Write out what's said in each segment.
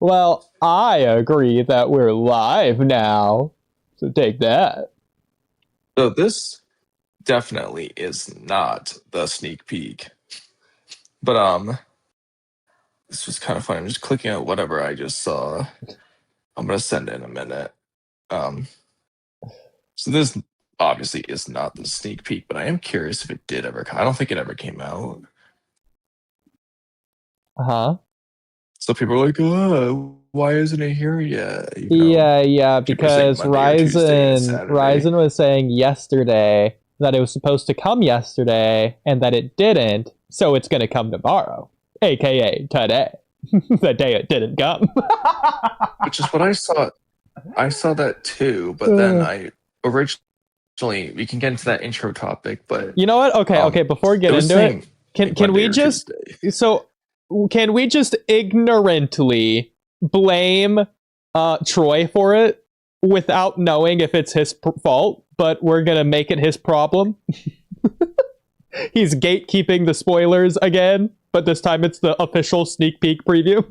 Well, I agree that we're live now. So take that. So this definitely is not the sneak peek. But this was kind of funny. I'm just clicking at whatever I just saw. I'm gonna send it in a minute. Um so this obviously is not the sneak peek, but I am curious if it did ever come. I don't think it ever came out. Uh-huh. So people are like, oh, why isn't it here yet? Yeah, People are saying because Monday or Tuesday and Saturday. Ryzen was saying yesterday that it was supposed to come yesterday and that it didn't, so it's gonna come tomorrow. AKA today. The day it didn't come. Which is what I saw. I saw that too, but then I originally we can get into that intro topic, but you know what? Okay, before we get into it, can we just can we just ignorantly blame Troy for it without knowing if it's his fault, but we're gonna make it his problem? He's gatekeeping the spoilers again, but this time it's the official sneak peek preview.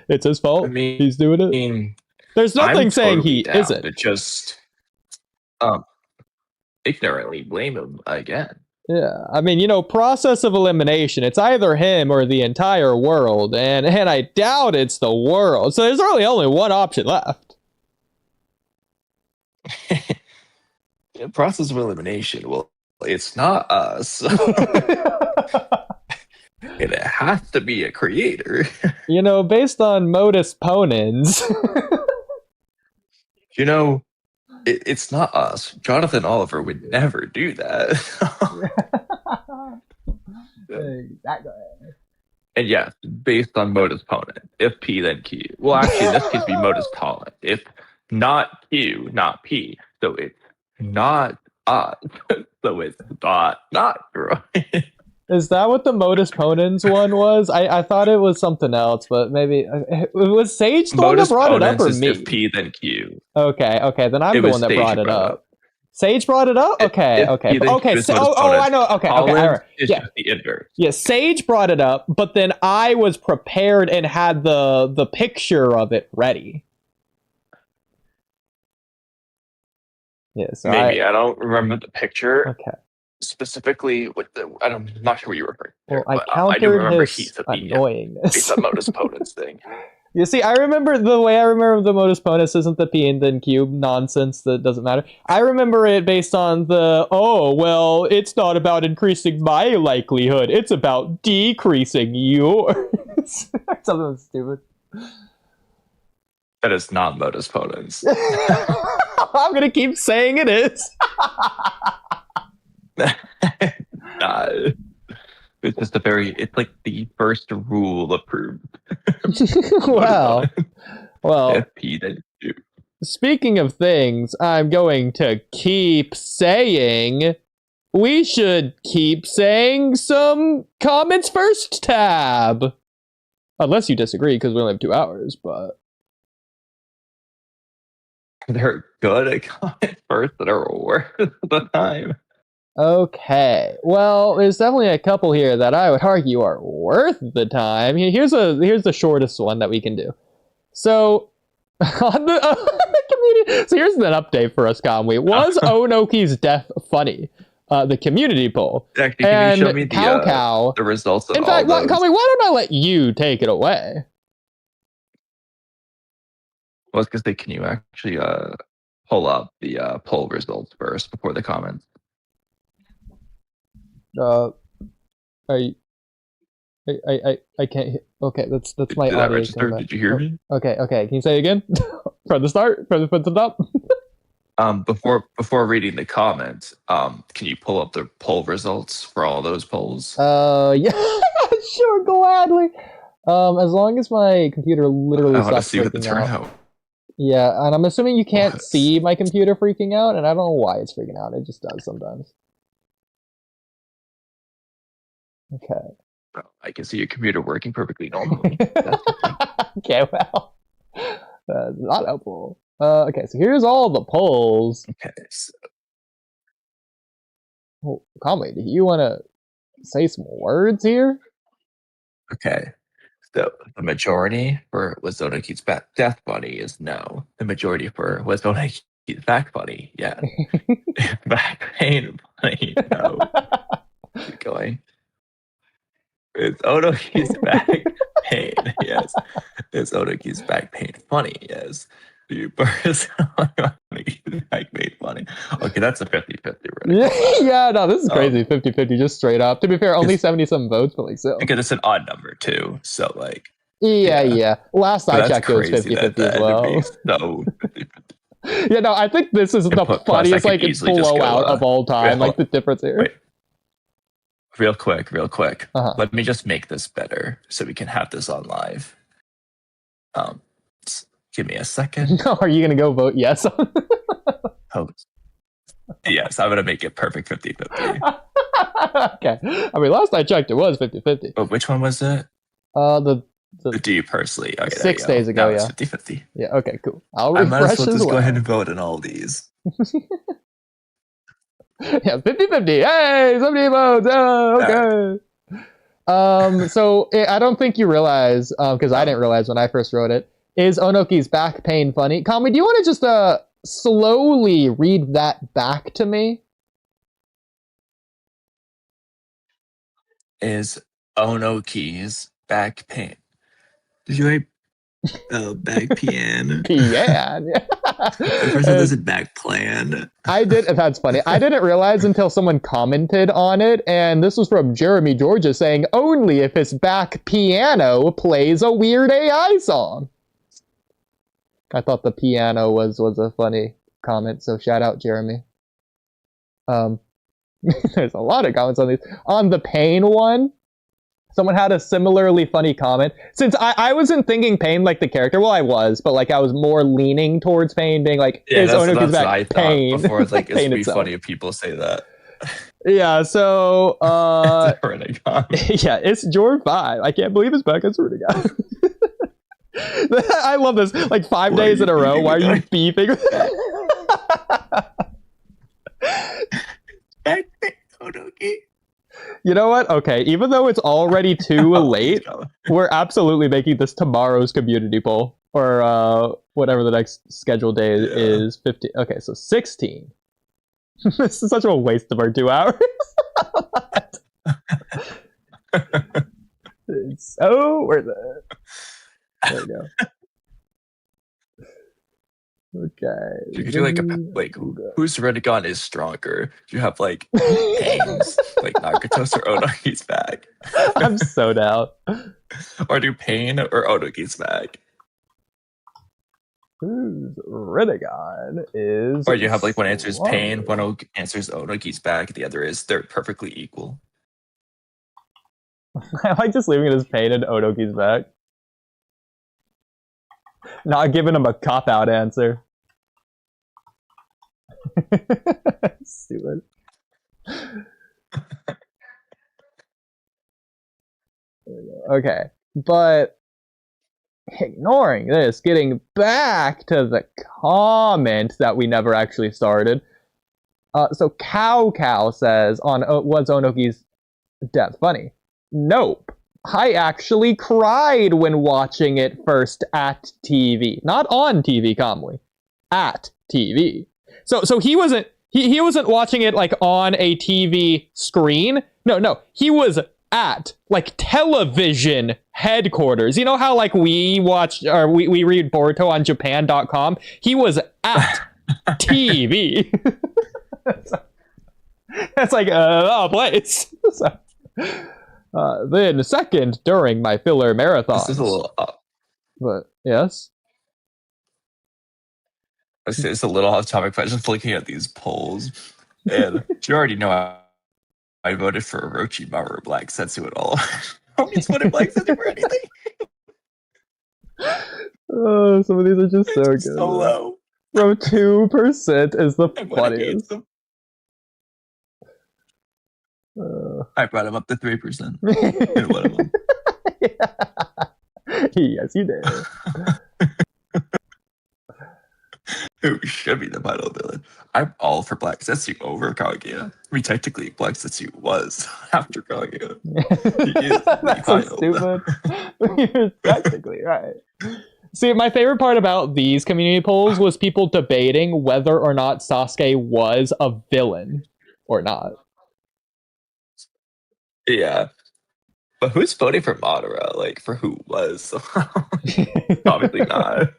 It's his fault. I mean, he's doing it. There's nothing saying totally he isn't. To just ignorantly blame him again. Yeah, I mean, process of elimination. It's either him or the entire world, and I doubt it's the world. So there's really only one option left. Process of elimination. Well, it's not us. It has to be a creator. Based on modus ponens. It's not us. Jonathan Oliver would never do that. Exactly. And yeah, based on modus ponens. If P, then Q. Well, actually, in this case, be modus ponens. If not Q, not P. So it's not us. So it's not right. Is that what the modus ponens one was? I thought it was something else, but maybe it was Sage the one that brought it up, or me? If P, then Q. Okay, then I'm the one that brought it up. Sage brought it up? Okay. I know. Okay. Yeah. The inverse. Yeah, Sage brought it up, but then I was prepared and had the picture of it ready. Yeah, so maybe I don't remember the picture. Okay. Specifically, I'm not sure what you were referring to. Well, I do remember his annoyingness. Based on modus ponens thing. You see, I remember the modus ponens isn't the P and then Q nonsense that doesn't matter. I remember it based on it's not about increasing my likelihood. It's about decreasing yours. Something stupid. That is not modus ponens. I'm going to keep saying it is. It's just it's like the first rule approved. Well, P, then Q. Speaking of things, I'm going to keep saying we should keep saying some comments first tab. Unless you disagree, because we only have 2 hours, but they're good at comments first that are worth the time. Okay, well, there's definitely a couple here that I would argue are worth the time. Here's the shortest one that we can do. So, on the community, so here's an update for us, Kamui. Was Onoki's death funny? The community poll. Actually, can you show me the results of all those? In fact, Kamui, why don't I let you take it away? Well, it's because can you actually pull up the poll results first before the comments? I can't hear. Okay, that's my audio. Register? Did you hear me? Okay. Can you say it again? From the start? From the top? Before reading the comments, can you pull up the poll results for all those polls? Yeah, sure, gladly. As long as my computer literally stops freaking out. Yeah, and I'm assuming you can't see my computer freaking out, and I don't know why it's freaking out. It just does sometimes. Okay. I can see your computer working perfectly normally. Okay, well, not helpful. Okay, so here's all the polls. Okay. So... Oh, Kamui, do you want to say some words here? Okay. The majority for was Onoki's death bunny is no. The majority for was Onoki's back bunny, yeah. Back pain bunny, no. Keep going. It's Onoki's back pain, yes. It's Onoki's back pain funny, yes. The burst Onoki's back pain funny. Okay, that's a 50-50. Yeah, no, this is crazy. 50-50, just straight up. To be fair, only 70-some votes, but like so. Because it's an odd number too, so like. Yeah. Last I checked, it was 50-50 as well. So 50-50. Yeah, no, I think this is the funniest like blowout of all time. Like the difference here. Wait. Real quick. Let me just make this better so we can have this on live. Give me a second. No, are you gonna go vote yes? Oh, yes, I'm gonna make it perfect 50-50. Okay. I mean, last I checked, it was 50-50. But which one was it? The Do you personally? Okay, 6 days ago, now yeah. It's 50-50. Yeah, okay, cool. I'll refresh I might as well just go ahead and vote in all these. Yeah, 50-50. Hey, 70 votes. Oh, okay. So I don't think you realize, because I didn't realize when I first wrote it, is Onoki's back pain funny? Kamui, do you want to just slowly read that back to me? Is Onoki's back pain? Did you write back pian? Pian. The person doesn't back plan. I did. That's funny. I didn't realize until someone commented on it, and this was from Jeremy Georgia saying, only if his back piano plays a weird AI song. I thought the piano was a funny comment, so shout out Jeremy. There's a lot of comments on these. On the pain one, someone had a similarly funny comment. Since I wasn't thinking Pain like the character, well, I was, but like I was more leaning towards Pain being like, yeah, is Onoki's back Pain? Before, like, it's pretty itself. funny if people say that. Yeah, so it's yeah, it's Jor 5. I can't believe it's back as Rinnegan. I love this. Like 5 days in a row. Why are you beefing? Onoki. You know what? Okay, even though it's already too late, we're absolutely making this tomorrow's community poll. Or whatever the next scheduled day is. 50. Okay, so 16. This is such a waste of our 2 hours. So worth it. There we go. Okay. You could do like whose Rinnegan is stronger? Do you have like Pain's, like Nagatos or Onoki's back? I'm so down. Or do Pain or Onoki's back? Whose Rinnegan is? Or you have like one answers Pain, one answers Onoki's back, the other is they're perfectly equal. I like just leaving it as Pain and Onoki's back. Not giving him a cop-out answer. Stupid. Okay, but ignoring this, getting back to the comment that we never actually started. So Cow says, was Onoki's death funny? Nope. I actually cried when watching it first at TV. Not on TV, Kamui. At TV. So he wasn't watching it like on a TV screen. No. He was at like television headquarters. You know how like we watch or we read Boruto on Japan.com? He was at TV. That's like a place. So, then second during my filler marathon. This is a little but yes. It's a little off topic, but just looking at these polls, and you already know I voted for Orochimaru Black Setsu at all. Nobody's voted Black Setsu for anything. Oh, some of these are just so good. So low. From 2% is the funniest. I brought him up to 3%. In one of them. Yeah. Yes, you did. who should be the final villain. I'm all for Black Zetsu over Kaguya. I mean, technically, Black Zetsu was after Kaguya. He is That's so stupid. You're technically right. See, my favorite part about these community polls was people debating whether or not Sasuke was a villain or not. Yeah. But who's voting for Madara? Like, for who was? Obviously not.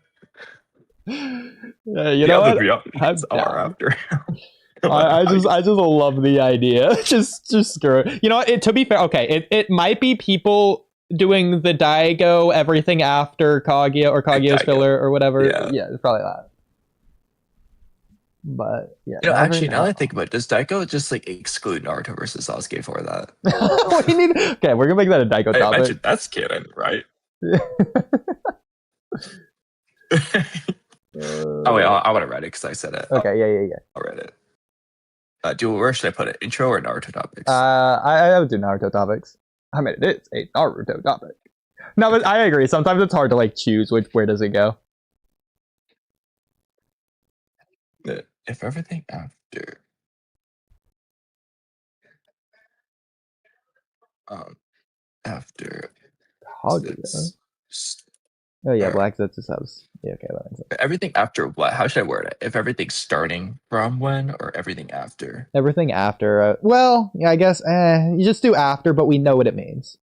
You know what? After. I just love the idea. just screw it. You know what? To be fair, okay, it might be people doing the Daigo everything after Kaguya or Kaguya's filler or whatever. Yeah, it's probably that. But yeah, you know, actually, now that I think about it, does Daigo just like exclude Naruto versus Sasuke for that? What do you need? Okay, we're gonna make that a Daigo topic. Imagine that's canon, right? Oh wait, I want to read it because I said it. Okay, yeah. I'll read it. Where should I put it? Intro or Naruto topics? I would do Naruto topics. I mean, it's a Naruto topic. No, but I agree. Sometimes it's hard to like choose where does it go. If everything after Kaguya. Oh yeah, Black Zetsu's house. Yeah, okay, that makes sense. Everything after what? How should I word it? If everything's starting from when or everything after? Everything after. Well, yeah, I guess you just do after, but we know what it means.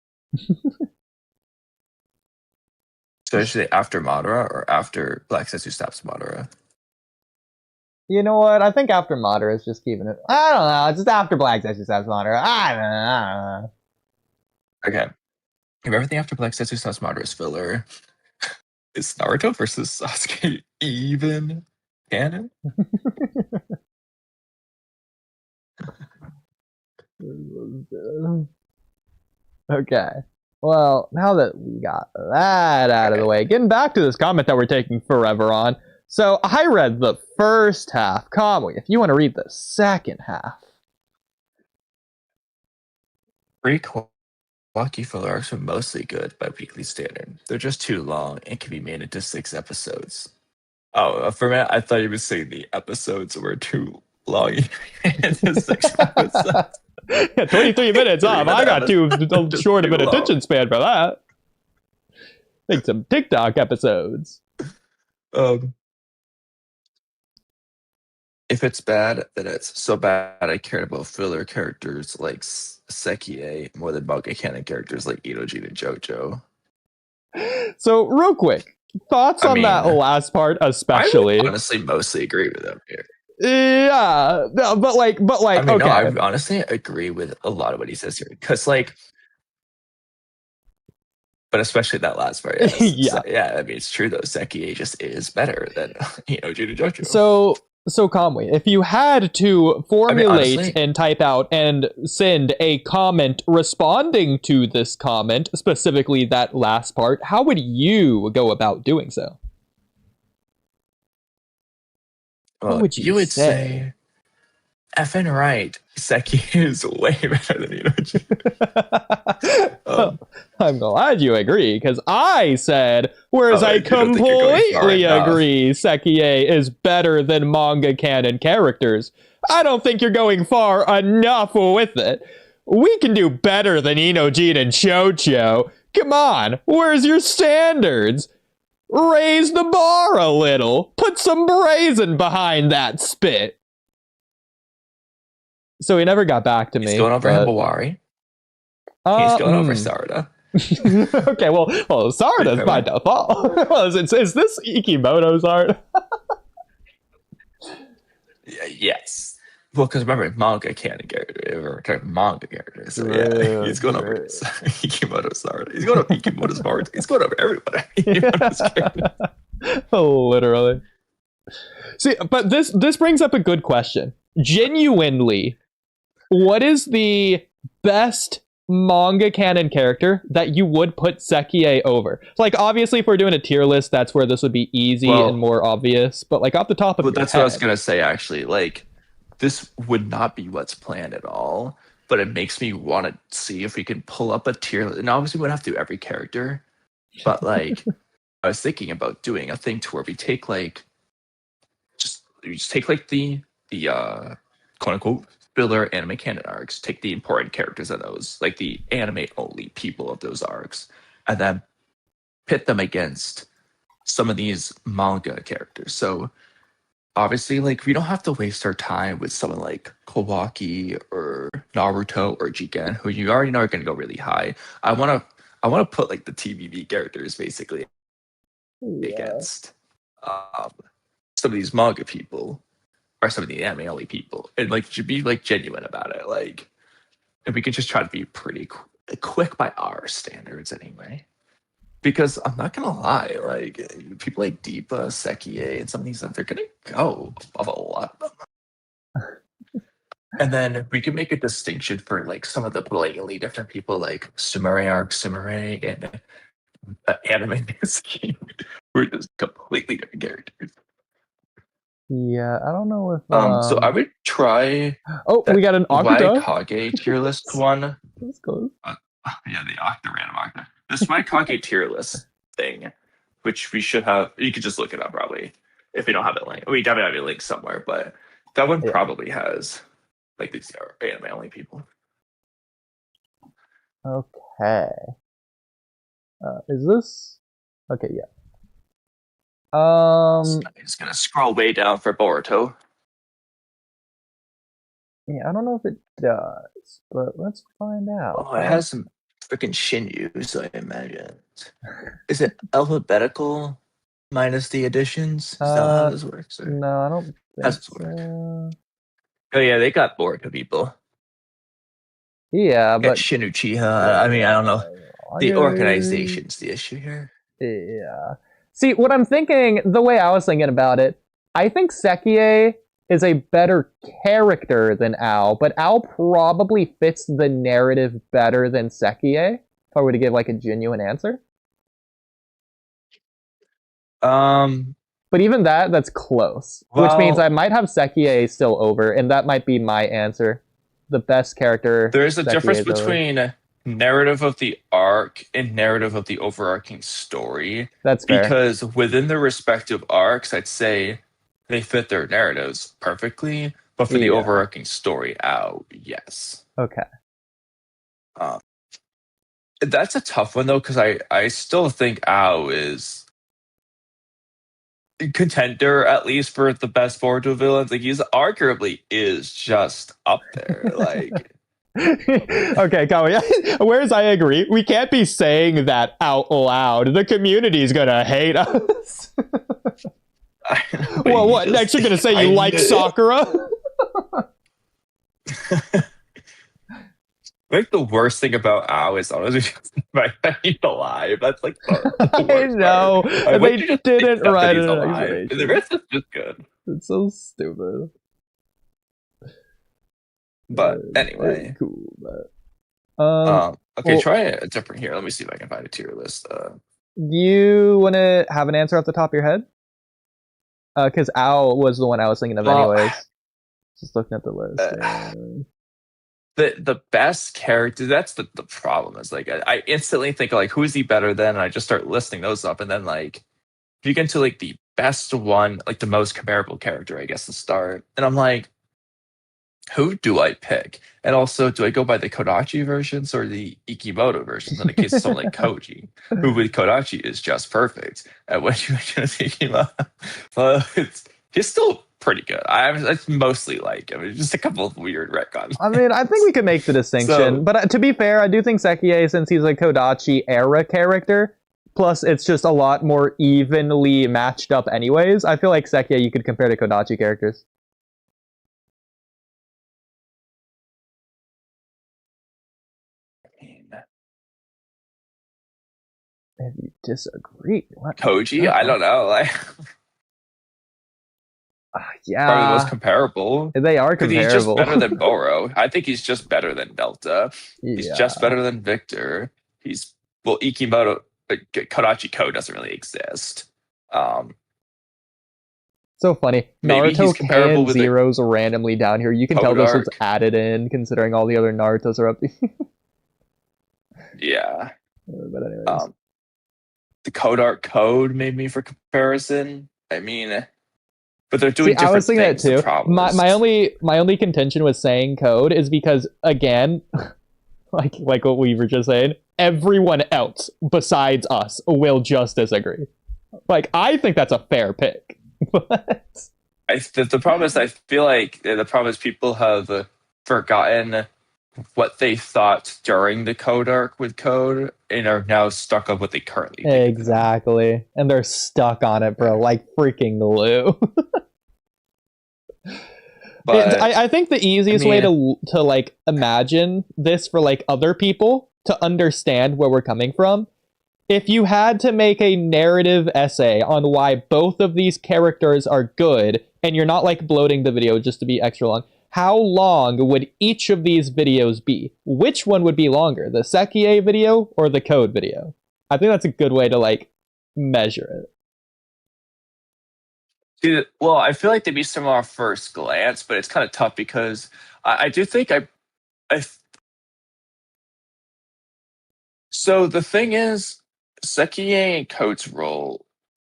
So should I say after Madara or after Black Zetsu stops Madara? You know what? I think after Madara is just keeping it. I don't know. It's just after Black Zetsu stops Madara. I don't know. Okay. If everything after Black Zetsu stops Madara is filler, is Naruto versus Sasuke even canon? Okay. Well, now that we got that out of the way, getting back to this comment that we're taking forever on. So I read the first half. Kamui, if you want to read the second half. Walky filler arcs are mostly good by weekly standard. They're just too long and can be made into 6 episodes. Oh, for a minute, I thought you were saying the episodes were too long. Into 6 episodes. Yeah, 23 minutes off. I got too short of an attention span for that. Make some TikTok episodes. If it's bad, then it's so bad I cared about filler characters like Sekie more than manga canon characters like Inoji and JoJo. So, real quick, thoughts on that last part, especially. I would honestly mostly agree with them here. Yeah, no, but okay. No, I honestly agree with a lot of what he says here, because but especially that last part. Yes. Yeah, I mean, it's true though. Sekie just is better than Inoji and JoJo. So Kamui, if you had to formulate and type out and send a comment responding to this comment, specifically that last part, how would you go about doing so? Well, you would say, effing right, Sekie is way better than Inoji. I'm glad you agree, because I said, whereas I completely agree Sekie is better than manga canon characters. I don't think you're going far enough with it. We can do better than Inoji and Chocho. Come on, where's your standards? Raise the bar a little. Put some brazen behind that spit. So he never got back to me. He's going over Hibawari. He's going over Sarada. Okay, well, Sarada's by default. Well, is this Ikimoto's art? Yes. Well, because remember, manga canon character, manga characters. So yeah, he's going over Ikimoto's Sarada. He's going over Ikimoto's Bart. He's going over everybody. Literally. See, but this brings up a good question. Genuinely, what is the best manga canon character that you would put Sekie over? Like, obviously, if we're doing a tier list, that's where this would be easy and more obvious. But like off the top of your that's head, what I was gonna say. Actually, like, this would not be what's planned at all. But it makes me want to see if we can pull up a tier list. And obviously, we wouldn't have to do every character. But like, I was thinking about doing a thing to where we take like just you just take like the quote unquote filler anime canon arcs, take the important characters of those, like the anime only people of those arcs, and then pit them against some of these manga characters. So obviously, like we don't have to waste our time with someone like Kawaki or Naruto or Jigen, who you already know are going to go really high. I want to put like the TBV characters basically against um, some of these manga people or some of the anime only people, and like to be like genuine about it. Like, and we can just try to be pretty quick by our standards anyway. Because I'm not gonna lie, like people like Deepa, Sekie, and some of these, they're gonna go above a lot of them. And then we can make a distinction for like some of the blatantly different people, like Sumire Arc, Sumire, and Anime Scheme. We're just completely different characters. Yeah, I don't know if So I would try. Oh, we got an Okuda Waikage tier list one. Let's go. Yeah, the random Octa. This Waikage tier list thing, which we should have. You could just look it up probably if we don't have it linked. We definitely have a link somewhere, but that one probably has like these anime only people. Okay. Is this okay? Yeah. So I'm just gonna scroll way down for Boruto. Yeah, I don't know if it does, but let's find out. Oh, it has some freaking Shinyu, so I imagine. Is it alphabetical minus the additions? Is that how this works? Or? No, I don't think so. Oh yeah, they got Boruto people. Yeah, but Shin Uchiha. I mean, I don't know. The organization's the issue here. Yeah. See, what I'm thinking, the way I was thinking about it, I think Sekie is a better character than Ao, but Ao probably fits the narrative better than Sekie, if I were to give like a genuine answer. But even that's close, which means I might have Sekie still over, and that might be my answer. The best character. There's a difference between narrative of the arc and narrative of the overarching story. That's fair. Because within their respective arcs, I'd say they fit their narratives perfectly, but for the overarching story, yes. Okay. That's a tough one though, because I still think Ao is contender at least for the best Boruto villains. Like he's arguably is just up there. Like okay, Kamui. Whereas I agree, we can't be saying that out loud. The community's gonna hate us. Well, what next? You're gonna say you like Sakura? Like the worst thing about Ao is honestly he's alive. That's like the I know. And they didn't write it. And the rest is just good. It's so stupid. But anyway, cool. But okay, try a different here. Let me see if I can find a tier list. Do you want to have an answer off the top of your head? Because Ao was the one I was thinking of, anyways. Just looking at the list. The best character. That's the problem. Is like I instantly think like who's he better than, and I just start listing those up, and then like if you get into like the best one, like the most comparable character, I guess to start, and I'm like, who do I pick? And also, do I go by the Kodachi versions or the Ikimoto versions? In the case of someone like Koji, who with Kodachi is just perfect. And when you choose Ikimoto, he's still pretty good. I mostly like him. It's just a couple of weird retcons. I mean, I think we can make the distinction. But to be fair, I do think Sekie, since he's a Kodachi era character, plus it's just a lot more evenly matched up anyways, I feel like Sekie you could compare to Kodachi characters. If you disagree, what? Koji, I don't know. Like, yeah, probably the most comparable. They are comparable. He's just better than Boro. I think he's just better than Delta. He's just better than Victor. Ikimoto, Kodachi Ko doesn't really exist. So funny. Naruto can zeros randomly down here. You can tell this was added in, considering all the other Narutos are up. Yeah. But anyways. The Kodark code made me for comparison. I mean, But they're doing different I was thinking things. that too. My only contention with saying code is because, again, like what we were just saying, everyone else besides us will just disagree. Like, I think that's a fair pick. But the problem is, I feel like the problem is people have forgotten what they thought during the code arc with code and are now stuck on what they currently think. Exactly. And they're stuck on it, bro, like freaking glue. But I think the easiest way to like imagine this for like other people to understand where we're coming from, if you had to make a narrative essay on why both of these characters are good, and you're not like bloating the video just to be extra long, how long would each of these videos be? Which one would be longer, the Sekie video or the code video? I think that's a good way to like measure it. Well, I feel like they'd be similar at first glance, but it's kind of tough because I do think so the thing is, Sekie and Code's role,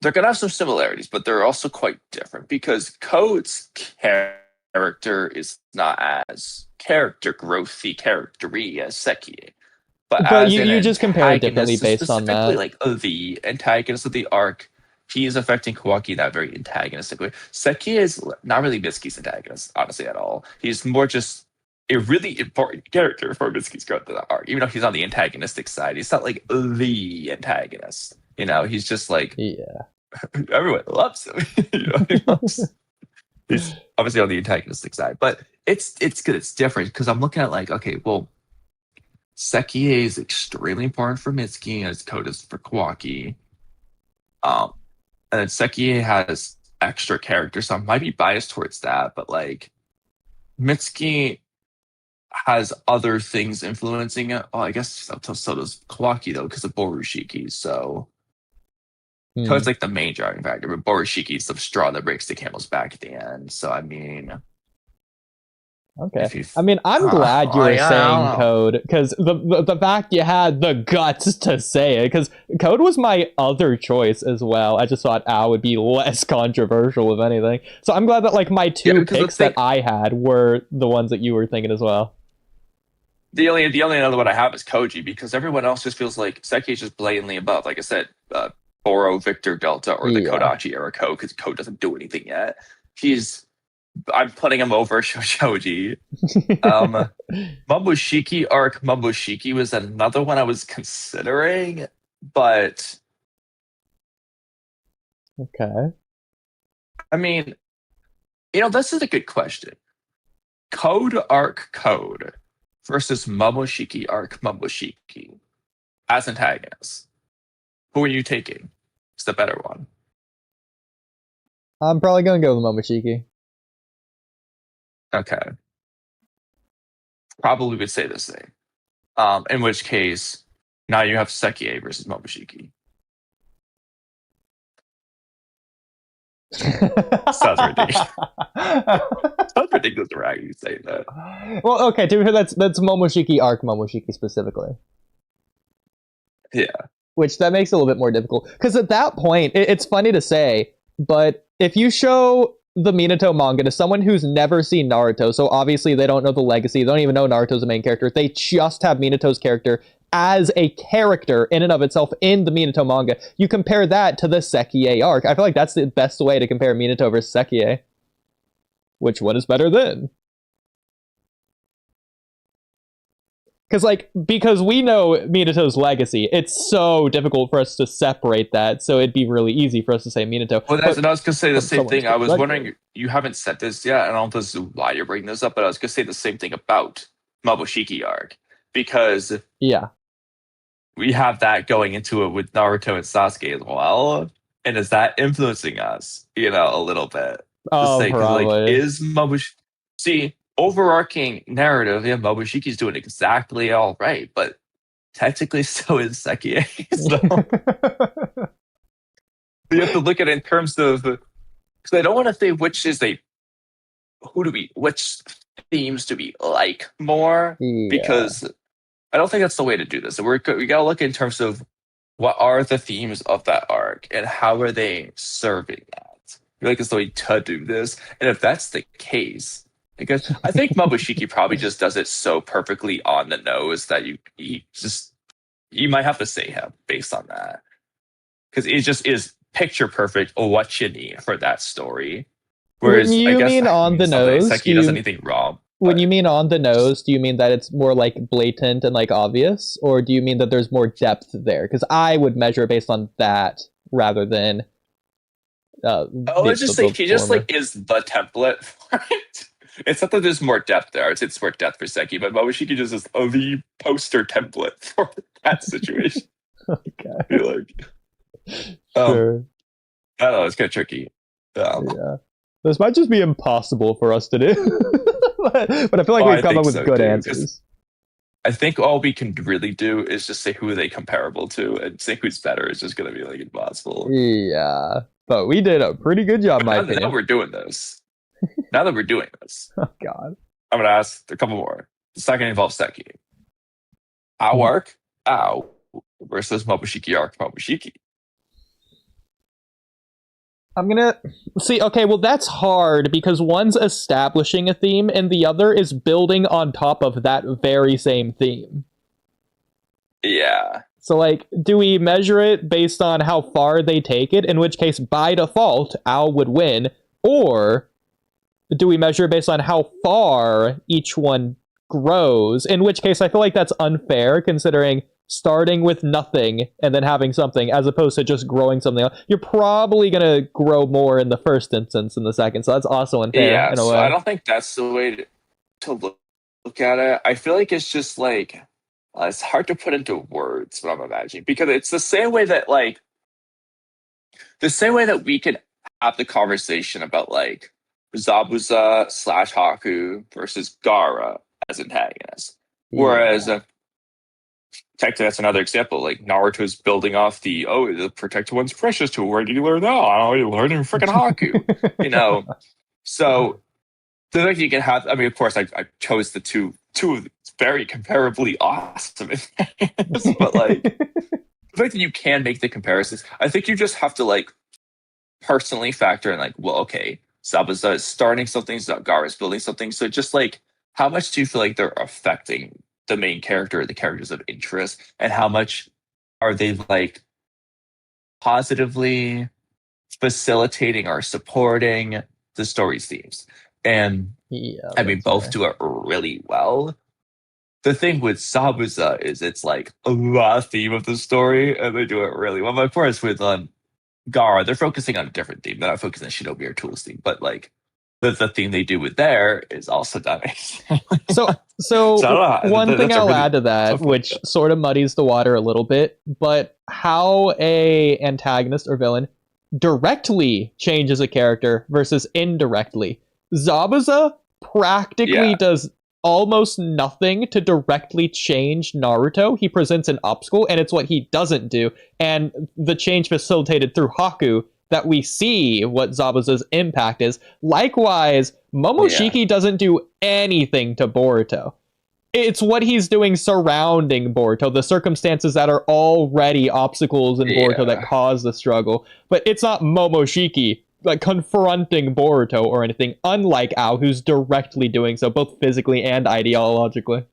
they're gonna have some similarities, but they're also quite different because Code's character is not as character growthy, charactery as Sekie. But you just compare it differently based on that. Like the antagonist of the arc, he is affecting Kawaki in that very antagonistic way. Sekie is not really Mitsuki's antagonist, honestly, at all. He's more just a really important character for Mitsuki's growth in that arc. Even though he's on the antagonistic side, he's not like the antagonist. You know, he's just like, everyone loves him. He's obviously on the antagonistic side, but it's good. It's different because I'm looking at like, okay, well, Sekie is extremely important for Mitsuki as code is for Kawaki. And then Sekie has extra characters, so I might be biased towards that, but like Mitsuki has other things influencing it. Oh, I guess so does Kawaki though, because of Borushiki. So Code's like the main driving factor, but Borushiki is the straw that breaks the camel's back at the end. So I mean, okay. I mean, I'm glad you were saying Code, because the fact you had the guts to say it, because Code was my other choice as well. I just thought Al would be less controversial, if anything. So I'm glad that like my two picks that I had were the ones that you were thinking as well. The only other one I have is Koji, because everyone else just feels like Sekie is just blatantly above. Like I said, Boro, Victor, Delta, or the Kodachi era Code, because Code doesn't do anything yet. I'm putting him over Shoji. Mabushiki arc Mabushiki was another one I was considering, but okay. I mean, this is a good question. Code arc Code versus Mabushiki arc Mabushiki as antagonists. Who are you taking? It's the better one. I'm probably gonna go with Mabushiki. Okay. Probably would say the same. In which case, now you have Sekie versus Mabushiki. Sounds ridiculous. Sounds ridiculous to actually say that. Well, okay, to be fair, that's Momoshiki arc Momoshiki specifically. Yeah. Which that makes it a little bit more difficult. Because at that point, it's funny to say, but if you show the Minato manga to someone who's never seen Naruto, so obviously they don't know the legacy, they don't even know Naruto's the main character, they just have Minato's character as a character in and of itself in the Minato manga. You compare that to the Sekie arc. I feel like that's the best way to compare Minato versus Sekie. Which one is better then? Because we know Minato's legacy, it's so difficult for us to separate that, so it'd be really easy for us to say Minato. Well, and I was going to say the same thing. I was wondering, you haven't said this yet, and I don't know this is why you're bringing this up, but I was going to say the same thing about Mabushiki arc, because we have that going into it with Naruto and Sasuke as well, and is that influencing us, a little bit? Oh, probably. Is Mabushiki... See, overarching narrative, Mabushiki's doing exactly all right, but technically so is Sekie. So you have to look at it in terms of, because I don't want to say which themes do we like more, because I don't think that's the way to do this. We got to look in terms of what are the themes of that arc and how are they serving that. feel like it's the way to do this. And if that's the case, because I think Momoshiki probably just does it so perfectly on the nose that you might have to say him based on that. Because it just is picture perfect what you need for that story. When Whereas I you guess mean on the nose, Seki does anything wrong. When you mean on the nose, do you mean that it's more like blatant and like obvious, or do you mean that there's more depth there? Because I would measure it based on that rather than. Let's just say he just like is the template for it. It's not that there's more depth there. It's more depth for Seki, but Momoshiki just is the poster template for that situation. Okay. I feel like. Sure. I don't know. It's kind of tricky. Yeah. This might just be impossible for us to do, but I feel like we've come up with good answers. I think all we can really do is just say who are they comparable to, and say who's better is just going to be like impossible. Yeah, but we did a pretty good job, my opinion. Now we're doing this. Now that we're doing this, oh god, I'm going to ask a couple more. The second involves Seki. Ao arc, Ao versus Momoshiki arc, Momoshiki. I'm gonna see. Okay, well that's hard because one's establishing a theme and the other is building on top of that very same theme. Yeah. So like, do we measure it based on how far they take it? In which case, by default, Ao would win. Or do we measure it based on how far each one grows? In which case, I feel like that's unfair considering starting with nothing and then having something as opposed to just growing something else. You're probably going to grow more in the first instance than the second. So that's also unfair in a way. I don't think that's the way to look at it. I feel like it's just like, it's hard to put into words what I'm imagining because it's the same way that we can have the conversation about like Zabuza / Haku versus Gaara as antagonists. Whereas technically that's another example. Like Naruto's building off the protected one's precious tool. Where did you learn that? I don't know, you learned in freaking Haku. So the fact you can have, I mean, of course I chose the two very comparably awesome but like the fact that you can make the comparisons, I think you just have to like personally factor in like, well, okay, Zabuza is starting something, Gaara is building something. So just like, how much do you feel like they're affecting the main character or the characters of interest? And how much are they like positively facilitating or supporting the story's themes? And I mean, both do it really well. The thing with Zabuza is it's like the theme of the story, and they do it really well. But of course, with Gaara, they're focusing on a different theme. They're not focusing on Shinobi or Tools theme, but like the theme they do with there is also done. So one thing I'll add to that, which sort of muddies the water a little bit, but how a antagonist or villain directly changes a character versus indirectly. Zabuza practically does almost nothing to directly change Naruto. He presents an obstacle, and it's what he doesn't do. And the change facilitated through Haku that we see what Zabuza's impact is. Likewise, Momoshiki doesn't do anything to Boruto. It's what he's doing surrounding Boruto, the circumstances that are already obstacles in Boruto that cause the struggle. But it's not Momoshiki like confronting Boruto or anything, unlike Ao, who's directly doing so, both physically and ideologically.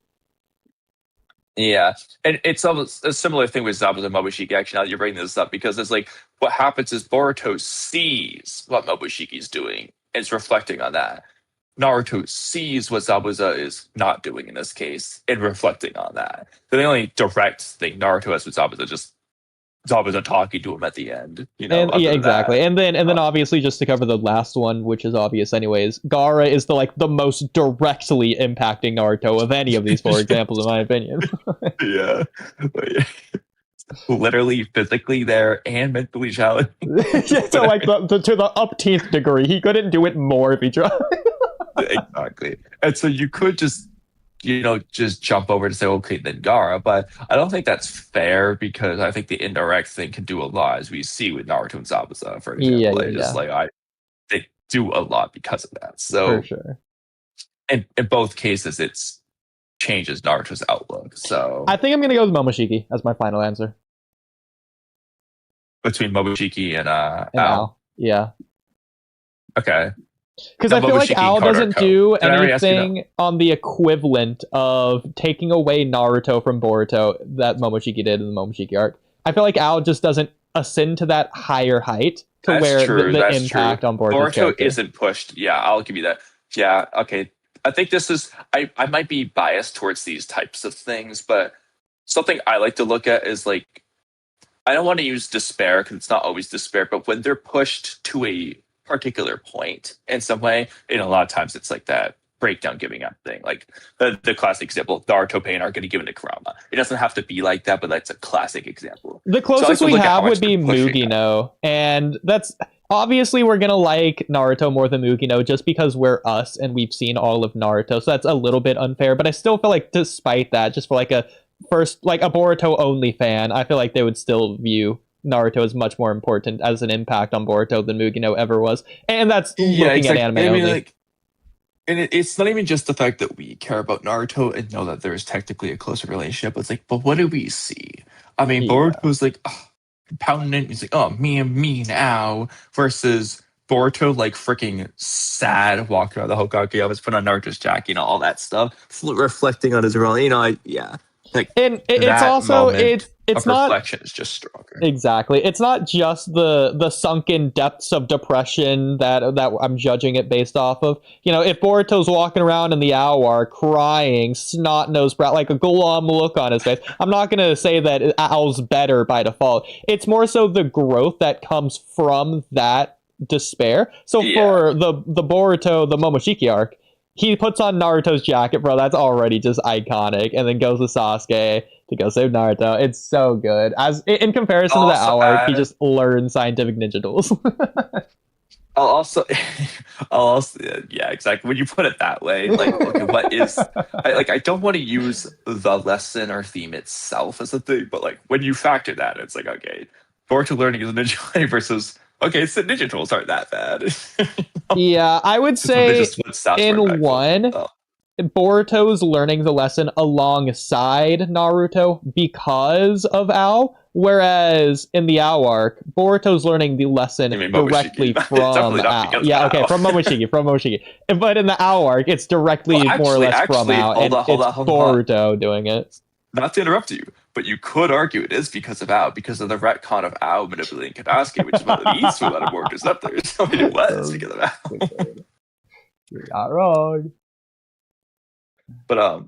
Yeah, and it's almost a similar thing with Zabuza and Momoshiki, actually, now that you're bringing this up, because it's like, what happens is Boruto sees what Momoshiki's doing, and it's reflecting on that. Naruto sees what Zabuza is not doing in this case, and reflecting on that. So the only direct thing Naruto has with Zabuza just Zabuza talking to him at the end, exactly. And then obviously, just to cover the last one, which is obvious anyways, Gaara is the most directly impacting Naruto of any of these four examples, in my opinion. Literally, physically there and mentally challenged. So like to the upteenth degree, he couldn't do it more if he tried. Exactly. And so you could just jump over to say, okay, then Gaara. But I don't think that's fair because I think the indirect thing can do a lot, as we see with Naruto and Zabuza, for example. They do a lot because of that. So, for sure. And in both cases, it's changes Naruto's outlook. So I think I'm going to go with Momoshiki as my final answer. Between Momoshiki and Ao. Yeah. Okay. Because I feel like Ao doesn't do anything on the equivalent of taking away Naruto from Boruto that Momoshiki did in the Momoshiki arc. I feel like Ao just doesn't ascend to that higher height to where the impact on Boruto isn't pushed. Yeah, I'll give you that. Yeah, okay. I think this is... I might be biased towards these types of things, but something I like to look at is like... I don't want to use despair because it's not always despair, but when they're pushed to a particular point in some way, a lot of times it's like that breakdown giving up thing. Like the classic example, Naruto Pain are going to give it to Kurama. It doesn't have to be like that, but that's a classic example. The closest we have would be Mugino, and that's obviously we're going to like Naruto more than Mugino just because we're us and we've seen all of Naruto, so that's a little bit unfair, but I still feel like despite that, just for like a Boruto only fan, I feel like they would still view Naruto is much more important as an impact on Boruto than Mugino ever was, and that's looking at anime only. And it's not even just the fact that we care about Naruto and know that there's technically a closer relationship. It's like, but what do we see? I mean, Boruto's like pounding it. He's like, oh, me now, versus Boruto like freaking sad walking around the Hokage. I was putting on Naruto's jacket, all that stuff, reflecting on his role. Yeah. Like, and it's also it's not reflection is just stronger. Exactly. It's not just the sunken depths of depression that I'm judging it based off of. If Boruto's walking around in the hour crying, snot-nosed brat, like a glum look on his face, I'm not going to say that Ao's better by default. It's more so the growth that comes from that despair. So for the Boruto, the Momoshiki arc, he puts on Naruto's jacket, bro. That's already just iconic. And then goes to Sasuke to go save Naruto. It's so good. As in comparison to the Ao arc, he just learned scientific ninja duels. I'll also, yeah, exactly. When you put it that way, like, okay, what is, I don't want to use the lesson or theme itself as a thing, but like when you factor that, it's like, okay, Boruto learning is a ninja versus, okay, so ninja duels aren't that bad. Yeah, I would say in one, Boruto's learning the lesson alongside Naruto because of Ao, whereas in the Ao arc, Boruto's learning the lesson directly from Ao. Yeah, okay, from Momoshiki. But in the Ao arc, it's directly more or less from Ao, and it's Boruto doing it. Not to interrupt you, but you could argue it is because of Ao, because of the retcon of Ao manipulating Katasuke, which is what leads to a lot of Boruto's up there. So it was because of Ao. You're not wrong. But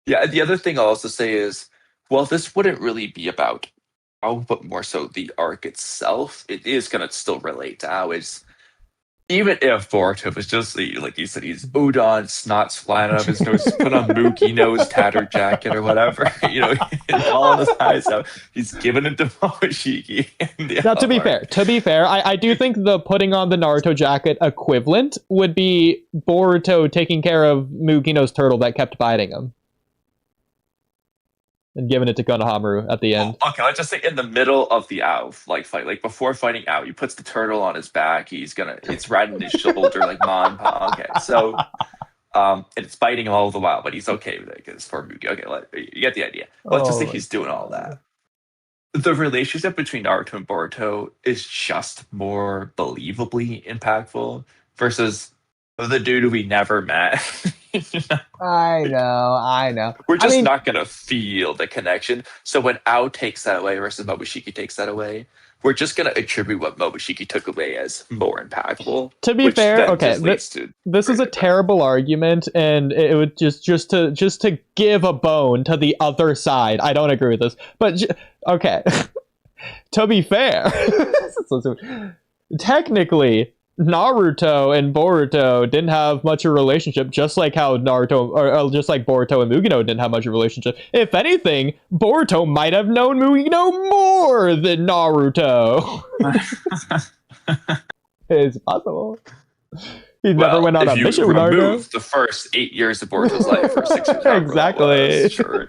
yeah, the other thing I'll also say is, well, this wouldn't really be about Ao, but more so the arc itself. It is going to still relate to Ao. Even if Boruto was just, like you said, he's udon, snot's flying out of his nose, put on Mookie nose, tattered jacket or whatever, all on his eyes out. He's giving it to Momoshiki. Now, to be fair, I do think the putting on the Naruto jacket equivalent would be Boruto taking care of Mugino's turtle that kept biting him. And giving it to Konohamaru at the end. Okay, let's just say in the middle of the Ao fight, like before fighting Ao, he puts the turtle on his back. It's riding his shoulder like Monpa. Okay, so it's biting him all the while, but he's okay with it because for Mugi. Okay, you get the idea. Let's just say he's doing all that. The relationship between Naruto and Boruto is just more believably impactful versus the dude we never met. I know. We're just not going to feel the connection. So when Ao takes that away versus Momoshiki takes that away, we're just going to attribute what Momoshiki took away as more impactful. To be fair, okay, this is a terrible argument, and it would just to give a bone to the other side. I don't agree with this, but okay. To be fair, technically, Naruto and Boruto didn't have much of a relationship, just like how Naruto, or just like Boruto and Mugino didn't have much of a relationship. If anything, Boruto might have known Mugino more than Naruto. It's possible. He never went on a mission with Naruto. The first 8 years of Boruto's life, or 6 years. Exactly. Sure.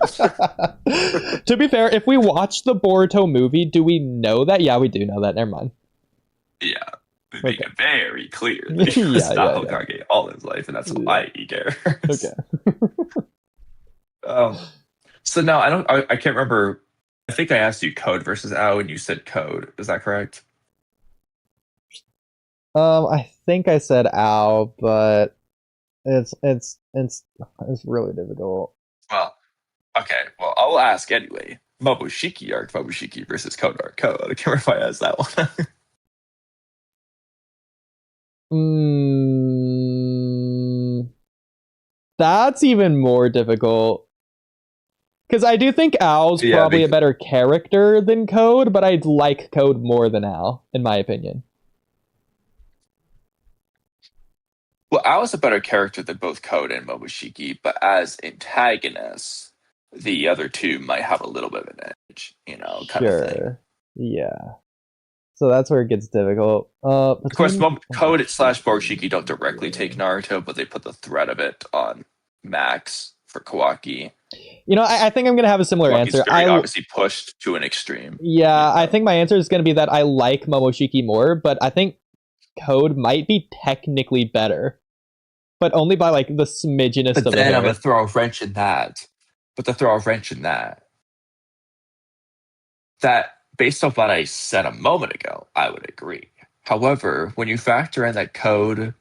To be fair, if we watch the Boruto movie, do we know that? Yeah, we do know that. Never mind. Yeah. Make it very clear that he was not Hokage all his life, and that's why he cares. Okay. So now I can't remember. I think I asked you Code versus Ao, and you said Code. Is that correct? I think I said ow, but it's really difficult. Well, okay. Well, I'll ask anyway. Momoshiki arc, Momoshiki versus Code arc Code. I can't remember if I asked that one. That's even more difficult. Because I do think Owl's probably a better character than Code, but I'd like Code more than Owl, in my opinion. Well, Owl's a better character than both Code and Momoshiki, but as antagonists, the other two might have a little bit of an edge, kind of thing. Yeah. So that's where it gets difficult. Of course, Code / Borushiki don't directly take Naruto, but they put the threat of it on Max for Kawaki. I think I'm going to have a similar answer. I obviously pushed to an extreme. Yeah, I think my answer is going to be that I like Momoshiki more, but I think Code might be technically better, but only by like the smidgenest of it. But then I'm going to throw a wrench in that. That, based on what I said a moment ago, I would agree. However, when you factor in that Code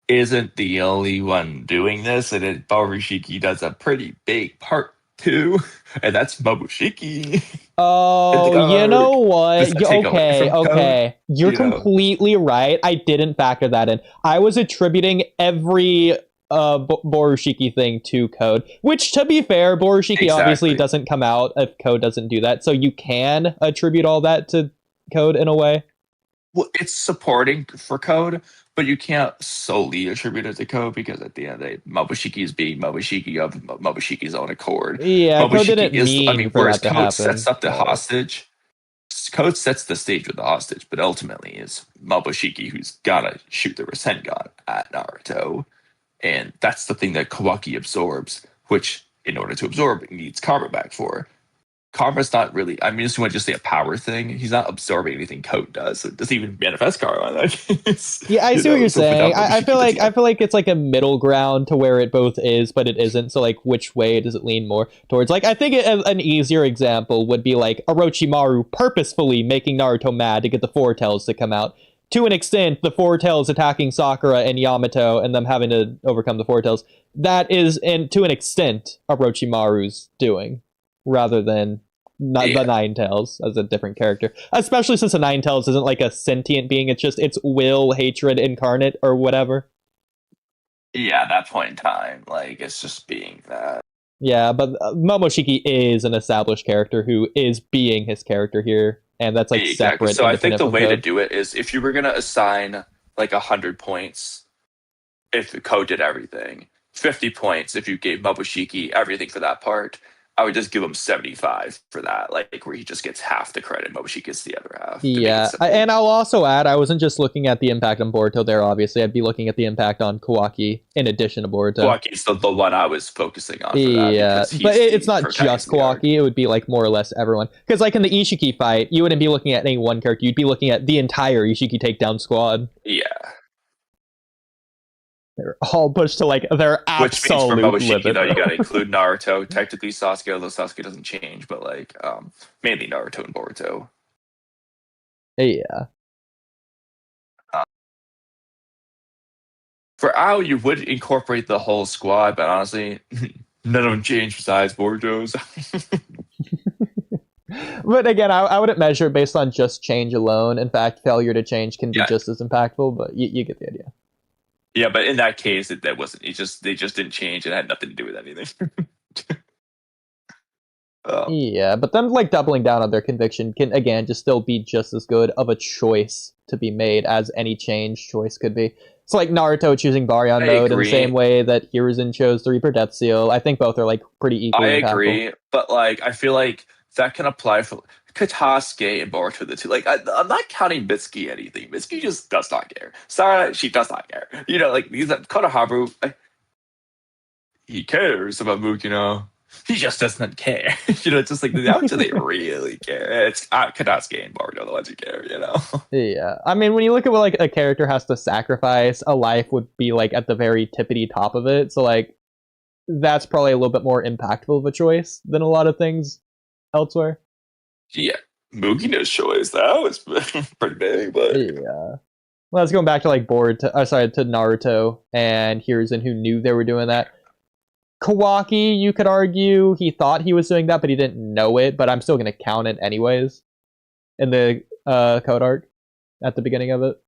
isn't the only one doing this, and Borushiki does a pretty big part too, and that's Momoshiki. Oh, you know what? Okay. You're completely right. I didn't factor that in. I was attributing every Borushiki thing to Code, which, to be fair, Borushiki obviously doesn't come out if Code doesn't do that, so you can attribute all that to Code in a way. Well, it's supporting for Code, but you can't solely attribute it to Code because at the end of the day, Momoshiki is being Momoshiki of Momoshiki's own accord. Yeah, Code didn't mean for that to happen. Code sets up the hostage. Code sets the stage with the hostage, but ultimately it's Momoshiki who's gotta shoot the Rasengan at Naruto. And that's the thing that Kawaki absorbs, which, in order to absorb, it needs karma back for. Karma's not really, I mean, it's just a power thing. He's not absorbing anything Code does. So it doesn't even manifest karma. Yeah, I see what you're saying. I feel like it's like a middle ground to where it both is, but it isn't. So like, which way does it lean more towards? Like, I think an easier example would be like Orochimaru purposefully making Naruto mad to get the Four Tails to come out. To an extent, the Four Tails attacking Sakura and Yamato and them having to overcome the Four Tails. That is, and to an extent, Orochimaru's doing, rather than the Nine Tails as a different character. Especially since the Nine Tails isn't like a sentient being, it's will, hatred incarnate, or whatever. Yeah, at that point in time, like, it's just being that. Yeah, but Momoshiki is an established character who is being his character here, and that's like separate. So I think the way to do it is if you were going to assign like 100 points if the Code did everything, 50 points if you gave Momoshiki everything for that part, I would just give him 75 for that, like where he just gets half the credit, Momoshiki gets the other half. Yeah, and I'll also add, I wasn't just looking at the impact on Boruto there, obviously. I'd be looking at the impact on Kawaki in addition to Boruto. Kawaki's the one I was focusing on for that. Yeah, but it's not just Kawaki, it would be like more or less everyone. Because like in the Ishiki fight, you wouldn't be looking at any one character, you'd be looking at the entire Ishiki takedown squad. Yeah. They're all pushed to like their absolute limit. Which means for Momoshiki, though, you gotta include Naruto. Technically Sasuke, although Sasuke doesn't change, but like mainly Naruto and Boruto. Yeah. For Ao, you would incorporate the whole squad, but honestly, none of them change besides Boruto's. But again, I wouldn't measure it based on just change alone. In fact, failure to change can be just as impactful, but you get the idea. Yeah, but in that case, that wasn't. They just didn't change. It had nothing to do with anything. Yeah, but them like doubling down on their conviction can again just still be just as good of a choice to be made as any change choice could be. It's like Naruto choosing Baryon mode in the same way that Hiruzen chose the Reaper Death Seal. I think both are like pretty equally impactful. I agree, but like I feel like that can apply for Katasuke and Boruto, the two. Like I'm not counting Mitsuki anything. Mitsuki just does not care. Sarada, she does not care. Like these Konohamaru, he cares about Mukino. He just doesn't care. It's just like how do they really care? It's Katasuke and Boruto the ones who care. Yeah, I mean when you look at what like a character has to sacrifice, a life would be like at the very tippity top of it. So like that's probably a little bit more impactful of a choice than a lot of things elsewhere. Yeah, Mukino's choice that was pretty big, but yeah. Well, let's go back to like to Naruto and Hiruzen, who knew they were doing that. Kawaki, you could argue he thought he was doing that, but he didn't know it. But I'm still going to count it anyways in the code arc at the beginning of it.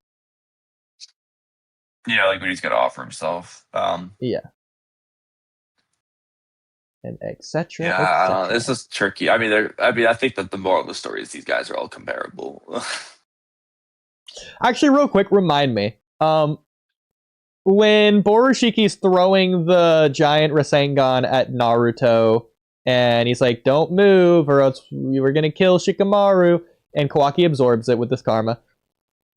Yeah, like when he's going to offer himself. Yeah. And etc. Yeah, this is tricky. I mean, I think that the moral of the story is these guys are all comparable. Actually, real quick, remind me. When Boroshiki's throwing the giant Rasengan at Naruto, and he's like, "Don't move, or else we're gonna kill Shikamaru," and Kawaki absorbs it with this karma.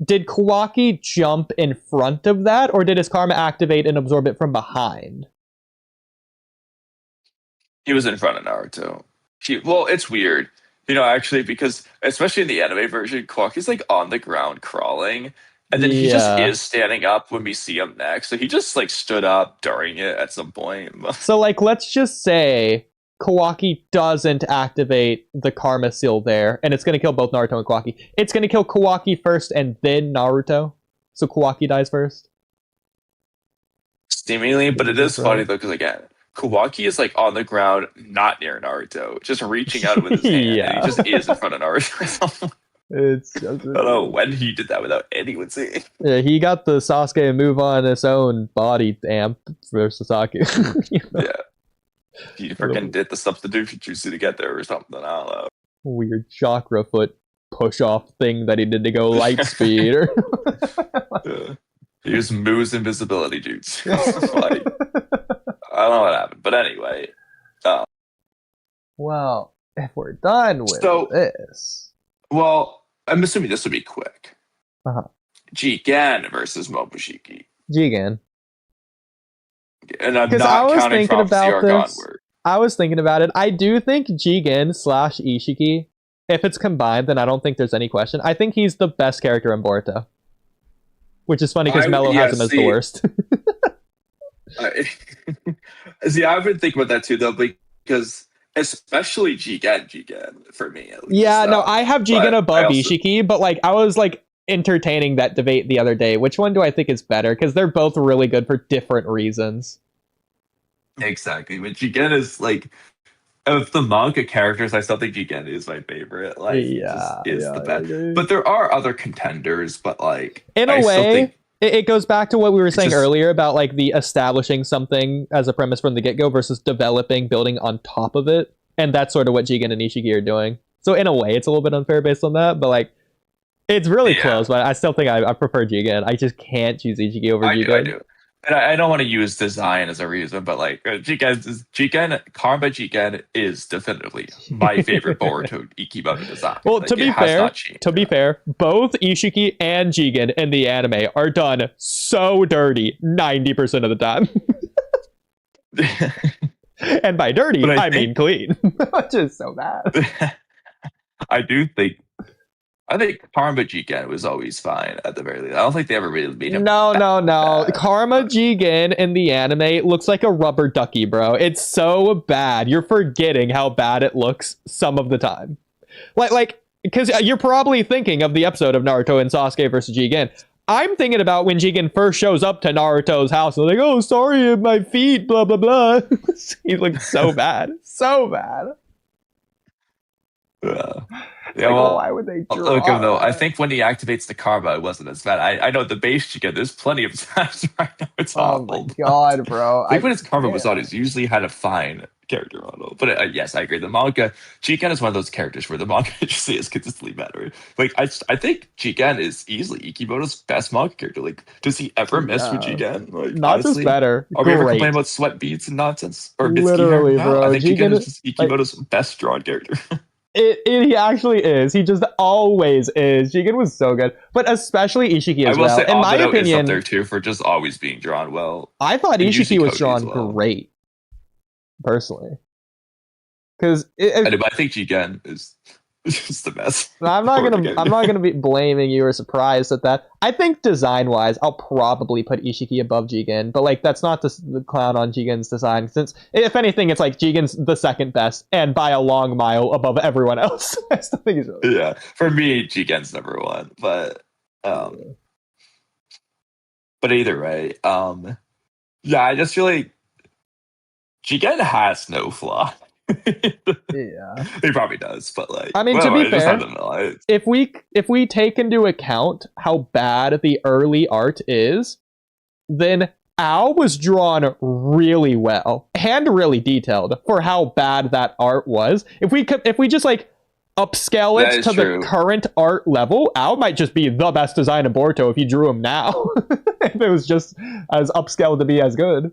Did Kawaki jump in front of that, or did his karma activate and absorb it from behind? He was in front of Naruto. Well, it's weird, actually, because especially in the anime version, Kawaki's like on the ground crawling, and then he just is standing up when we see him next. So he just like stood up during it at some point. So like, let's just say Kawaki doesn't activate the karma seal there, and it's going to kill both Naruto and Kawaki. It's going to kill Kawaki first and then Naruto. So Kawaki dies first. Seemingly, but it is funny though, because again, Kawaki is like on the ground, not near Naruto, just reaching out with his hand, and he just is in front of Naruto. It's just, I don't know when he did that without anyone seeing. Yeah, he got the Sasuke move on his own body amp for Sasaki. Yeah. He freaking did the substitution jutsu to get there or something. I don't know. Weird chakra foot push off thing that he did to go light speed. Yeah. He used Moo's invisibility jutsu. Like, I don't know what happened. But anyway. Well, if we're done with this. Well, I'm assuming this will be quick. Jigen versus Momoshiki. Jigen. And I'm not counting from this. I was thinking about it. I do think Jigen / Ishiki, if it's combined, then I don't think there's any question. I think he's the best character in Boruto. Which is funny because Mello has him as the worst. See, I've been thinking about that too, though, because especially Jigen for me. At least, yeah, no, I have Jigen above Ishiki, but like I was like entertaining that debate the other day. Which one do I think is better? Because they're both really good for different reasons. Exactly, but Jigen is like, of the manga characters, I still think Jigen is my favorite. Like, the best. But there are other contenders. But like, in a way, it goes back to what we were saying earlier about like the establishing something as a premise from the get-go versus building on top of it, and that's sort of what Jigen and Ishiki are doing. So in a way, it's a little bit unfair based on that, but like, it's really close. But I still think I prefer Jigen. I just can't choose Ishiki over Jigen. I do. And I don't want to use design as a reason, but like Karma Jigen is definitively my favorite Boruto Ikimoto design. Well, like, to be fair, both Ishiki and Jigen in the anime are done so dirty 90% of the time. And by dirty, I mean clean. Which is so bad. I think Karma Jigen was always fine at the very least. I don't think they ever really made him. No. Karma Jigen in the anime looks like a rubber ducky, bro. It's so bad. You're forgetting how bad it looks some of the time. Like, because you're probably thinking of the episode of Naruto and Sasuke versus Jigen. I'm thinking about when Jigen first shows up to Naruto's house. And they're like, oh, sorry, my feet, blah, blah, blah. He looks so bad. So bad. Yeah, well, why would they draw look, though, I think when he activates the karma, it wasn't as bad. I know the base Jigen, there's plenty of times right now it's awful. Oh my god, bro. I think when his karma was on, he's usually had a fine character model. But yes, I agree. The manga, Jigen is one of those characters where the manga just is consistently better. Like, I think Jigen is easily Ikimoto's best manga character. Like, does he ever miss with Jigen? Like, not honestly, just better. Are we ever complaining about sweat beads and nonsense? Or literally, bro. I think Jigen is just Ikimoto's best drawn character. He actually is. He just always is. Jigen was so good, but especially Ishiki as well. In my opinion, is up there too for just always being drawn well. I thought Ishiki was drawn great, personally, because I think Jigen is just the best. I'm not gonna be blaming you or surprised at that. I think design wise, I'll probably put Ishiki above Jigen, but like that's not the clown on Jigen's design. Since if anything, it's like Jigen's the second best and by a long mile above everyone else. I still think he's really for me, Jigen's number one, but But either way, yeah, I just feel like Jigen has no flaw. Yeah, He probably does, but like, I mean, well, to be I just fair, have to know. if we take into account how bad the early art is, then Ao was drawn really well and really detailed for how bad that art was. If we just like upscale it to the current art level, Ao might just be the best design in Boruto if you drew him now. If it was just as upscaled to be as good.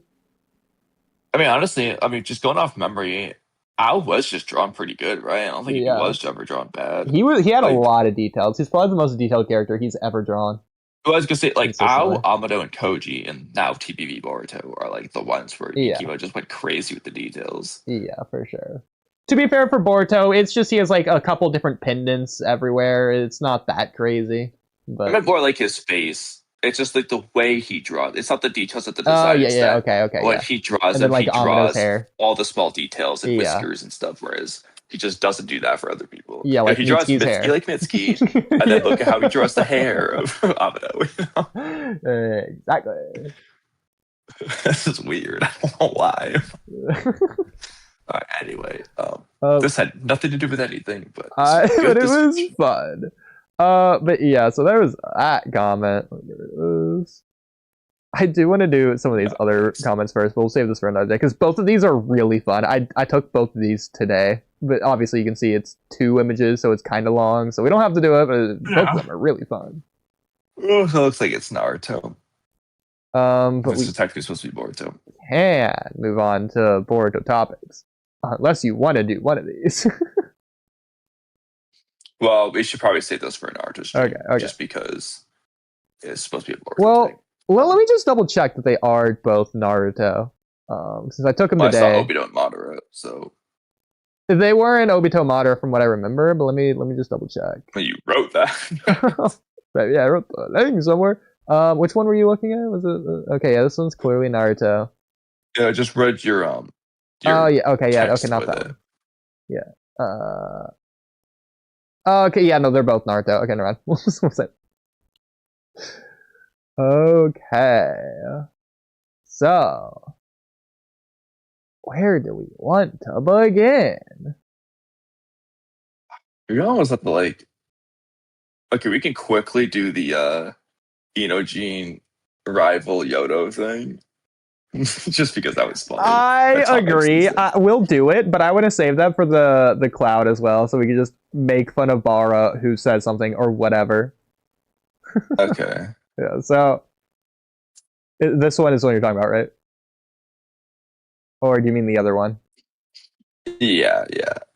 I mean, honestly, just going off memory, Ao was just drawn pretty good, right? I don't think he was ever drawn bad. He had a lot of details. He's probably the most detailed character he's ever drawn. I was gonna say, like, Ao, Amado, and Koji, and now TBV Boruto are like the ones where Ikima just went crazy with the details. Yeah, for sure. To be fair for Boruto, it's just he has like a couple different pendants everywhere. It's not that crazy. But I meant more like his face. It's just like the way he draws. It's not the details of the design. Okay. When he draws and then, he draws hair. all the small details and whiskers and stuff, whereas he just doesn't do that for other people. Yeah, like he draws Mitsuki's hair. like Mitsuki, and then look at how he draws the hair of Amado. Exactly. This is weird. I don't know why. Anyway, this had nothing to do with anything, but it was fun. But yeah, so there was that comment. I do want to do some of these other comments first, but we'll save this for another day because both of these are really fun. I took both of these today, but obviously you can see it's 2 images, so it's kind of long, so we don't have to do it, but both of them are really fun. Oh, it looks like it's Naruto. But this is technically supposed to be Boruto. Can move on to Boruto topics, unless you want to do one of these. Well, we should probably save those for Naruto stream. Okay. Just because it's supposed to be a Boruto thing. Well, let me just double check that they are both Naruto. Since I took them today. I saw Obito and Madara, so they were in Obito Madara from what I remember, but let me just double check. Well, you wrote that. Right, yeah, I wrote the thing somewhere. Which one were you looking at? Was it okay? Yeah, this one's clearly Naruto. Yeah, I just read your oh yeah, okay, yeah, okay, not that one. Yeah. Okay, yeah, no, they're both Naruto. Okay, never mind. What's that? Okay. So, where do we want to begin? You're almost at the okay, we can quickly do the Inojin rival Yodo thing. Just because that was funny. I agree. We'll do it, but I want to save that for the cloud as well, so we can just make fun of Bara who said something or whatever. Okay. Yeah, so this one is the one you're talking about, right? Or do you mean the other one? Yeah.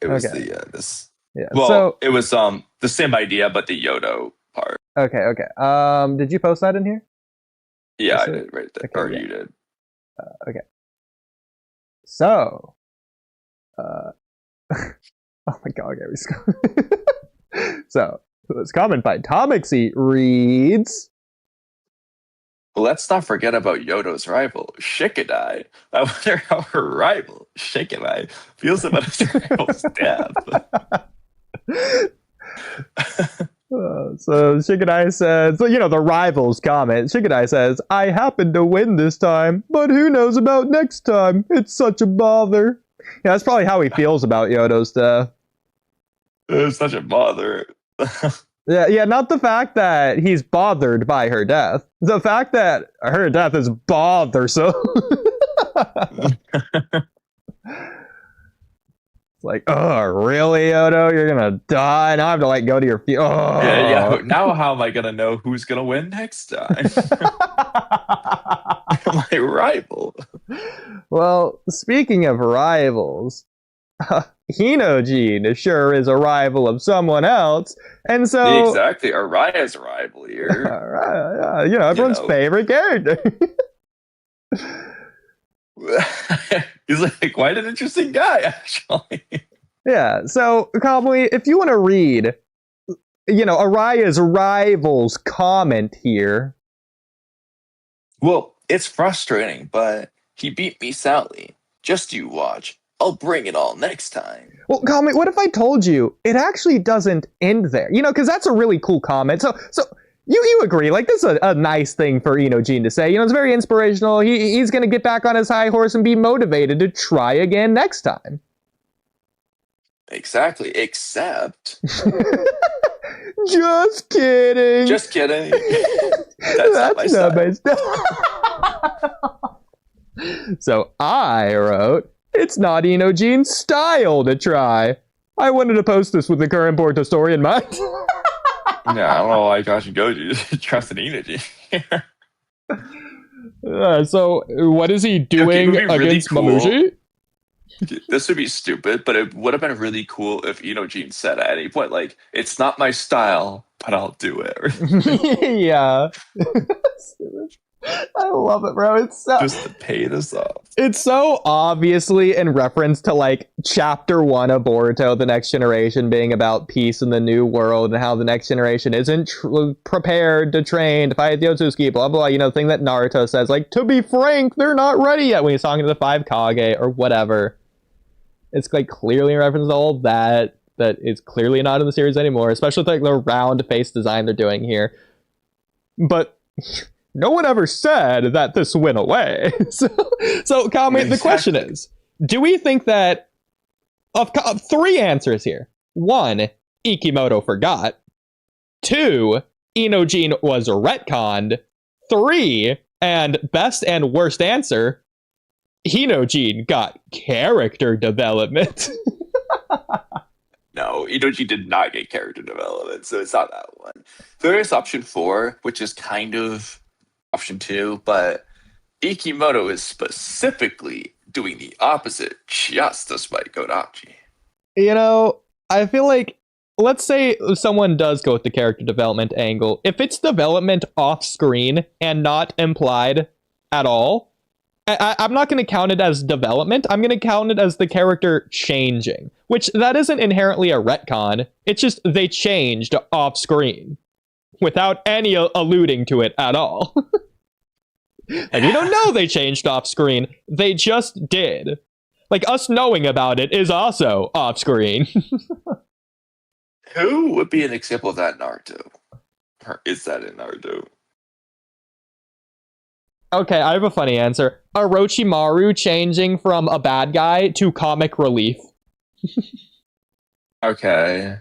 It was this. Yeah. Well, so, it was the same idea, but the Yodo part. Okay. Did you post that in here? Yeah, I did right there. Okay, or you did. Okay. So, oh my god, okay, so this comment by Tomixy reads. Let's not forget about Yodo's rival, Shikadai. I wonder how her rival, Shikadai, feels about his rival's death. So Shikadai says, the rivals comment. Shikadai says, I happen to win this time, but who knows about next time? It's such a bother. Yeah, that's probably how he feels about Yodo's death. It's such a bother. Yeah, not the fact that he's bothered by her death. The fact that her death is bothersome. It's like, oh, really, Yodo? You're gonna die? Now I have to go to your feet. Oh. Yeah. Now how am I gonna know who's gonna win next time? My rival. Well, speaking of rivals, Hinojin sure is a rival of someone else, and so exactly, Araya's a rival here. Everyone's favorite character. He's quite an interesting guy, actually. Yeah. So, Kamui, if you want to read, Araya's rival's comment here. Well, it's frustrating, but he beat me soundly. Just you watch. I'll bring it all next time. Well, Kamui, what if I told you it actually doesn't end there? Because that's a really cool comment. So You agree, like, this is a nice thing for Inojin to say. It's very inspirational. He's going to get back on his high horse and be motivated to try again next time. Exactly, except... Just kidding. Just kidding. That's not my style. So I wrote, it's not Inojin's style to try. I wanted to post this with the current Boruto story in mind. Yeah, I don't know why Josh and Goji trust an Inojin. So what is he doing against Mamushi? This would be stupid, but it would have been really cool if Inojin said at any point, like, it's not my style, but I'll do it. Yeah. I love it, bro. It's so, just to pay this off. It's so obviously in reference to like chapter 1 of Boruto, the next generation being about peace in the new world and how the next generation isn't prepared to train to fight the Otsutsuki, blah blah. The thing that Naruto says, like, to be frank, they're not ready yet when he's talking to the 5 Kage or whatever. It's like clearly in reference to all that is clearly not in the series anymore, especially with like the round face design they're doing here. But no one ever said that this went away. So Kamui, the question is, do we think that of 3 answers here? 1, Ikimoto forgot. 2, Inojin was retconned. 3, and best and worst answer, Inojin got character development. No, Inojin did not get character development, so it's not that one. There is option 4, which is kind of option 2, but Ikimoto is specifically doing the opposite just to spite Kodachi. I feel like, let's say someone does go with the character development angle. If it's development off screen and not implied at all, I'm not going to count it as development. I'm going to count it as the character changing, which that isn't inherently a retcon. It's just they changed off screen without any alluding to it at all. And you don't know they changed off screen. They just did. Like, us knowing about it is also off screen. Who would be an example of that in Naruto? Or is that in Naruto? Okay, I have a funny answer. Orochimaru changing from a bad guy to comic relief. Okay.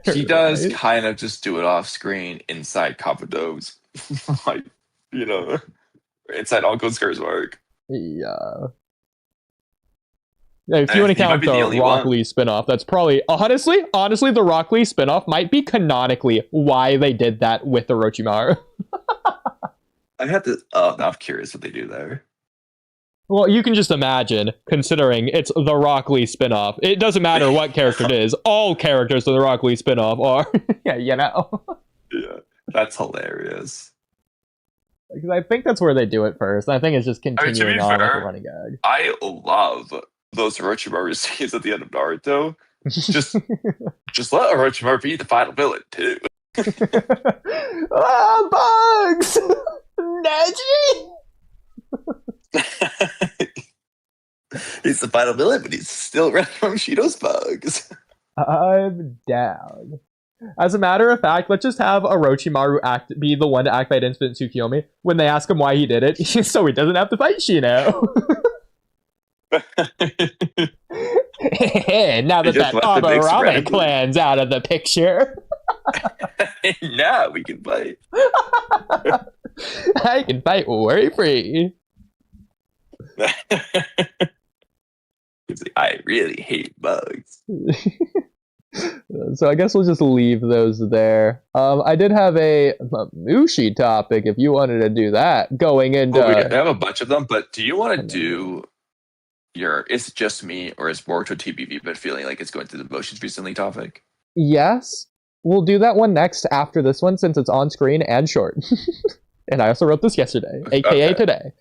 He does kind of just do it off screen inside Kabuto's. Like, inside Uncle Skur's work. Yeah. If you want to count the Rock Lee spinoff, that's probably honestly, the Rock Lee spinoff might be canonically why they did that with Orochimaru. I have to. I'm curious what they do there. Well, you can just imagine, considering it's the Rock Lee spinoff. It doesn't matter what character it is. All characters of the Rock Lee spinoff are. Yeah, Yeah, that's hilarious. Because I think that's where they do it first. I think it's just continuing on with the running gag. I love those Orochimaru scenes at the end of Naruto. Just let Orochimaru be the final villain too. Bugs! Neji! He's the final villain, but he's still running from Shido's bugs. I'm down. As a matter of fact, let's just have Orochimaru be the one to act by Instant Tsukiyomi when they ask him why he did it, so he doesn't have to fight Shino. Now that Aburame clan's out of the picture. Now we can fight. I can fight worry-free. I really hate bugs. So I guess we'll just leave those there. I did have a Mamushi topic if you wanted to do that. Going into... we have a bunch of them, but do you want to do your Is It Just Me or is Boruto TBV been feeling like it's going through the motions recently topic? Yes. We'll do that one next after this one since it's on screen and short. And I also wrote this yesterday, aka today.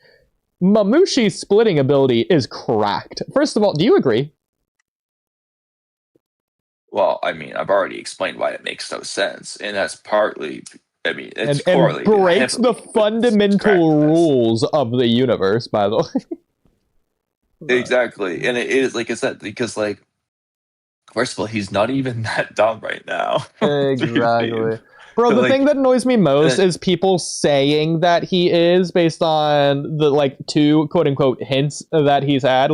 Mamushi's splitting ability is cracked. First of all, do you agree? Well, I mean, I've already explained why it makes no sense, and that's partly, it's and breaks the fundamental rules of the universe, by the way. Exactly, and it is, like I said, because, like, First of all, he's not even that dumb right now. Exactly. Bro, the thing that annoys me most is people saying that he is based on the 2 quote unquote hints that he's had.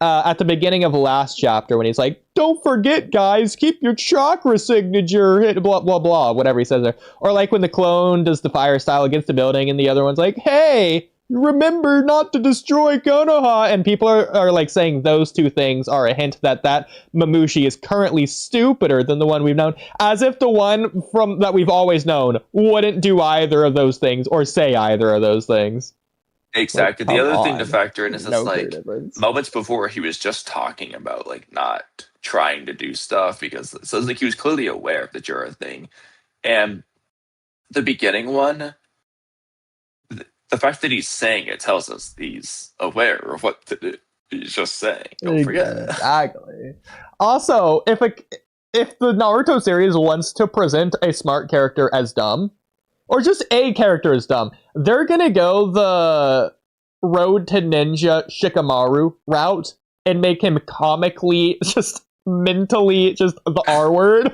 At the beginning of the last chapter when he's like, don't forget, guys, keep your chakra signature, hit blah, blah, blah, whatever he says there. Or when the clone does the fire style against the building and the other one's like, hey, remember not to destroy Konoha. And people are saying those 2 things are a hint that Mamushi is currently stupider than the one we've known, as if the one from that we've always known wouldn't do either of those things or say either of those things. Exactly. The other thing to factor in is moments before he was just talking about not trying to do stuff because so he was clearly aware of the Jura thing. And the beginning one, the fact that he's saying it tells us he's aware of what to do. He's just saying. Don't forget. Exactly. Also, if the Naruto series wants to present a smart character as dumb, or just a character as dumb, they're gonna go the Road to Ninja Shikamaru route and make him comically just mentally just the R word.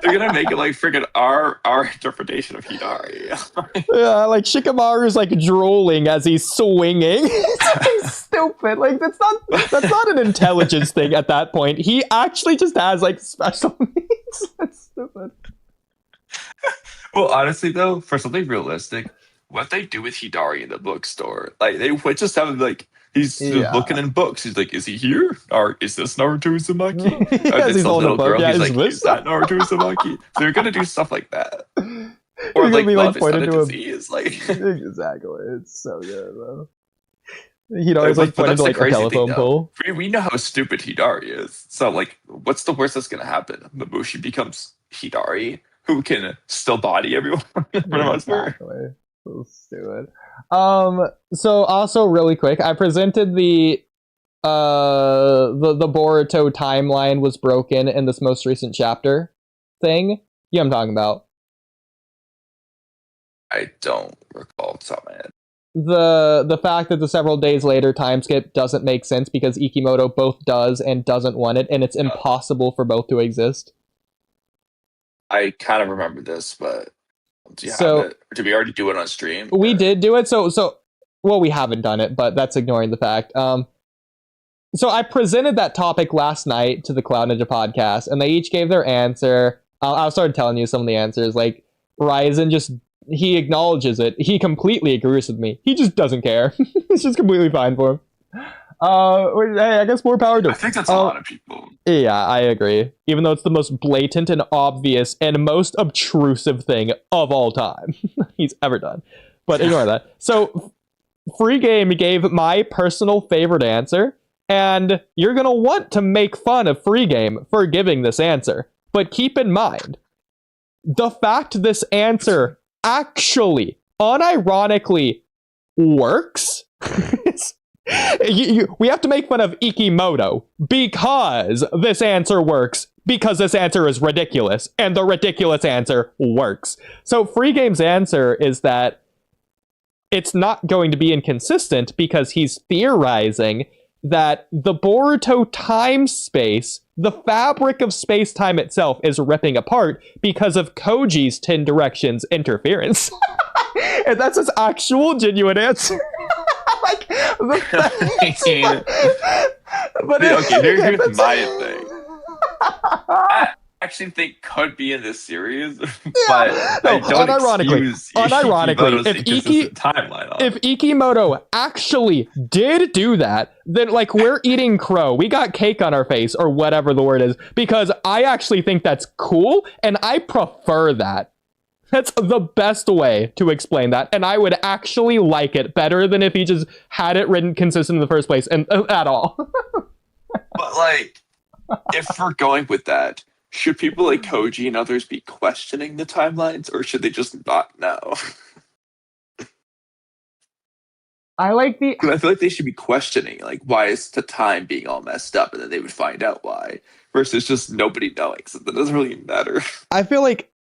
They're gonna make it freaking our interpretation of Hidari. Yeah, Shikamaru's drooling as he's swinging. It's stupid. That's not an intelligence thing at that point. He actually just has special needs. That's stupid. Well, honestly though, for something realistic, what they do with Hidari in the bookstore, they would just have him he's looking in books. He's like, is he here? Or is this Naruto Uzumaki? Yes, he's holding a book. Girl, yeah, he's is that Naruto Uzumaki? So they're gonna do stuff like that. Or love is not a disease. Exactly. It's so good, though. Hidari's pointed to a telephone pole. We know how stupid Hidari is. So what's the worst that's gonna happen? Mabushi becomes Hidari, who can still body everyone. Exactly. So stupid. So also really quick, I presented the Boruto timeline was broken in this most recent chapter thing. Yeah, I'm talking about. I don't recall off the top of my head. The fact that the several days later time skip doesn't make sense because Ikimoto both does and doesn't want it, and it's impossible for both to exist. I kind of remember this, but do you have it? Did we already do it on stream? We did do it. Well, we haven't done it, but that's ignoring the fact. So I presented that topic last night to the Cloud Ninja podcast, and they each gave their answer. I'll start telling you some of the answers. Ryzen he acknowledges it. He completely agrees with me. He just doesn't care. It's just completely fine for him. Hey, I guess more power to him. I think that's a lot of people. Yeah, I agree. Even though it's the most blatant and obvious and most obtrusive thing of all time he's ever done. But ignore that. So, Free Game gave my personal favorite answer, and you're gonna want to make fun of Free Game for giving this answer. But keep in mind, the fact this answer actually, unironically, works we have to make fun of Ikimoto because this answer works, because this answer is ridiculous, and the ridiculous answer works. So Free Game's answer is that it's not going to be inconsistent because he's theorizing that the Boruto time-space, the fabric of space-time itself, is ripping apart because of Koji's 10 Directions interference. And that's his actual genuine answer. But here's my thing. I actually think could be in this series, but I don't unironically, if Ikimoto actually did do that, then we're eating crow. We got cake on our face, or whatever the word is, because I actually think that's cool, and I prefer that. That's the best way to explain that, and I would actually like it better than if he just had it written consistent in the first place, and at all. But if we're going with that, should people like Koji and others be questioning the timelines, or should they just not know? I feel like they should be questioning, why is the time being all messed up, and then they would find out why, versus just nobody knowing, so that doesn't really matter. I feel like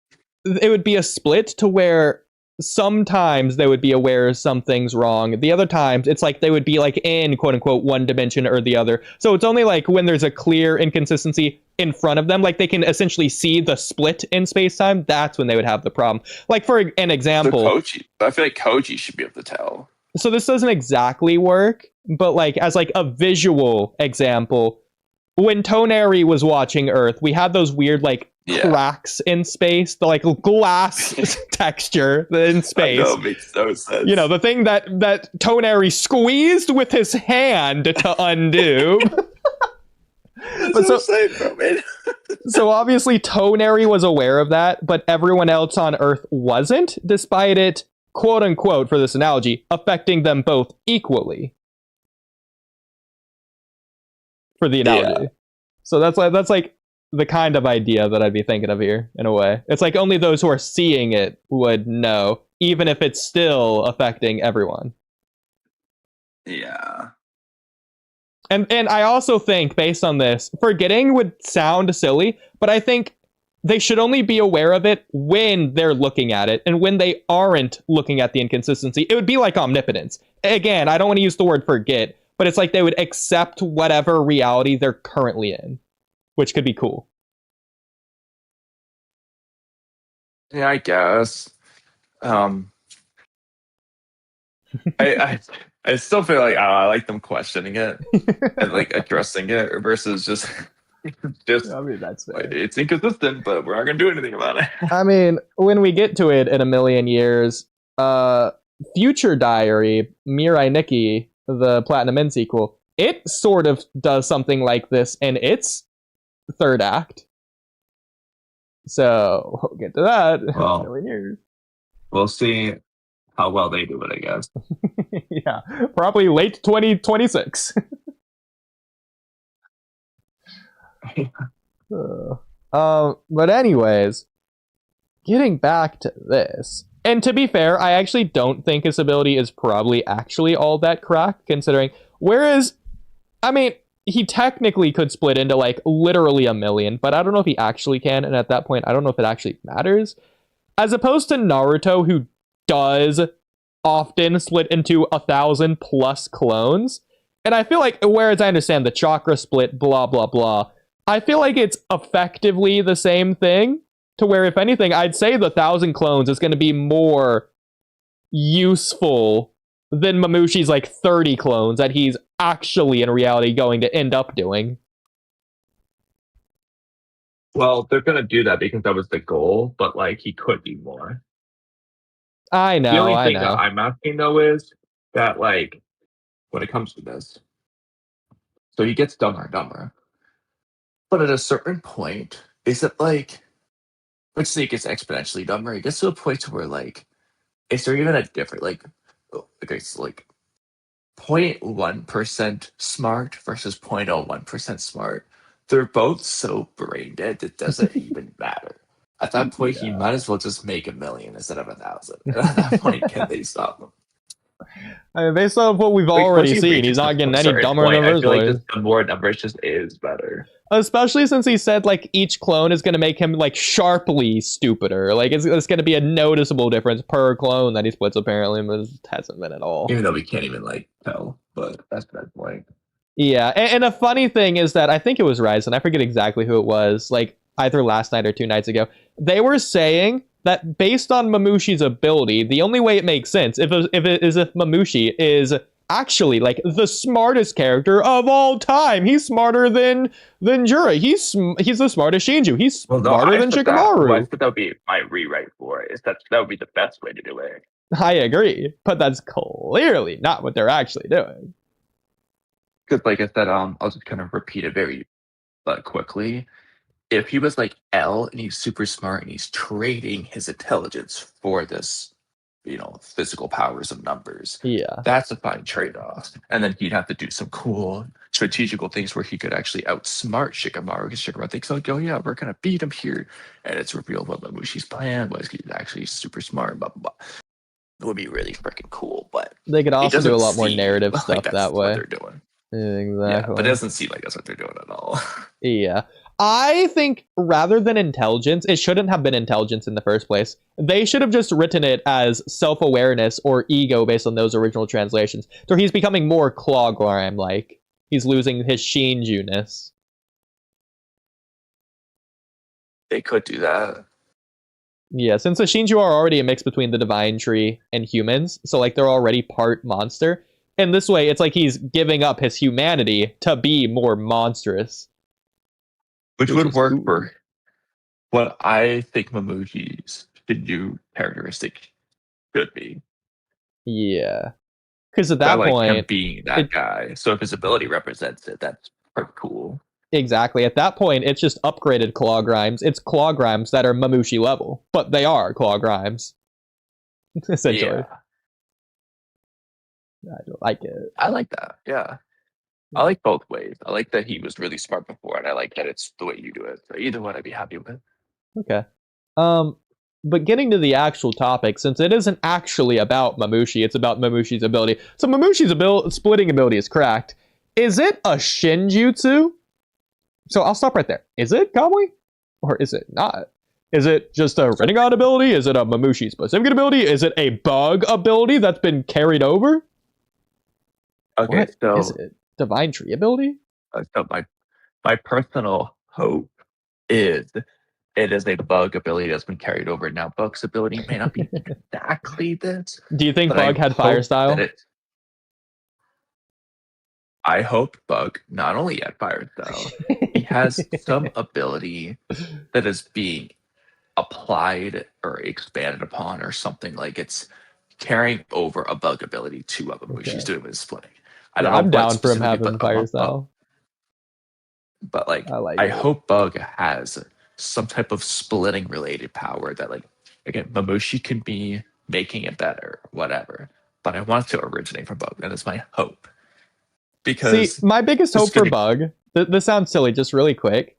it would be a split to where sometimes they would be aware something's wrong. The other times, it's like they would be like in quote unquote one dimension or the other. So it's only like when there's a clear inconsistency in front of them, like they can essentially see the split in space time. That's when they would have the problem. Like for an example, I feel like Koji should be able to tell. So this doesn't exactly work, but like as like a visual example, when Toneri was watching Earth, we had those weird like cracks in space, the like glass texture in space. I know, it makes no sense. You know, the thing that Toneri squeezed with his hand to undo. So obviously Toneri was aware of that, but everyone else on Earth wasn't, despite it, quote unquote, for this analogy, affecting them both equally. For the analogy. Yeah. So that's like the kind of idea that I'd be thinking of here, in a way. It's like only those who are seeing it would know, even if it's still affecting everyone. Yeah. And I also think, based on this, forgetting would sound silly, but I think they should only be aware of it when they're looking at it, and when they aren't looking at the inconsistency. It would be like omnipotence. Again, I don't want to use the word forget, but it's like they would accept whatever reality they're currently in, which could be cool. Yeah, I guess. I still feel like I like them questioning it and like addressing it versus just I mean, that's fair. It's inconsistent, but we're not gonna do anything about it. I mean, when we get to it in a million years, Future Diary, Mirai Nikki, the Platinum End sequel, it sort of does something like this in its third act. So we'll get to that in a million years. We'll see how well they do it, I guess. Yeah, probably late 2026. But anyways, getting back to this, and to be fair, I actually don't think his ability is probably actually all that cracked, considering, whereas, I mean, he technically could split into like literally a million, but I don't know if he actually can, and at that point, I don't know if it actually matters. As opposed to Naruto, who does often split into 1,000 plus clones, and I feel like, whereas I understand the chakra split, blah, blah, blah, I feel like it's effectively the same thing, to where, if anything, I'd say the 1,000 clones is going to be more useful than Mamushi's like 30 clones that he's actually in reality going to end up doing. Well, they're going to do that because that was the goal, but like he could do more. I know. The only thing that I'm asking though is that, like, when it comes to this, so he gets dumber and dumber. But at a certain point, is it like, let's say it gets exponentially dumber, it gets to a point where, like, is there even a different, like, okay, so like 0.1% smart versus 0.01% smart? They're both so brain dead it doesn't even matter. At that point, he might as well just make 1 million instead of 1,000. At that point, can they stop him? I mean, based on what we've already seen, he's not getting any dumber numbers. I feel like just the more numbers just is better. Especially since he said like each clone is going to make him like sharply stupider. Like it's going to be a noticeable difference per clone that he splits. Apparently, but it hasn't been at all. Even though we can't even like tell, but that's that point. Yeah, and a funny thing is that I think it was Ryzen. I forget exactly who it was. Like either last night or 2 nights ago, they were saying that based on Mamushi's ability, the only way it makes sense if Mamushi is actually like the smartest character of all time. He's smarter than Jura. He's the smartest Shinju. He's smarter than Shikamaru. I thought that would be my rewrite for it. Is that would be the best way to do it. I agree, but that's clearly not what they're actually doing. Because, like I said, I'll just kind of repeat it very quickly. If he was like L and he's super smart and he's trading his intelligence for this, physical powers of numbers. Yeah. That's a fine trade-off. And then he'd have to do some cool strategical things where he could actually outsmart Shikamaru, because Shikamaru thinks, like, oh yeah, we're going to beat him here. And it's revealed what Mamushi's plan was. He's actually super smart, blah, blah, blah. It would be really freaking cool, but they could also do a lot more narrative stuff that way. What they're doing. Exactly. Yeah, but it doesn't seem like that's what they're doing at all. Yeah. I think rather than intelligence, it shouldn't have been intelligence in the first place. They should have just written it as self-awareness or ego based on those original translations. So he's becoming more Clawgrime-like. He's losing his Shinju-ness. They could do that. Yeah, since the Shinju are already a mix between the Divine Tree and humans, so like they're already part monster. And this way, it's like he's giving up his humanity to be more monstrous. Which would work for what I think Mamushi's Shinju characteristic should be. Yeah. Because at that like point... him being that guy. So if his ability represents it, that's pretty cool. Exactly. At that point, it's just upgraded Clawgrimes. It's Clawgrimes that are Mamushi level. But they are Clawgrimes. Essentially. Yeah. I don't like it. I like that. Yeah. I like both ways. I like that he was really smart before, and I like that it's the way you do it. So either one I'd be happy with. Okay. But getting to the actual topic, since it isn't actually about Mamushi, it's about Mamushi's ability. So Mamushi's splitting ability is cracked. Is it a Shinjutsu? So I'll stop right there. Is it Kamui? Or is it not? Is it just a Rinnegan ability? Is it a Mamushi specific ability? Is it a bug ability that's been carried over? Okay, what so is it? Divine Tree ability? So my personal hope is it is a bug ability that's been carried over. Now, Bug's ability may not be exactly this. Do you think Bug had fire style? I hope Bug not only had fire style, he has some ability that is being applied or expanded upon or something, like it's carrying over a Bug ability to what Mamushi's doing with splitting. I don't know. I'm down for him having fire style. But like I hope Bug has some type of splitting related power that, like, again, Mamushi can be making it better, whatever. But I want it to originate from Bug. That is my hope. Because see, my biggest hope for Bug, this sounds silly, just really quick.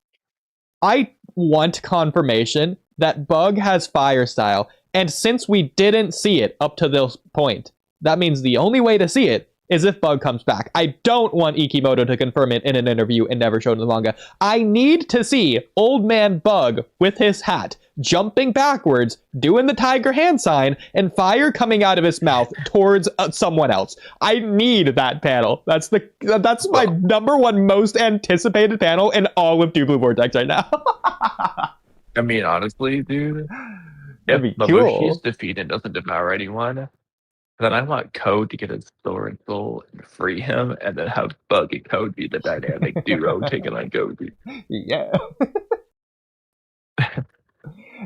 I want confirmation that Bug has fire style, and since we didn't see it up to this point, that means the only way to see it is if Bug comes back. I don't want Ikimoto to confirm it in an interview and never show it in the manga. I need to see Old Man Bug with his hat, jumping backwards, doing the tiger hand sign, and fire coming out of his mouth towards someone else. I need that panel. That's my number one most anticipated panel in all of Two Blue Vortex right now. I mean, honestly, dude, that'd be Mamushi's cool. defeated and doesn't devour anyone, then I want Code to get his sword and soul and free him, and then have Bug and Code be the dynamic duo taking on Goji. Yeah.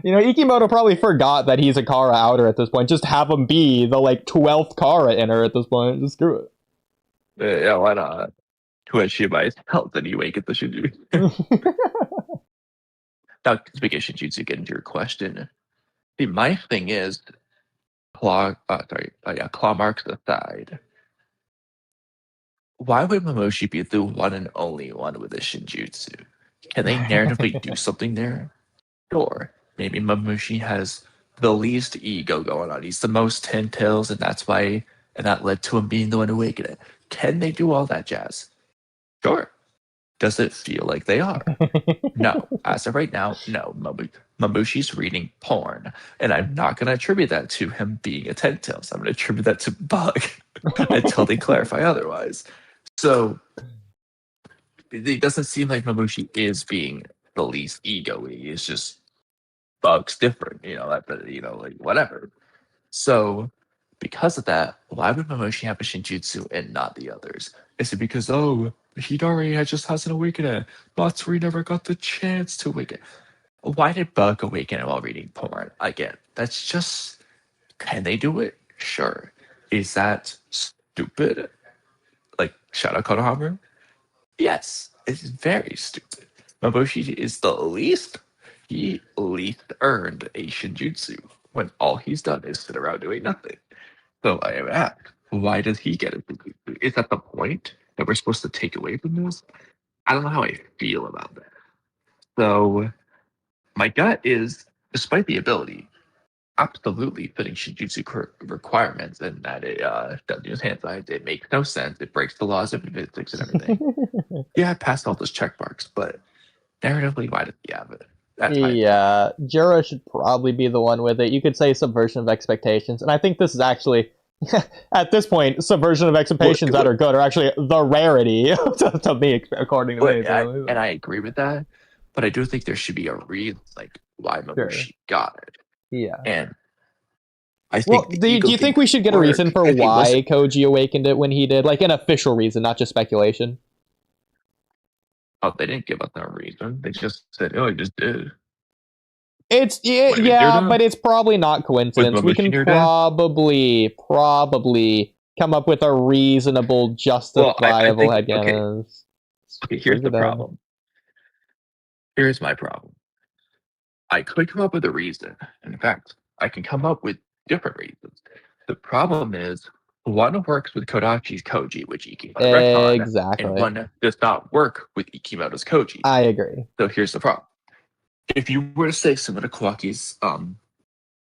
You know, Ikimoto probably forgot that he's a Kara outer at this point. Just have him be the, like, 12th Kara inner at this point. Just screw it. Yeah, why not? Twitch, you might help then you wake at the Shinju. Now, speaking of Shinjutsu, get into your question. See, my thing is, claw marks aside, why would Mamushi be the one and only one with a Shinjutsu? Can they narratively do something there? Sure. Maybe Mamushi has the least ego going on. He's the most 10 tails, and that's why, and that led to him being the one to awaken it. Can they do all that jazz? Sure. Does it feel like they are? No. As of right now, no. Mamushi's reading porn, and I'm not going to attribute that to him being a 10 tails. I'm going to attribute that to Bug until they clarify otherwise. So it doesn't seem like Mamushi is being the least ego-y. It's just Bug's different, like whatever. So because of that, why would Mamushi have a Shinjutsu and not the others? Is it because, Hidari just hasn't awakened? Matsuri never got the chance to awaken. Why did Bug awaken while reading porn? Again, that's just, can they do it? Sure. Is that stupid? Like, shout out Konohamaru? Yes, it's very stupid. Mamushi is he least earned a Shinjutsu when all he's done is sit around doing nothing. So I am asked, why does he get it? Is that the point that we're supposed to take away from this? I don't know how I feel about that. So my gut is, despite the ability, absolutely fitting Shinjutsu requirements, and that it doesn't use hand signs, it makes no sense, it breaks the laws of physics and everything. Yeah, I passed all those check marks, but narratively, why does he have it? Yeah, Jura should probably be the one with it. You could say subversion of expectations, and I think this is actually, at this point, subversion of expectations that are good are actually the rarity to me, according to me. And I agree with that, but I do think there should be a reason, like why Mamushi got it. Yeah, and I think. Do you think we should get a reason for why Koji awakened it when he did, like an official reason, not just speculation? Oh, they didn't give us no reason. They just said, "Oh, he just did." But it's probably not coincidence. We can probably come up with a reasonable, justifiable headcanon. Okay, here's the problem. Here's my problem. I could come up with a reason. In fact, I can come up with different reasons. The problem is, one works with Kodachi's Koji, which Ikimoto retconned, and one does not work with Ikimoto's Koji. I agree. So here's the problem. If you were to say similar to Kawaki's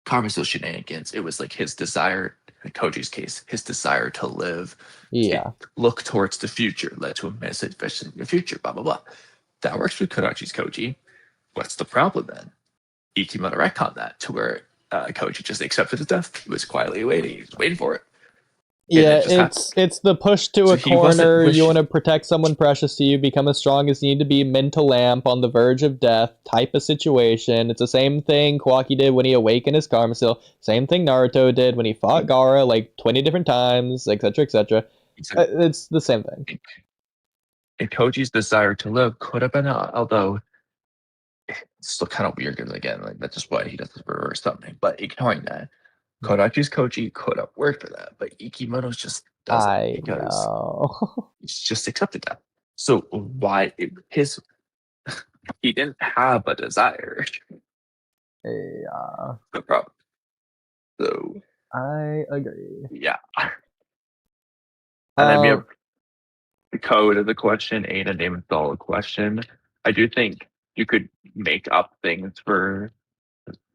Karmasil shenanigans, it was like his desire, in Koji's case, his desire to live, to look towards the future, led to a message in the future, blah, blah, blah. That works with Kodachi's Koji. What's the problem then? Ikimoto retconned that to where Koji just accepted his death. He was quietly waiting. He was waiting for it. Yeah, it's the push to a corner. You want to protect someone precious to you, become as strong as you need to be, mental lamp on the verge of death type of situation. It's the same thing Kawaki did when he awakened his Karma Seal. Same thing Naruto did when he fought Gaara like 20 different times, etc., etc. Exactly. It's the same thing. And Koji's desire to live could have been, although it's still kind of weird because again, like that's just why he does this reverse something. But ignoring that, Kodachi's Koji could have worked for that, but Ikimoto's just doesn't because he's just accepted that. So why he didn't have a desire? Yeah, no problem. So I agree. Yeah, and then we have the code of the question, Ada Daemon solid question. I do think you could make up things for.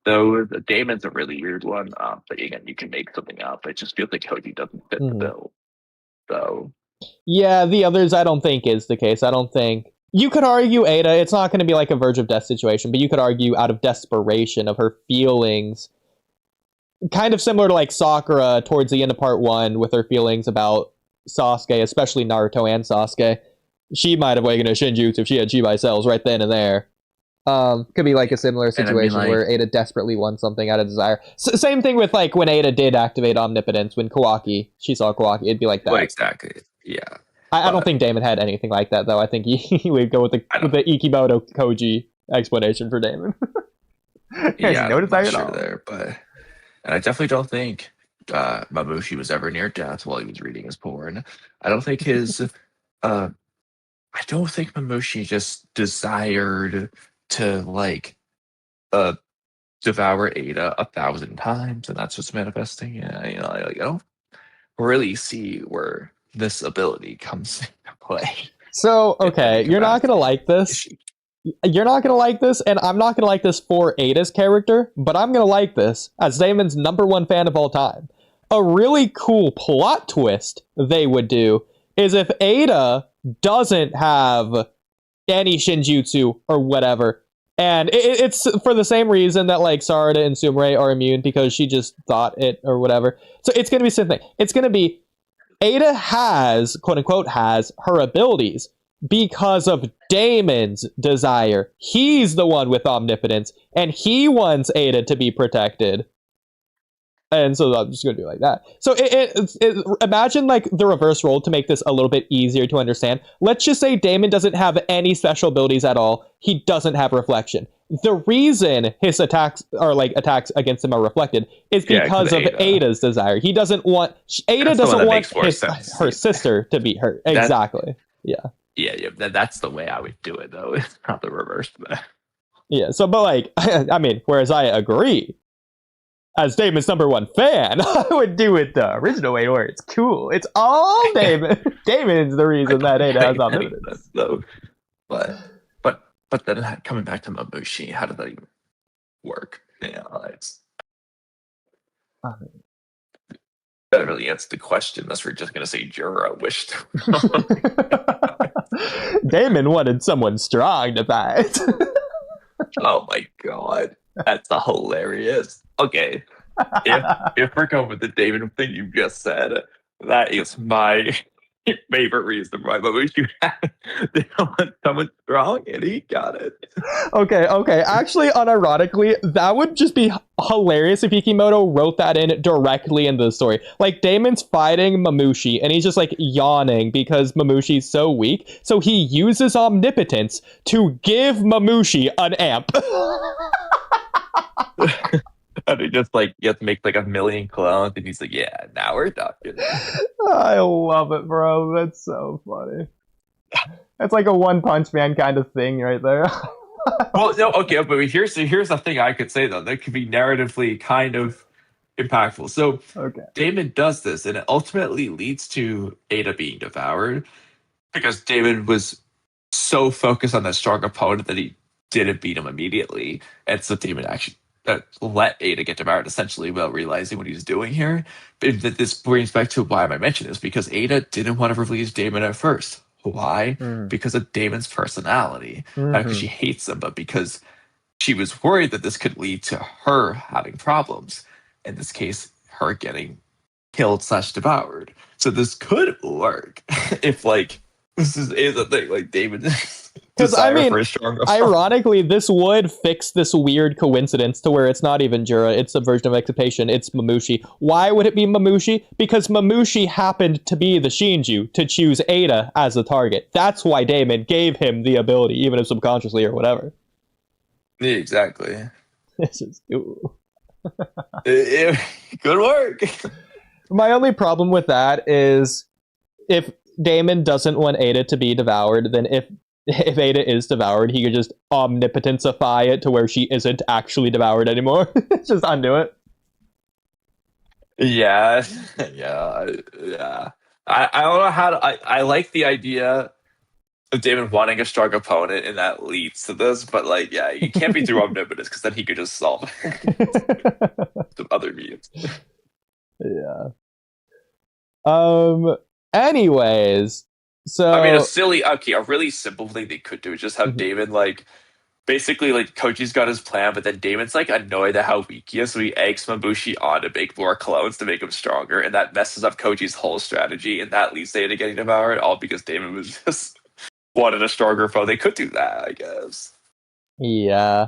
Though the Daemon's a really weird one, but again, you can make something up. It just feels like Koji doesn't fit the bill. So yeah, the others I don't think is the case. I don't think you could argue Ada. It's not going to be like a verge of death situation, but you could argue out of desperation of her feelings, kind of similar to like Sakura towards the end of part 1 with her feelings about Sasuke, especially Naruto and Sasuke. She might have awakened a Shinjutsu if she had Chibai cells right then and there. Could be like a similar situation where Ada desperately wants something out of desire. Same thing with like when Ada did activate omnipotence when she saw Kawaki, it'd be like that. Well, exactly. Yeah. I don't think Daemon had anything like that though. I think he would go with the Ikimoto Koji explanation for Daemon. Yeah, no desire at all there, but and I definitely don't think Mamushi was ever near death while he was reading his porn. I don't think Mamushi just desired to like devour Ada 1,000 times, and that's what's manifesting. Yeah, I don't really see where this ability comes into play. So okay, you're not gonna like this. You're not gonna like this, and I'm not gonna like this for Ada's character, but I'm gonna like this as Daemon's #1 fan of all time. A really cool plot twist they would do is if Ada doesn't have any Shinjutsu or whatever, and it's for the same reason that like Sarada and Sumire are immune because she just thought it or whatever. So it's going to be the same thing. It's going to be Ada has, quote unquote, has her abilities because of Daemon's desire. He's the one with omnipotence, and he wants Ada to be protected. And so I'm just going to do it like that. So imagine like the reverse role to make this a little bit easier to understand. Let's just say Daemon doesn't have any special abilities at all. He doesn't have reflection. The reason his attacks against him are reflected is because of Ada's desire. He doesn't want Ada doesn't want her sister to be hurt. Exactly. Yeah. That's the way I would do it though. It's not the reverse. Yeah. So, but like, I mean, whereas I agree. As Daemon's #1 fan, I would do it the original way where it's cool. It's all Daemon. Daemon's the reason that Ada has omnipotence. But then coming back to Mamushi, how does that even work? That really answers the question, unless we're just going to say Jura wished. Daemon wanted someone strong to fight. Oh my god. That's hilarious. Okay. If we're going with the Daemon thing you just said, that is my favorite reason why you had someone strong and he got it. Okay. Actually, unironically, that would just be hilarious if Hikimoto wrote that in directly into the story. Like, Daemon's fighting Mamushi, and he's just, like, yawning because Mamushi's so weak. So he uses omnipotence to give Mamushi an amp. And he just, like, you have to make, like, 1,000,000 clones, and he's like, yeah, now we're talking. I love it, bro. That's so funny. That's like a One Punch Man kind of thing right there. Well, no, okay, but here's the thing I could say, though. That could be narratively kind of impactful. So, Daemon does this, and it ultimately leads to Ada being devoured, because Daemon was so focused on that strong opponent that he didn't beat him immediately. And so Daemon actually let Ada get devoured, essentially, without realizing what he's doing here. But this brings back to why I mentioned this, because Ada didn't want to release Daemon at first. Why? Because of Daemon's personality. Not because she hates him, but because she was worried that this could lead to her having problems. In this case, her getting killed/devoured. So this could work if, like, this is a thing, like, Daemon. Because, I mean, ironically, this would fix this weird coincidence to where it's not even Jura, it's a version of Exaptation, it's Mamushi. Why would it be Mamushi? Because Mamushi happened to be the Shinju to choose Ada as the target. That's why Daemon gave him the ability, even if subconsciously or whatever. Yeah, exactly. This is cool. Good work. My only problem with that is if Daemon doesn't want Ada to be devoured, then if Ada is devoured, he could just omnipotencify it to where she isn't actually devoured anymore. Just undo it. Yeah. I don't know how to. I like the idea of Daemon wanting a strong opponent, and that leads to this. But, like, yeah, you can't be through omnipotence, because then he could just solve some other means. Yeah. Anyways. So, I mean, a really simple thing they could do is just have Daemon, like, basically, like, Koji's got his plan, but then Daemon's, like, annoyed at how weak he is, so he eggs Mabushi on to make more clones to make him stronger, and that messes up Koji's whole strategy, and that leads Ada getting devoured, all because Daemon was just wanted a stronger foe. They could do that, I guess. Yeah.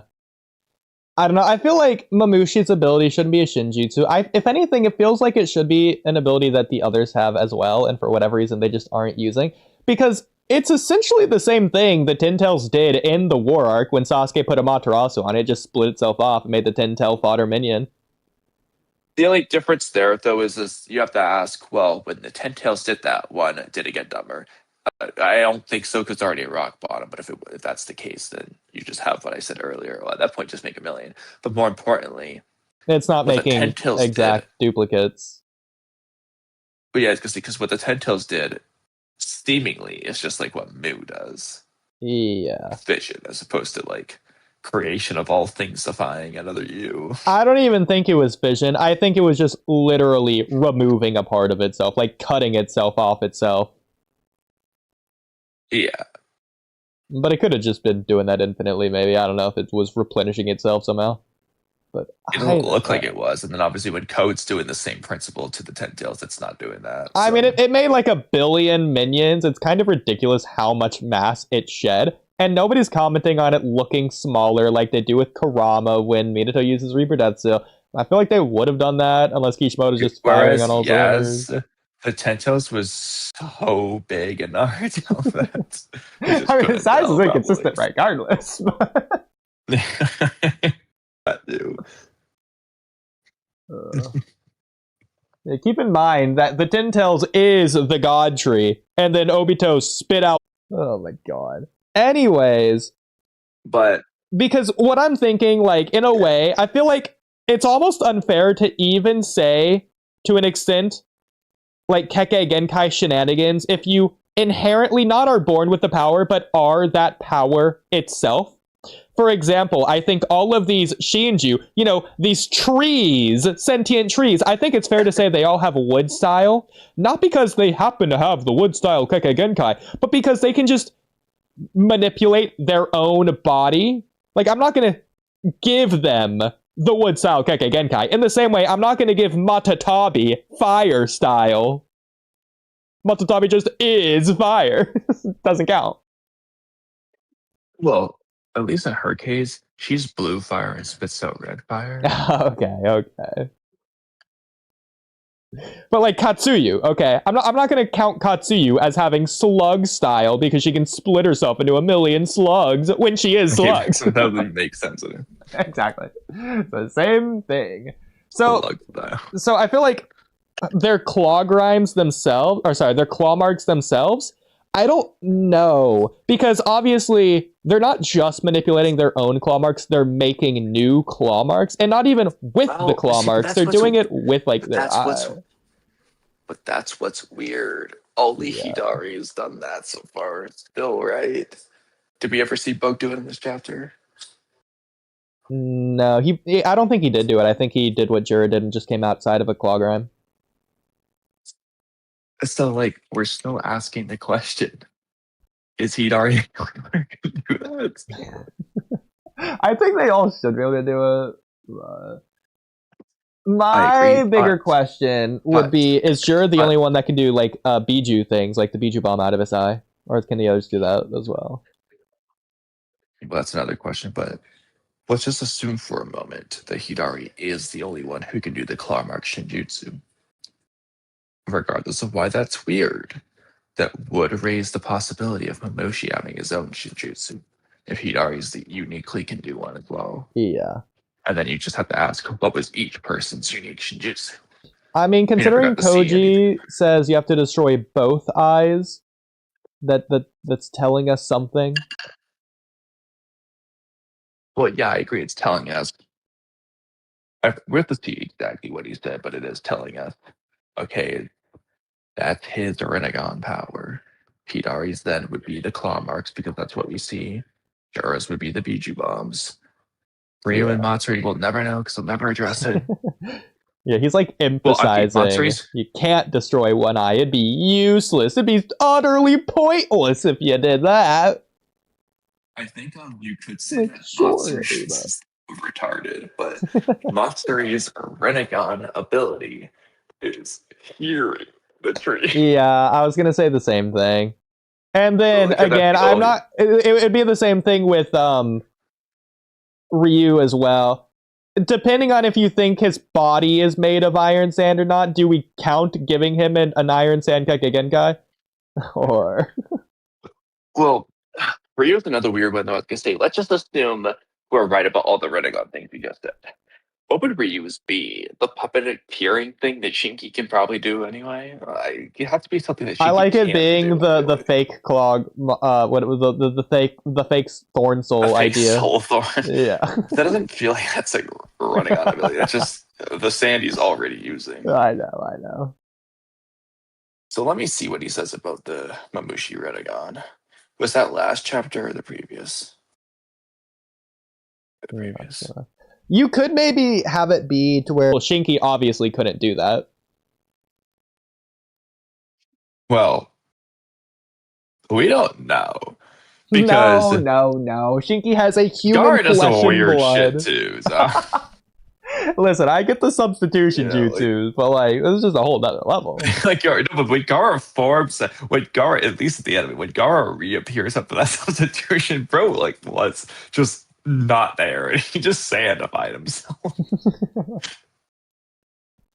I don't know. I feel like Mamushi's ability shouldn't be a Shinjutsu. If anything, it feels like it should be an ability that the others have as well, and for whatever reason, they just aren't using. Because it's essentially the same thing the Ten Tails did in the War Arc when Sasuke put Amaterasu on it. It just split itself off and made the Ten Tail fodder minion. The only difference there, though, is you have to ask, well, when the Ten Tails did that one, did it get dumber? I don't think so, because it's already at rock bottom. But if that's the case, then you just have what I said earlier. Well, at that point, just make 1,000,000. But more importantly, it's not making exact duplicates. But yeah, because what the Ten Tails did, seemingly, is just like what Mu does. Yeah. Fission, as opposed to, like, creation of all things defying another you. I don't even think it was fission. I think it was just literally removing a part of itself, like cutting itself off itself. Yeah. But it could have just been doing that infinitely, maybe. I don't know if it was replenishing itself somehow. But it doesn't look like it was. And then obviously when Code's doing the same principle to the Ten Tails, it's not doing that. I mean, it made like 1 billion minions. It's kind of ridiculous how much mass it shed. And nobody's commenting on it looking smaller like they do with Kurama when Minato uses Reaper Detsu. I feel like they would have done that unless Kishimoto's just firing on all cylinders. The Ten Tails was so big in Naruto that I mean, his size is inconsistent regardless. Yeah, keep in mind that the Ten Tails is the God Tree, and then Obito spit out. Oh my god. Anyways, but because what I'm thinking, like, in a way, I feel like it's almost unfair to even say, to an extent, like Kekkei Genkai shenanigans, if you inherently not are born with the power, but are that power itself. For example, I think all of these Shinju, these trees, sentient trees, I think it's fair to say they all have wood style. Not because they happen to have the wood style Kekkei Genkai, but because they can just manipulate their own body. Like, I'm not going to give them the wood style Kekkei Genkai. In the same way, I'm not going to give Matatabi fire style. Matatabi just is fire. Doesn't count. Well, at least in her case, she's blue fire and spits out red fire. Okay. But like Katsuyu, okay, I'm not gonna count Katsuyu as having slug style because she can split herself into a million slugs when she is slugs. That doesn't make sense. Exactly, it's the same thing. So I feel like their claw their claw marks themselves. I don't know, because obviously they're not just manipulating their own claw marks, they're making new claw marks, and not even with the claw marks, they're doing it with like their eye. But that's what's weird. Only Hidari has done that so far still, right? Did we ever see Bug do it in this chapter? No, I don't think he did do it. I think he did what Jura did and just came outside of a claw grime. So, like, we're still asking the question: is Hidari going to do that? I think they all should be able to do it. My bigger question would be: is Jura the only one that can do like Biju things, like the Biju bomb out of his eye, or can the others do that as well? Well, that's another question, but let's just assume for a moment that Hidari is the only one who can do the claw mark Shinjutsu. Regardless of why that's weird, that would raise the possibility of Momoshi having his own Shinjutsu if Hidari's uniquely can do one as well. Yeah. And then you just have to ask, what was each person's unique Shinjutsu? I mean, considering Koji says you have to destroy both eyes, that's telling us something. Well, yeah, I agree. It's telling us. We have to see exactly what he said, but it is telling us, okay, that's his Rinnegan power. Hidari's then would be the claw marks because that's what we see. Jura's would be the Biju bombs. Ryu and Matsuri will never know because they'll never address it. Yeah, he's like emphasizing you can't destroy one eye. It'd be useless. It'd be utterly pointless if you did that. I think you could say that Matsuri is retarded, but Matsuri's Rinnegan ability is hearing the tree. Yeah, I was gonna say the same thing. And then again, I'm not. It would be the same thing with Ryu as well. Depending on if you think his body is made of iron sand or not, do we count giving him an iron sand Kekkei Genkai? Or well, Ryu's another weird one though. I was gonna say, let's just assume we're right about all the Rinnegan things we just did. What would Ryu's be? The puppeteering thing that Shinki can probably do anyway? It has to be something that Shinki I like it being do, the fake clog, what it was, the fake thorn soul idea. Soul thorn. Yeah. That doesn't feel like that's like running on ability. That's just the Sandy's already using. I know. So let me see what he says about the Mamushi Rinnegan. Was that last chapter or the previous? The previous. You could maybe have it be to where Shinki obviously couldn't do that. Well, we don't know. Because no. Shinki has a human Gar does flesh some weird and blood. shit too. So. Listen, I get the substitution jutsus, but like this is just a whole nother level. Like when Gara forms, when Gara, at least at the end, when Gara reappears after that substitution, bro, like was just not there, and he just sandified himself.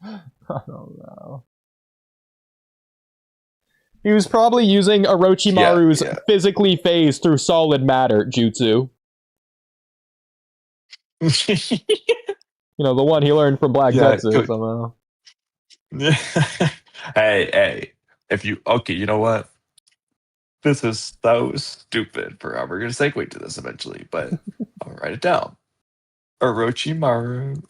I don't know. He was probably using Orochimaru's physically phased through solid matter jutsu. You know, the one he learned from Black Zetsu somehow. Hey, you know what? This is so stupid we're going to segue to this eventually, but I'll write it down. Orochimaru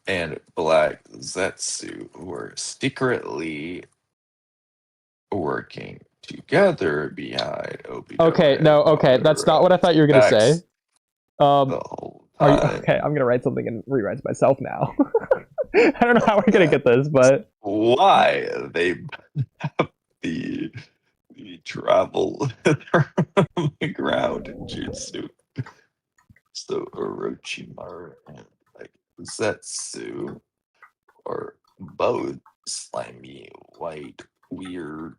and Black Zetsu were secretly working together behind Obito. Okay, that's not what I thought you were going to say. The whole time. Okay, I'm gonna write something and rewrite myself now. I don't know how we're gonna get this, but why they have the travel on the ground in jutsu. So Orochimaru and like Zetsu are both slimy, white, weird,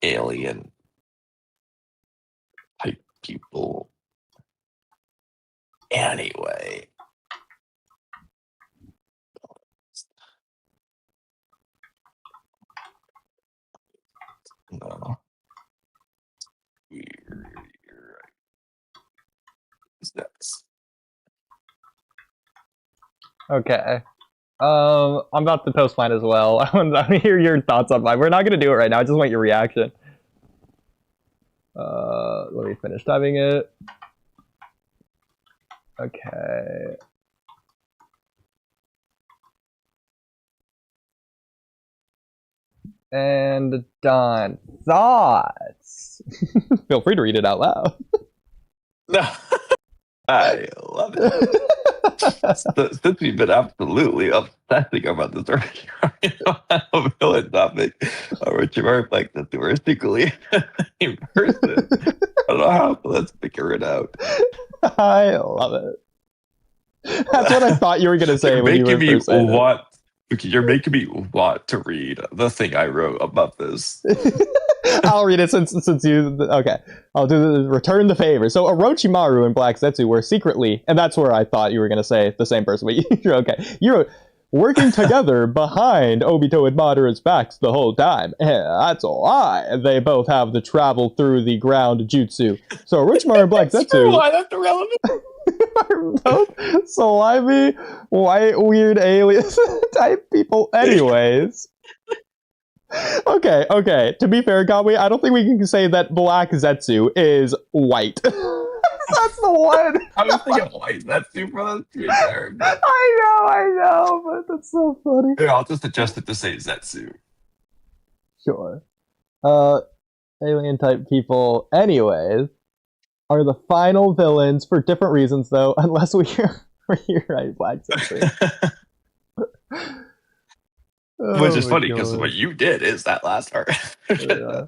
alien type people. Anyway. No. Weird. That's okay. I'm about to post mine as well. I want to hear your thoughts on mine. We're not gonna do it right now. I just want your reaction. Let me finish typing it. Okay. And done. Thoughts. Feel free to read it out loud. no. I love it. Since we've been absolutely obsessing about this earlier villain topic, Orochimaru like that they were secretly in person. I don't know how, but let's figure it out. I love it. That's what I thought you were going to say. You're making me want to read the thing I wrote about this. I'll read it since you... Okay. I'll do the return the favor. So Orochimaru and Black Zetsu were secretly... And that's where I thought you were going to say the same person. But you're okay. You're working together behind Obito and Madara's backs the whole time. That's why they both have the travel through the ground jutsu. So Orochimaru and Black Zetsu... Why that's irrelevant? are both slimy, white, weird alien type people anyways. Okay. To be fair, Kamui, I don't think we can say that Black Zetsu is white. That's the one. I was thinking white Zetsu for this. I know, but that's so funny. Here, I'll just adjust it to say Zetsu. Sure. Alien type people anyways are the final villains for different reasons, though, unless we rewrite Black Zetsu. Which is funny because what you did is that last part. Yeah.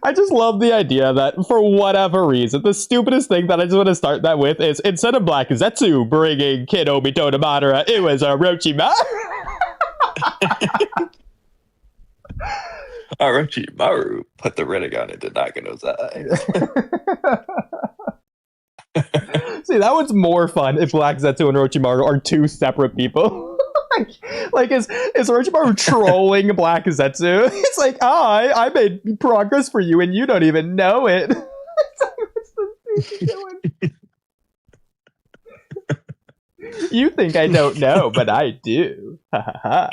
I just love the idea that for whatever reason, the stupidest thing that I just want to start that with is instead of Black Zetsu bringing Kid Obito to Madara, it was Orochimaru. Orochimaru put the Rinnegan into Nagano's eye. See, that one's more fun if Black Zetsu and Orochimaru are two separate people. like is Orochimaru trolling Black Zetsu? It's like, I made progress for you and you don't even know it. It's like, what's the doing? You think I don't know, but I do. Ha ha ha.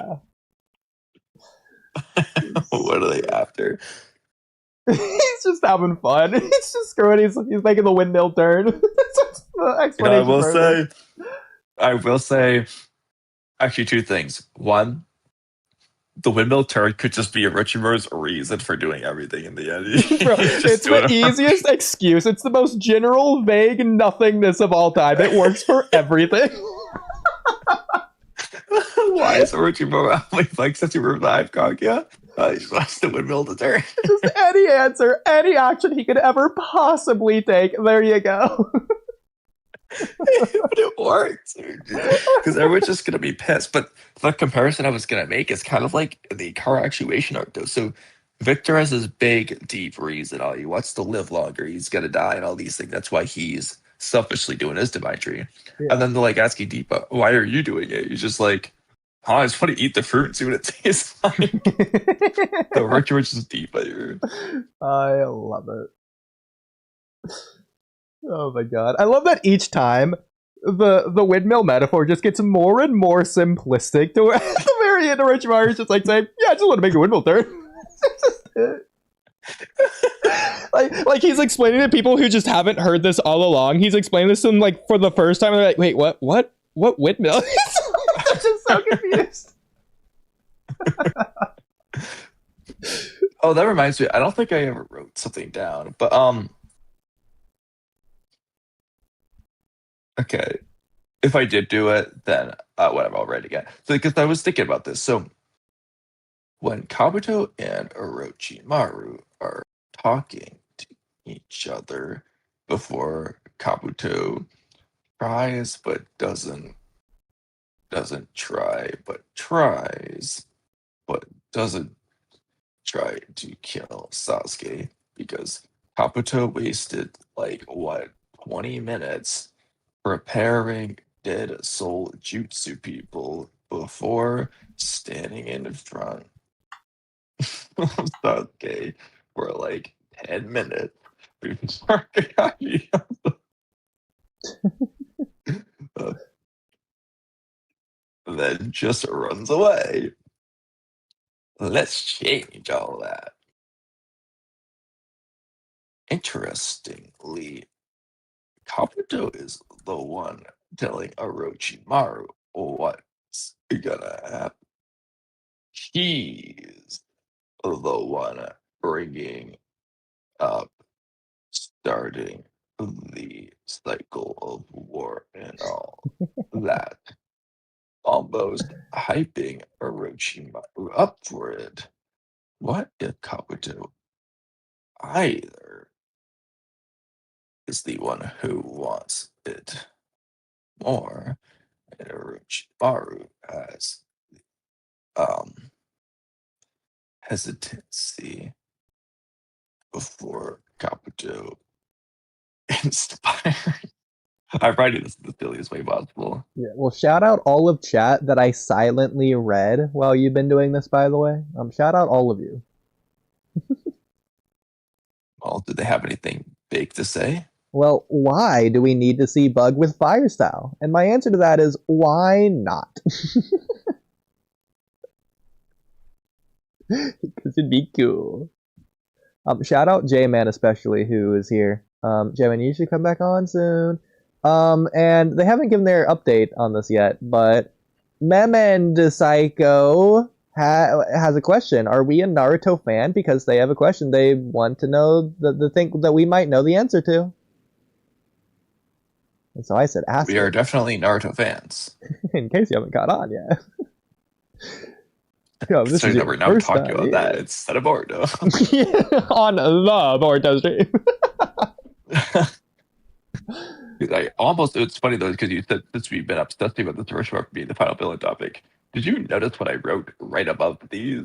What are they after? He's just having fun. He's just screwing. He's making the windmill turn. That's the explanation. I will say, actually, two things. One, the windmill turn could just be Orochimaru's reason for doing everything in the end. Bro, it's the easiest excuse. It's the most general, vague nothingness of all time. It works for everything. Why is Orochimaru like such a revive Kaguya? He just wants the windmill to turn. Just any answer, any action he could ever possibly take. There you go. But it works. Because everyone's just going to be pissed. But the comparison I was going to make is kind of like the car actuation arc, though. So Victor has this big, deep reason. Oh, he wants to live longer. He's going to die and all these things. That's why he's selfishly doing his divine tree. Yeah. And then they're like asking Deepa, why are you doing it? He's just like, I just want to eat the fruit and see what it tastes like. The Richard is Deepa here. I love it. Oh my god. I love that each time the windmill metaphor just gets more and more simplistic to where at the very end Orochimaru is just like saying, yeah, I just want to make a windmill turn. like he's explaining to people who just haven't heard this all along. He's explaining this to them like for the first time and they're like, wait, what windmill? I'm just so confused. Oh, that reminds me. I don't think I ever wrote something down, but Okay. If I did do it, then whatever, I'll write it again. So, because I was thinking about this. So, when Kabuto and Orochimaru are talking to each other before Kabuto tries but doesn't try but tries but doesn't try to kill Sasuke because Kabuto wasted 20 minutes preparing dead soul jutsu people before standing in front of Sasuke for 10 minutes before then just runs away. Let's change all that. Interestingly, Kabuto is the one telling Orochimaru what's gonna happen. He's the one bringing up starting the cycle of war and all that. Almost hyping Orochimaru up for it. What if Kabuto either is the one who wants it more, and Orochimaru has hesitancy before Kabuto inspired? I'm writing this in the silliest way possible. Yeah, well, shout out all of chat that I silently read while you've been doing this, by the way. Shout out all of you. Well, do they have anything big to say? Well, why do we need to see Bug with Fire Style? And my answer to that is, why not? Because it'd be cool. Shout out J-Man especially, who is here. J-Man, you should come back on soon. And they haven't given their update on this yet, but Memend Psycho has a question. Are we a Naruto fan? Because they have a question they want to know the thing that we might know the answer to. And so I said, ask We are definitely Naruto fans. In case you haven't caught on yet. Yo, this is that we're now talking about that instead of Boruto. On the Boruto stream. It's funny though, because you said since we've been obsessing about this first part being the final villain topic, did you notice what I wrote right above these?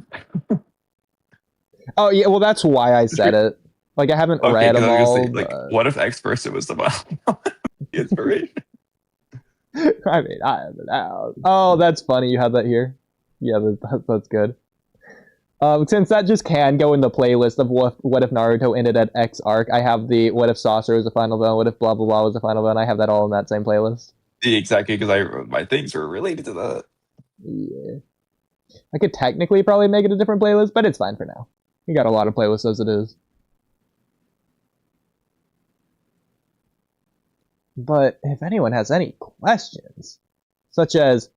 Oh yeah, well that's why I said it. I haven't read them all. What if X person was the inspiration? I mean, I have it out. Oh, that's funny. You have that here. Yeah, that's good. Since that just can go in the playlist of what if Naruto ended at X arc, I have the what if Saucer was the final villain, what if blah blah blah was the final villain. I have that all in that same playlist. Exactly, because my things were related to that. Yeah, I could technically probably make it a different playlist, but it's fine for now. You got a lot of playlists as it is. But if anyone has any questions, such as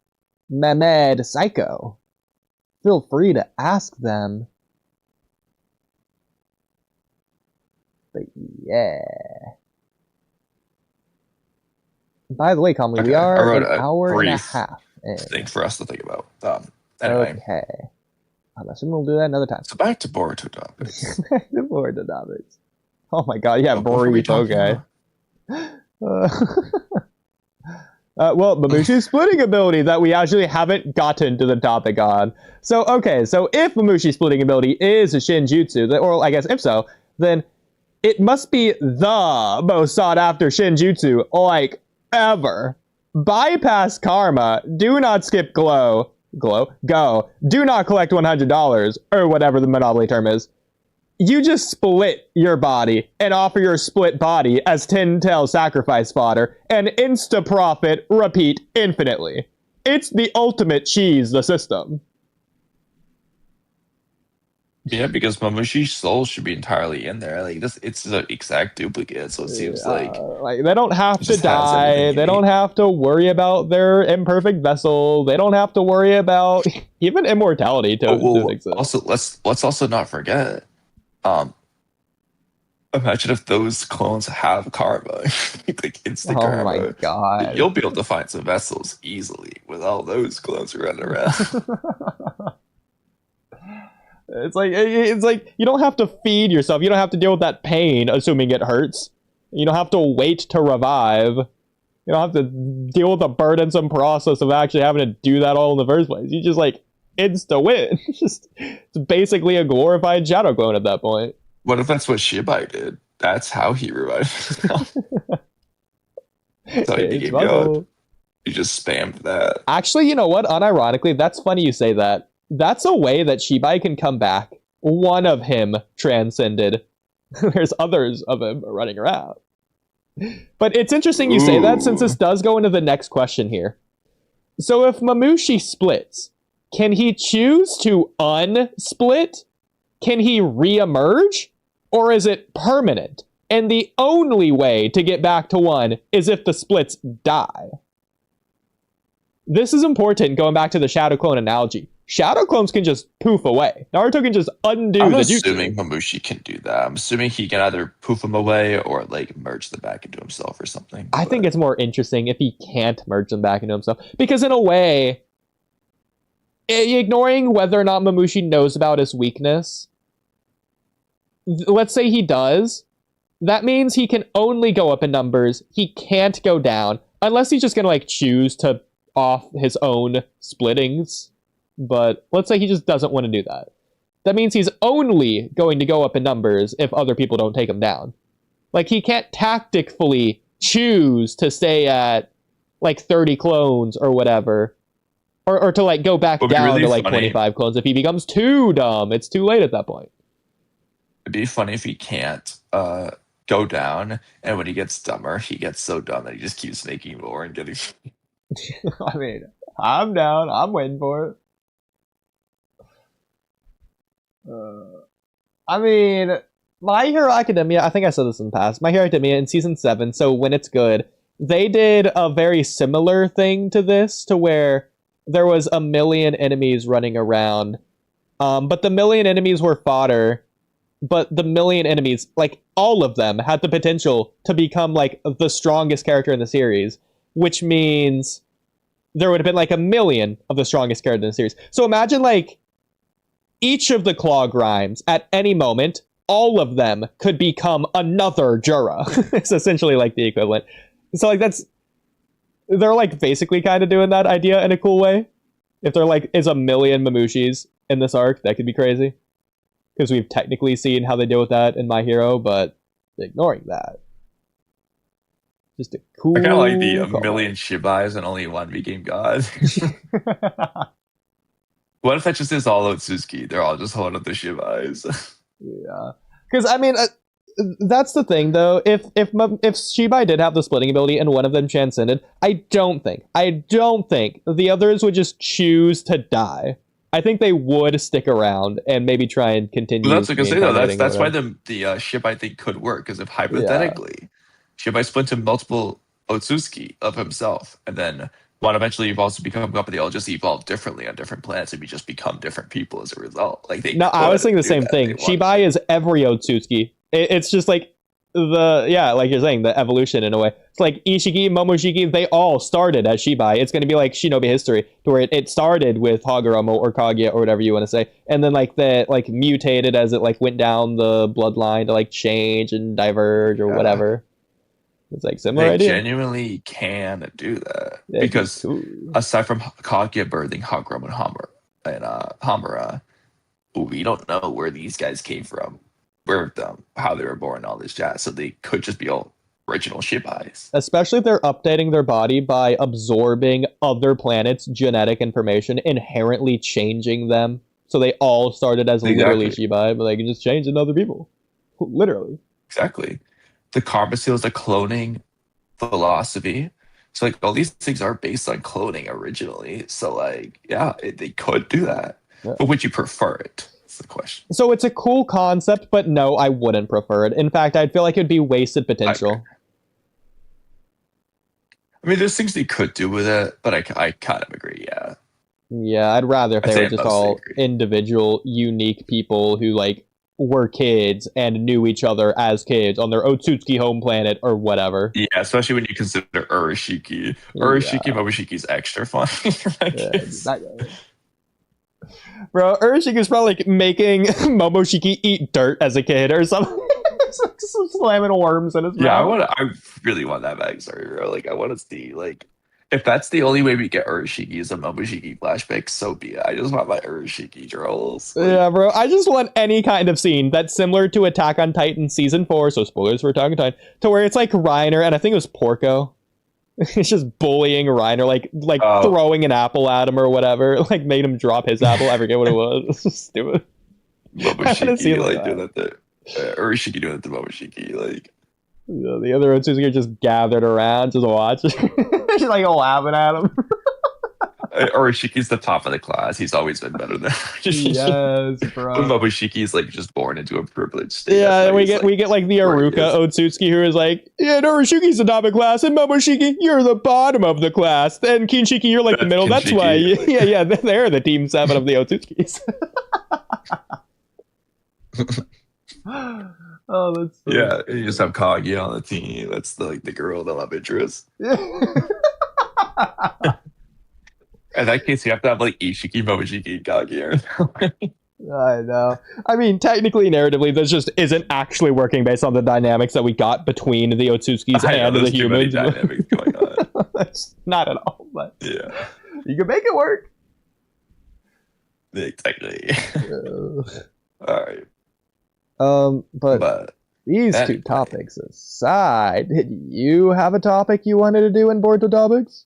Mehmed Psycho, feel free to ask them. But yeah. By the way, Kamui, we are an hour and a half in. Thing for us to think about. Anyway. Okay. I'm assuming we'll do that another time. So back to Boruto topics. Back to Boruto topics. Oh my god, yeah, Boruto guy. Well, Mamushi's splitting ability that we actually haven't gotten to the topic on. So, okay, so if Mamushi's splitting ability is a Shinjutsu, or I guess if so, then it must be the most sought after Shinjutsu, ever. Bypass karma, do not skip go. Do not collect $100, or whatever the monopoly term is. You just split your body and offer your split body as 10-tail sacrifice fodder and insta-profit repeat infinitely. It's the ultimate cheese the system. Yeah, because Mamushi's soul should be entirely in there. It's an exact duplicate, so it seems like they don't have to die. They don't have to worry about their imperfect vessel. They don't have to worry about even immortality to exist. Also, let's also not forget. Imagine if those clones have karma, like instant Oh karma. my god. You'll be able to find some vessels easily with all those clones running around. It's like you don't have to feed yourself. You don't have to deal with that pain, assuming it hurts. You don't have to wait to revive. You don't have to deal with the burdensome process of actually having to do that all in the first place. You just like insta win. It's basically a glorified shadow clone at that point. What if that's what Shibai did? That's how he revived himself. So he became God. You just spammed that. Actually, you know what? Unironically, that's funny you say that. That's a way that Shibai can come back. One of him transcended. There's others of him running around. But it's interesting you say that, since this does go into the next question here. So if Mamushi splits, can he choose to unsplit? Can he re-emerge? Or is it permanent? And the only way to get back to one is if the splits die. This is important, going back to the Shadow Clone analogy. Shadow Clones can just poof away. Naruto can just undo the jutsu. I'm assuming Mamushi can do that. I'm assuming he can either poof them away or like merge them back into himself or something. I think it's more interesting if he can't merge them back into himself. Because in a way, ignoring whether or not Mamushi knows about his weakness, let's say he does, that means he can only go up in numbers. He can't go down. Unless he's just going to like choose to off his own splittings. But let's say he just doesn't want to do that. That means he's only going to go up in numbers if other people don't take him down. Like, he can't tactically choose to stay at, like, 30 clones or whatever. Or to, like, go back down really to, like, 25 clones. If he becomes too dumb, it's too late at that point. It'd be funny if he can't go down, and when he gets dumber, he gets so dumb that he just keeps making more and getting... I mean, I'm down. I'm waiting for it. I mean, My Hero Academia, I think I said this in the past, My Hero Academia in season 7, so when it's good, they did a very similar thing to this, to where there was a million enemies running around, but the million enemies were fodder, but the million enemies, like, all of them had the potential to become, like, the strongest character in the series, which means there would have been, like, a million of the strongest character in the series. So imagine, like, each of the Claw Grimes, at any moment, all of them could become another Jura. It's essentially like the equivalent. So like they're like basically kind of doing that idea in a cool way. If there like is a million Mamushis in this arc, that could be crazy. Because we've technically seen how they deal with that in My Hero, but ignoring that. Just a cool... I kind of like the a million Shibais and only one became God. What if that just is all Otsutsuki? They're all just holding up the Shibais. Yeah. Because, I mean, that's the thing, though. If Shibai did have the splitting ability and one of them transcended, I don't think the others would just choose to die. I think they would stick around and maybe try and continue. Well, that's what I say, though. That's why the Shibai thing could work. Because if hypothetically, Shibai split to multiple Otsutsuki of himself, and then one eventually evolves to become God, but they all just evolve differently on different planets, and we just become different people as a result. Like I was thinking the same thing. Shibai is every Otsutsuki. It's just like like you're saying, the evolution in a way. It's like Ishiki, Momoshiki, they all started as Shibai. It's going to be like Shinobi history, to where it started with Hagoromo or Kaguya or whatever you want to say, and then like that like mutated as it like went down the bloodline to like change and diverge or whatever. It's like similar idea. They genuinely can do that. Because aside from Kaguya birthing Hagoromo and Hamura, we don't know where these guys came from, how they were born, all this jazz. So they could just be all original Shibais. Especially if they're updating their body by absorbing other planets' genetic information, inherently changing them. So they all started as literally Shibai, but they can just change into other people. Literally. Exactly. The karma seal is a cloning philosophy. So like all these things are based on cloning originally. So like, they could do that. Yeah. But would you prefer it? That's the question. So it's a cool concept, but no, I wouldn't prefer it. In fact, I'd feel like it'd be wasted potential. I mean, there's things they could do with it, but I kind of agree, yeah. Yeah, I'd rather if they were just all individual, unique people who like were kids and knew each other as kids on their Otsutsuki home planet or whatever. Yeah, especially when you consider Urashiki. Urashiki, Mobushiki's extra fun. Bro, Urashiki was probably like making Momoshiki eat dirt as a kid or something. Like slamming worms in his mouth. I really want that backstory, bro. Like, I want to see, like, if that's the only way we get Urashiki is a Momoshiki flashback, so be it. I just want my Urashiki trolls. Like, yeah, bro. I just want any kind of scene that's similar to Attack on Titan Season 4, so spoilers for Attack on Titan, to where it's like Reiner, and I think it was Porco. It's just bullying Reiner, like throwing an apple at him or whatever, like made him drop his apple. I forget what it was. It's just stupid. Momoshiki, like, doing that to Urashiki doing it to Momoshiki, like. Yeah, the other Otsutsuki are just gathered around, just watching. Just like laughing at him. Urashiki's the top of the class. He's always been better than yes, bro. Mobushiki's like just born into a privileged state. Yeah, we get like the Aruka Otsutsuki who is like, yeah, no, Urashiki's the top of the class, and Momoshiki, you're the bottom of the class. Then Kinshiki, you're like the middle. Kinshiki. That's why, yeah, they're the team 7 of the Otsutskis. Oh, that's so yeah. You just have Kagi on the team. That's the girl, the love interest. In that case, you have to have like Ishiki, Momoshiki, and Kagi. I know. I mean, technically, narratively, this just isn't actually working based on the dynamics that we got between the Otsutskis and the humans. Dynamics going on. That's not at all, but yeah, you can make it work. Exactly. All right. But these two topics aside, did you have a topic you wanted to do in Boruto Topics?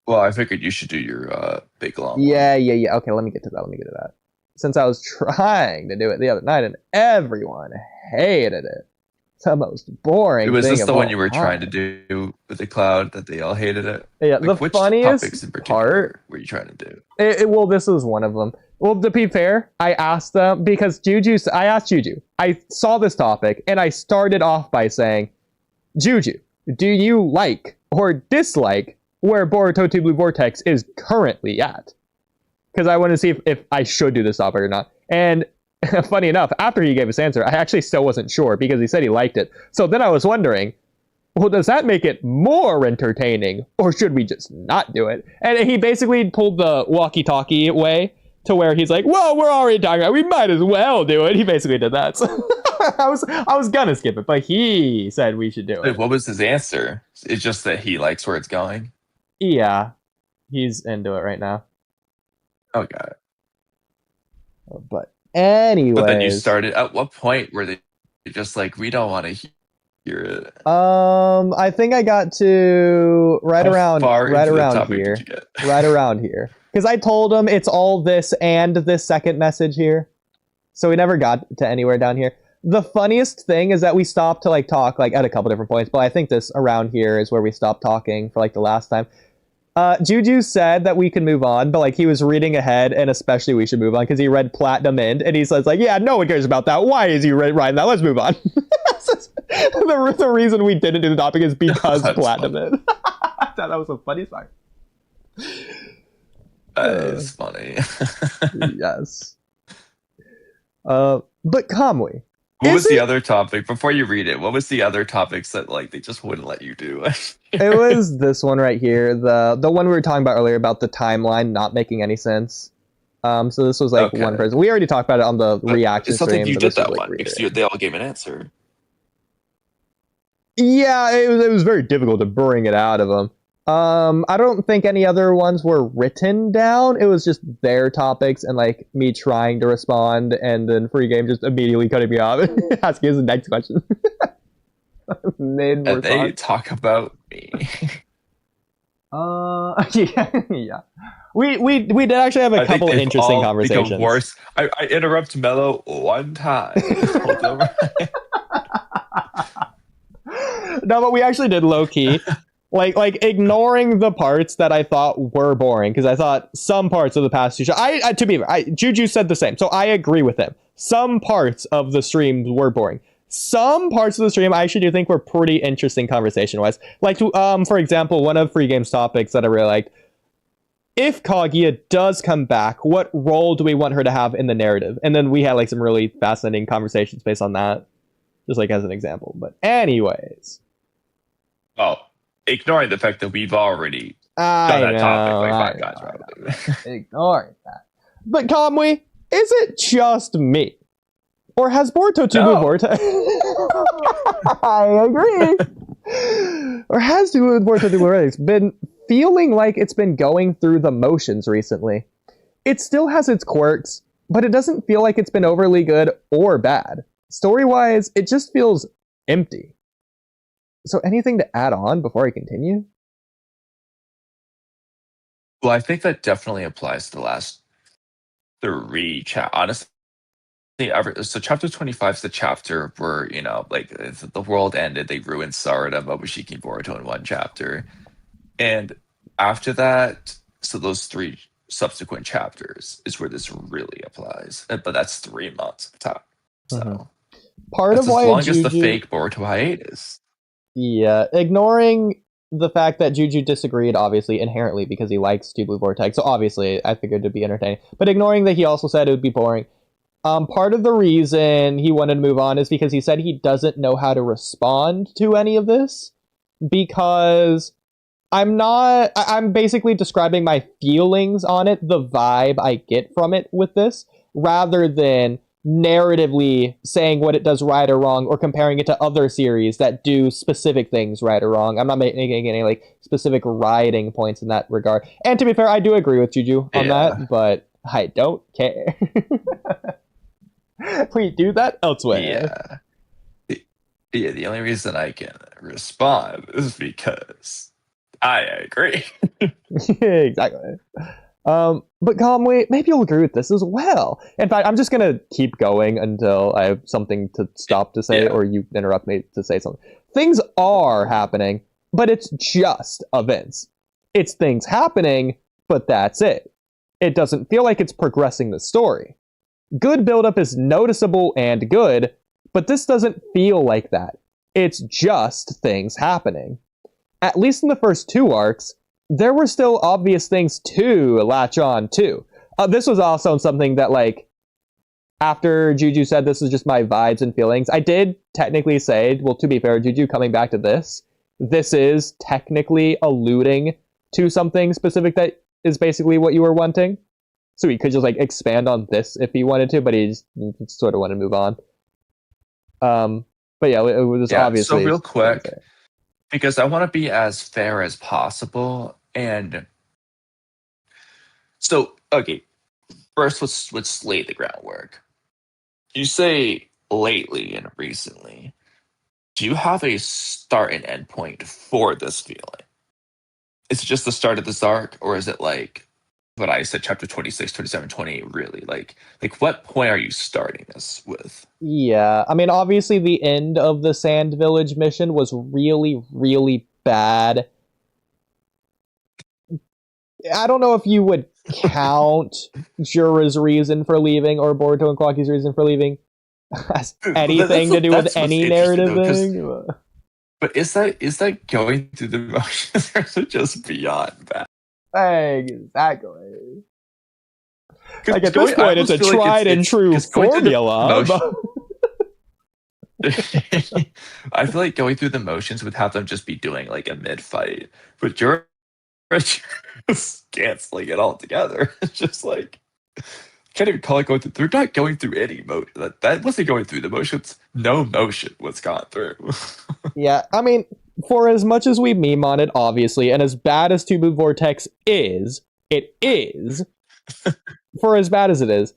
Well, I figured you should do your big long one. Yeah. Okay, let me get to that. Since I was trying to do it the other night and everyone hated it. It's the most boring Was thing this the one you were trying to do with the cloud that they all hated it? Yeah, like, the funniest part were you trying to do? Well, this was one of them. Well, to be fair, I asked them because I asked Juju. I saw this topic and I started off by saying, Juju, do you like or dislike where Boruto TBV Vortex is currently at? Because I want to see if I should do this topic or not. And funny enough, after he gave his answer, I actually still wasn't sure because he said he liked it. So then I was wondering, well, does that make it more entertaining or should we just not do it? And he basically pulled the Walky Talky way to where he's like, well, we're already talking about it. We might as well do it. He basically did that. So I was gonna skip it, but he said we should do it. What was his answer? It's just that he likes where it's going? Yeah. He's into it right now. Oh, got it. But anyways. But then you started, at what point were they just like, we don't want to hear it? I think I got to right around here. Right around here. Because I told him it's all this and this second message here. So we never got to anywhere down here. The funniest thing is that we stopped to like talk like at a couple different points, but I think this around here is where we stopped talking for like the last time. Juju said that we can move on, but like he was reading ahead and especially we should move on because he read Platinum End and he says like, yeah, no one cares about that. Why is he writing that? Let's move on. The reason we didn't do the topic is because Platinum End. I thought that was the funniest part. That is funny. Yes. But Kamui. What was the other topic? Before you read it, what was the other topics that like they just wouldn't let you do? It was this one right here. The one we were talking about earlier about the timeline not making any sense. So this was like one person. We already talked about it on the reaction stream. It's something you did that one because they all gave an answer. Yeah, it was very difficult to bring it out of them. I don't think any other ones were written down. It was just their topics and like me trying to respond and then Free Game just immediately cutting me off and asking us the next question. And they talk about me. Yeah. We did actually have a couple interesting conversations. Worse. I interrupt Mello one time. No, but we actually did low key. Like ignoring the parts that I thought were boring, because I thought some parts of the past two shows, to be fair, Juju said the same, so I agree with him. Some parts of the stream were boring. Some parts of the stream I actually do think were pretty interesting conversation-wise. Like, for example, one of Free Game's topics that I really liked, if Kaguya does come back, what role do we want her to have in the narrative? And then we had like some really fascinating conversations based on that, just like as an example. But anyways. Oh, ignoring the fact that we've already done that topic like 5 times, probably. Ignoring that. But Kamui, is it just me? Or has Boruto TBV Vortex... I agree. Or has Boruto TBV Vortex been feeling like it's been going through the motions recently? It still has its quirks, but it doesn't feel like it's been overly good or bad. Story-wise, it just feels empty. So anything to add on before I continue? Well, I think that definitely applies to the last 3 honestly. So chapter 25 is the chapter where, you know, like the world ended, they ruined Sarada, Momoshiki, and Boruto in 1 chapter. And after that, so those 3 subsequent chapters is where this really applies. But that's 3 months of time. So part of why as long as the fake Boruto hiatus. Yeah, ignoring the fact that Juju disagreed, obviously, inherently, because he likes TBV Vortex, so obviously I figured it'd be entertaining. But ignoring that he also said it would be boring, part of the reason he wanted to move on is because he said he doesn't know how to respond to any of this, because I'm basically describing my feelings on it, the vibe I get from it with this, rather than narratively saying what it does right or wrong, or comparing it to other series that do specific things right or wrong. I'm not making any like specific writing points in that regard. And to be fair, I do agree with Juju on that, but I don't care. Please do that elsewhere. The only reason I can respond is because I agree. Exactly. But Kamui, maybe you'll agree with this as well. In fact, I'm just gonna keep going until I have something to stop to say, or you interrupt me to say something. Things are happening, but it's just events. It's things happening, but that's it. It doesn't feel like it's progressing the story. Good buildup is noticeable and good, but this doesn't feel like that. It's just things happening. At least in the first 2 arcs, there were still obvious things to latch on to. This was also something that, like, after Juju said this is just my vibes and feelings, I did technically say, well, to be fair, Juju, coming back to this is technically alluding to something specific that is basically what you were wanting. So he could just, like, expand on this if he wanted to, but he just sort of wanted to move on. But yeah, it was obviously... So real quick, because I want to be as fair as possible, and so, okay, first let's lay the groundwork. You say lately and recently. Do you have a start and end point for this feeling? Is it just the start of this arc, or is it like what I said, chapter 26, 27, 28, really? Like what point are you starting this with? Yeah, I mean, obviously the end of the Sand Village mission was really, really bad. I don't know if you would count Jura's reason for leaving or Boruto and Kwaki's reason for leaving as anything to do with any narrative thing. But is that going through the motions, or is it just beyond that? Exactly. Like at this point, it's a tried and true formula. I feel like going through the motions would have them just be doing like a mid-fight, but Jura just canceling it all together. It's just like, can't even call it going through. They're not going through any motion. That wasn't going through the motions. No motion was gone through. Yeah, I mean, for as much as we meme on it, obviously, and as bad as TBV Vortex is, it is, for as bad as it is,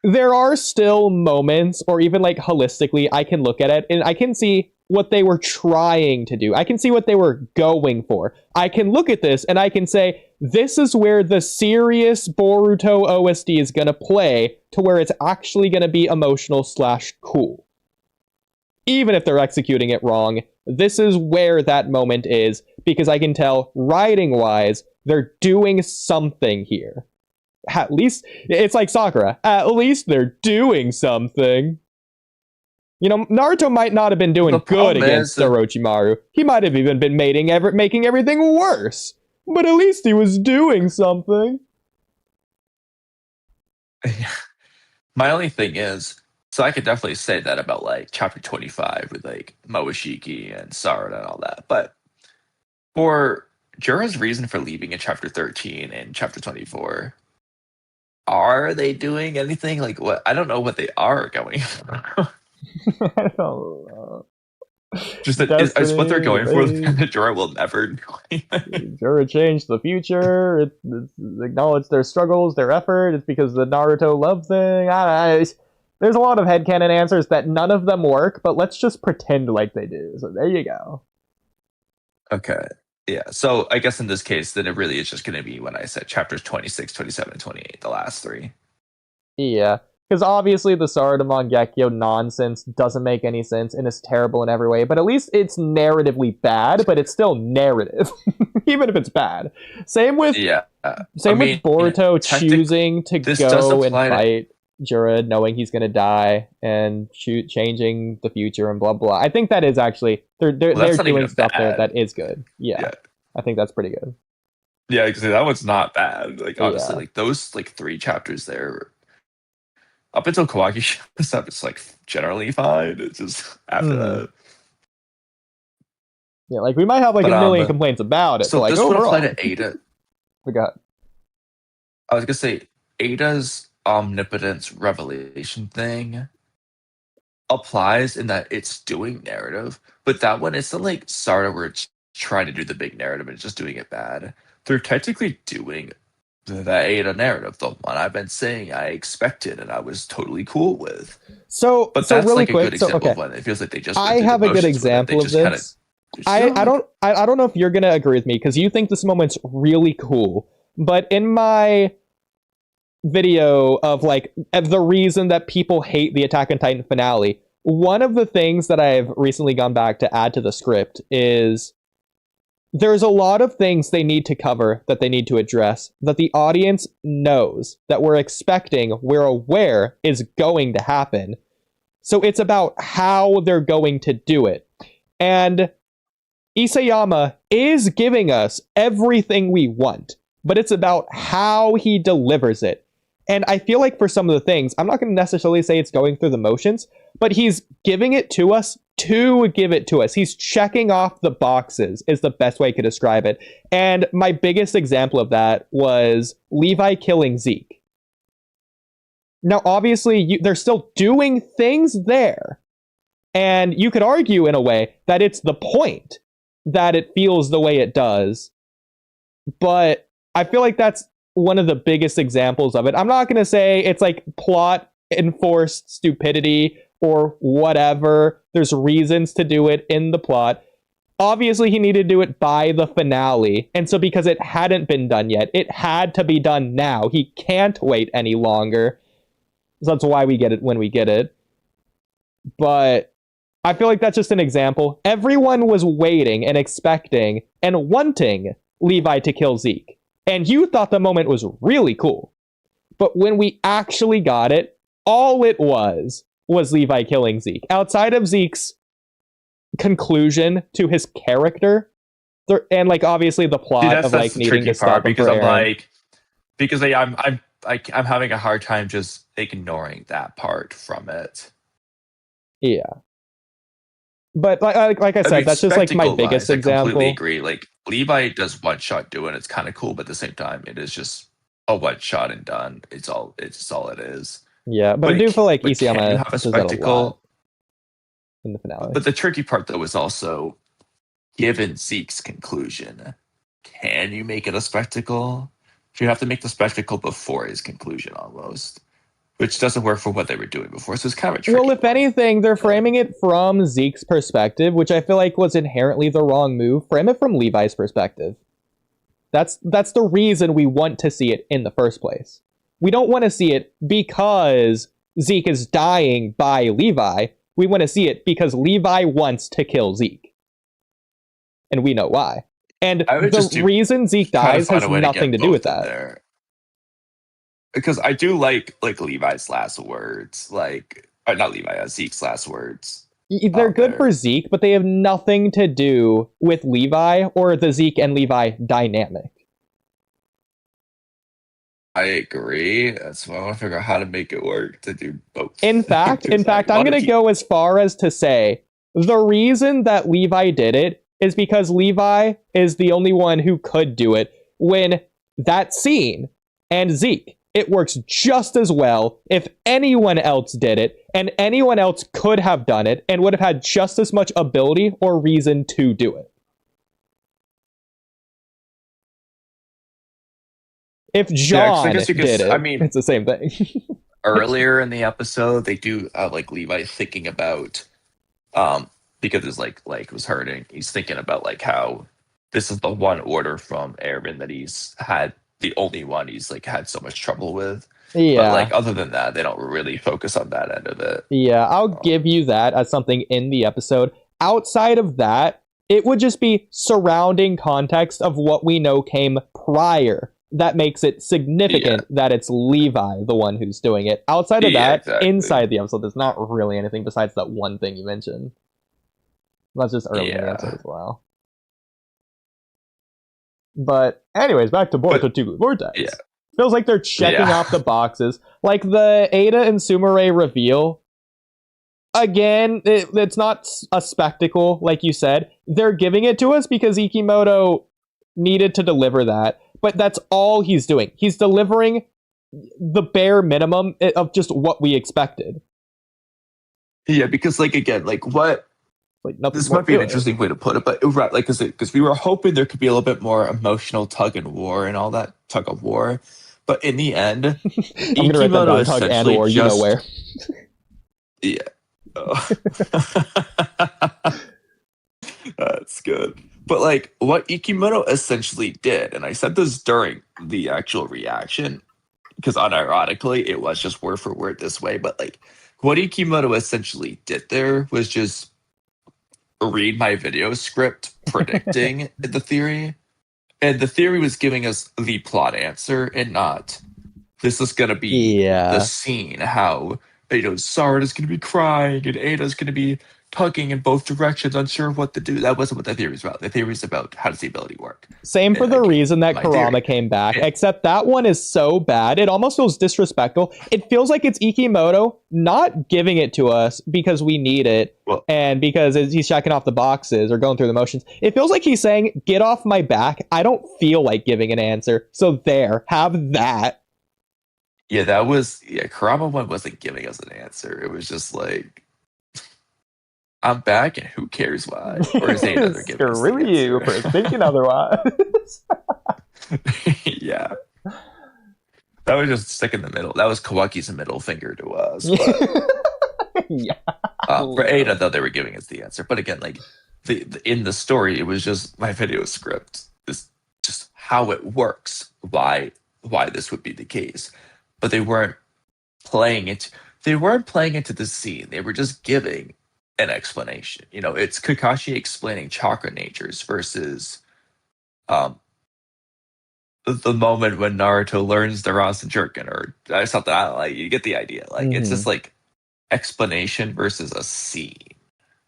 there are still moments, or even like holistically, I can look at it and I can see what they were trying to do. I can see what they were going for. I can look at this and I can say, this is where the serious Boruto OSD is going to play to where it's actually going to be emotional / cool. Even if they're executing it wrong, this is where that moment is, because I can tell, writing-wise, they're doing something here. At least, it's like Sakura. At least they're doing something. You know, Naruto might not have been doing good against Orochimaru. He might have even been making everything worse. But at least he was doing something. My only thing is, so I could definitely say that about like chapter 25 with like Moashiki and Sarada and all that. But for Jura's reason for leaving in chapter 13 and chapter 24, are they doing anything? Like what? I don't know what they are going for. I don't know. Just that is what they're going for. That Jura will never do anything. Jura changed the future. It's acknowledged their struggles, their effort. It's because the Naruto love thing. There's a lot of headcanon answers that none of them work, but let's just pretend like they do. So there you go. Okay. Yeah. So I guess in this case, then it really is just going to be when I said chapters 26, 27, and 28, the last three. Yeah. Because obviously the Sarada Mangekyo nonsense doesn't make any sense and is terrible in every way, but at least it's narratively bad, but it's still narrative, even if it's bad. Same with with Boruto choosing to go and fight Jura, knowing he's going to die, and changing the future and blah, blah. I think that is actually, they're doing stuff there that is good. Yeah. I think that's pretty good. Yeah, because that one's not bad. Like, honestly, like those like 3 chapters there, up until Kawaki stuff, it's like generally fine. It's just after that. Yeah, like we might have like a million complaints about it. So like, this would apply to Ada. Forgot. I was gonna say Ada's omnipotence revelation thing applies in that it's doing narrative, but that one it's not like Sarada where it's trying to do the big narrative and it's just doing it bad. They're technically doing the Ada narrative, the one I've been saying I expected and I was totally cool with. But that's really like a good example of when it feels like they just. I have a good example of this. I don't know if you're gonna agree with me because you think this moment's really cool, but in my video of like the reason that people hate the Attack on Titan finale, one of the things that I've recently gone back to add to the script is there's a lot of things they need to cover that they need to address that the audience knows, that we're expecting, we're aware is going to happen. So it's about how they're going to do it. And Isayama is giving us everything we want, but it's about how he delivers it. And I feel like for some of the things, I'm not going to necessarily say it's going through the motions, but he's giving it to us to give it to us. He's checking off the boxes is the best way I could describe it. And my biggest example of that was Levi killing Zeke. Now, obviously, they're still doing things there. And you could argue in a way that it's the point that it feels the way it does. But I feel like that's one of the biggest examples of it. I'm not going to say it's like plot enforced stupidity or whatever. There's reasons to do it in the plot. Obviously, he needed to do it by the finale. And so because it hadn't been done yet, it had to be done now. He can't wait any longer. So that's why we get it when we get it. But I feel like that's just an example. Everyone was waiting and expecting and wanting Levi to kill Zeke. And you thought the moment was really cool. But when we actually got it, all it was Levi killing Zeke. Outside of Zeke's conclusion to his character, and like obviously the plot of like needing to stop him because I'm like, because I'm having a hard time just ignoring that part from it. Yeah. But like I said, that's just like my biggest example. I completely agree. Like Levi does one shot do it, and it's kind of cool, but at the same time, it is just a one shot and done. It's all it is. Yeah, but I do feel like Isayama have a spectacle in the finale. But the tricky part though is also, given Zeke's conclusion, can you make it a spectacle? You have to make the spectacle before his conclusion almost. Which doesn't work for what they were doing before, so it's kind of a tricky. Well, if anything, they're framing it from Zeke's perspective, which I feel like was inherently the wrong move. Frame it from Levi's perspective. That's the reason we want to see it in the first place. We don't want to see it because Zeke is dying by Levi. We want to see it because Levi wants to kill Zeke. And we know why. And the reason Zeke dies has nothing to do with that. There. Because I do like Levi's last words, not Levi, Zeke's last words. They're good for Zeke, but they have nothing to do with Levi or the Zeke and Levi dynamic. I agree. That's why I want to figure out how to make it work to do both. In fact, I'm going to go as far as to say the reason that Levi did it is because Levi is the only one who could do it when that scene and Zeke, it works just as well if anyone else did it, and anyone else could have done it and would have had just as much ability or reason to do it. If John did it, I mean, it's the same thing. Earlier in the episode, they do like Levi thinking about because his like was hurting. He's thinking about like how this is the one order from Airman that he's had, the only one he's like had so much trouble with. Yeah. But like other than that, they don't really focus on that end of it. Yeah, I'll give you that as something in the episode. Outside of that, it would just be surrounding context of what we know came prior that makes it significant that it's Levi, the one who's doing it. Outside of that, exactly. Inside the episode, there's not really anything besides that one thing you mentioned. That's just early in the episode as well. But anyways, back to Boruto TBV Vortex. Yeah. Feels like they're checking off the boxes. Like the Ada and Sumire reveal. Again, it's not a spectacle, like you said. They're giving it to us because Ikimoto needed to deliver that. But that's all he's doing. He's delivering the bare minimum of just what we expected. Yeah, because like again, like what? Like this might be an interesting way to put it, but right, like because we were hoping there could be a little bit more emotional tug and war and all that tug of war, but in the end, I'm gonna write that down, tug and war. You know where? Yeah. Oh. That's good. But like what Ikimoto essentially did, and I said this during the actual reaction, because unironically it was just word for word this way, but like what Ikimoto essentially did there was just read my video script predicting the theory. And the theory was giving us the plot answer and not this is gonna be the scene, how Sarada's gonna be crying and Ada's gonna be tugging in both directions, unsure of what to do. That wasn't what the theory was about. The theory is about how does the ability work. Same for the reason that Kurama came back, except that one is so bad. It almost feels disrespectful. It feels like it's Ikimoto not giving it to us because we need it and because he's checking off the boxes or going through the motions. It feels like he's saying, get off my back. I don't feel like giving an answer. So there, have that. Yeah, that was, Kurama one wasn't giving us an answer. It was just like, I'm back, and who cares why? Or is it another giving us the answer? Screw you for thinking otherwise. Yeah. That was just stick in the middle. That was Kawaki's middle finger to us. But, for Ada, though, they were giving us the answer. But again, like, in the story, it was just my video script. This just how it works, why this would be the case. But they weren't playing it. They weren't playing into the scene. They were just giving an explanation. It's Kakashi explaining chakra natures versus the moment when Naruto learns the Rasen Shuriken or something. I don't know, you get the idea. Like it's just like explanation versus a scene.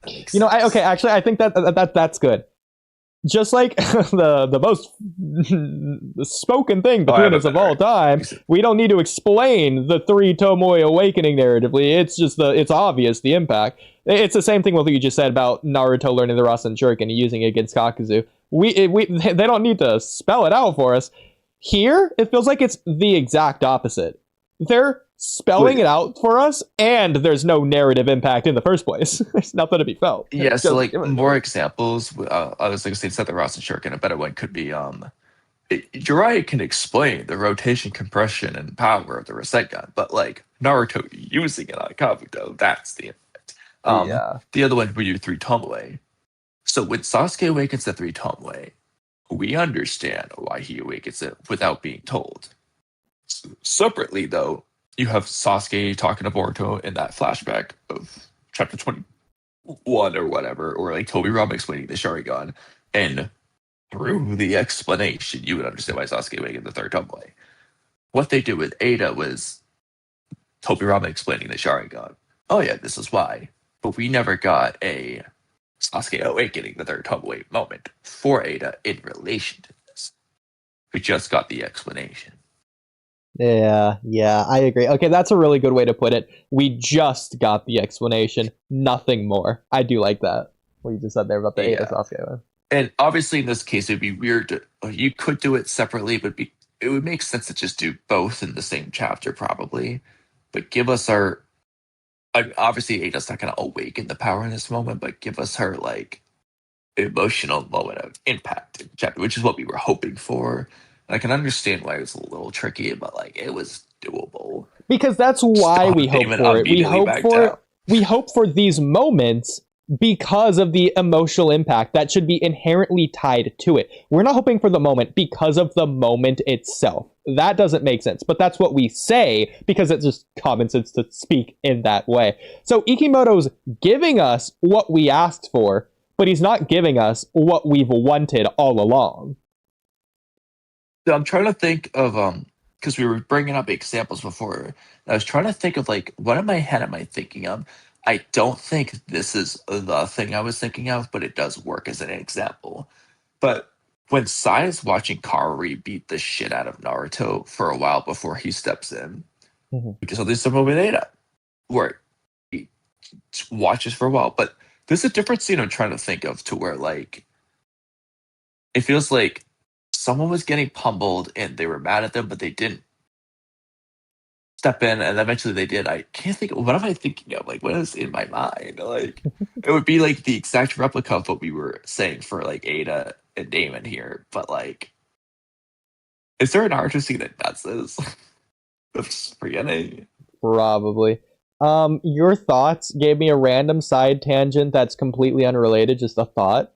Actually, I think that's good. Just like the most spoken thing between us of all time, we don't need to explain the 3 Tomoe awakening narratively. It's just it's obvious, the impact. It's the same thing with what you just said about Naruto learning the Rasen Shuriken and using it against Kakuzu. They don't need to spell it out for us. Here, it feels like it's the exact opposite. They're spelling it out for us, and there's no narrative impact in the first place. There's nothing to be felt. Yeah, so like more examples. I was like saying, set the Rasen Shuriken. A better one could be Jiraiya can explain the rotation, compression, and power of the Rasengan, but like Naruto using it on Kabuto, that's the impact. The other one would be 3 Tomoe. So when Sasuke awakens the 3 Tomoe, we understand why he awakens it without being told. Separately, though, you have Sasuke talking to Boruto in that flashback of chapter 21 or whatever, or like Tobirama explaining the Sharingan, and through the explanation, you would understand why Sasuke awakened the 3rd Tomoe. What they did with Ada was Tobirama explaining the Sharingan. Oh yeah, this is why. But we never got a Sasuke awakening the 3rd Tomoe moment for Ada in relation to this. We just got the explanation. Yeah, I agree. Okay, that's a really good way to put it. We just got the explanation, nothing more. I do like that. What you just said there about the Ada Sasuke one. And obviously in this case, it'd be weird. You could do it separately, but it would make sense to just do both in the same chapter, probably. But give us our... obviously, Ada's not going to awaken the power in this moment, but give us her, like, emotional moment of impact in chapter, which is what we were hoping for. And I can understand why it was a little tricky, but, like, it was doable. Because that's why we hope for it. We hope for these moments because of the emotional impact that should be inherently tied to it. We're not hoping for the moment because of the moment itself. That doesn't make sense, but that's what we say because it's just common sense to speak in that way. So Ikimoto's giving us what we asked for, but he's not giving us what we've wanted all along. So I'm trying to think of because we were bringing up examples before. And I was trying to think of, like, what in my head am I thinking of? I don't think this is the thing I was thinking of, but it does work as an example. But when Sai is watching Karori beat the shit out of Naruto for a while before he steps in, because there's some moment Ada where he watches for a while. But there's a different scene I'm trying to think of to where, like, it feels like someone was getting pummeled and they were mad at them, but they didn't step in, and eventually they did. I can't think. What am I thinking of? Like, what is in my mind? Like, it would be like the exact replica of what we were saying for, like, Ada and Daemon here. But, like, is there an Naruto scene that does this? I'm just forgetting. Probably. Your thoughts gave me a random side tangent that's completely unrelated. Just a thought.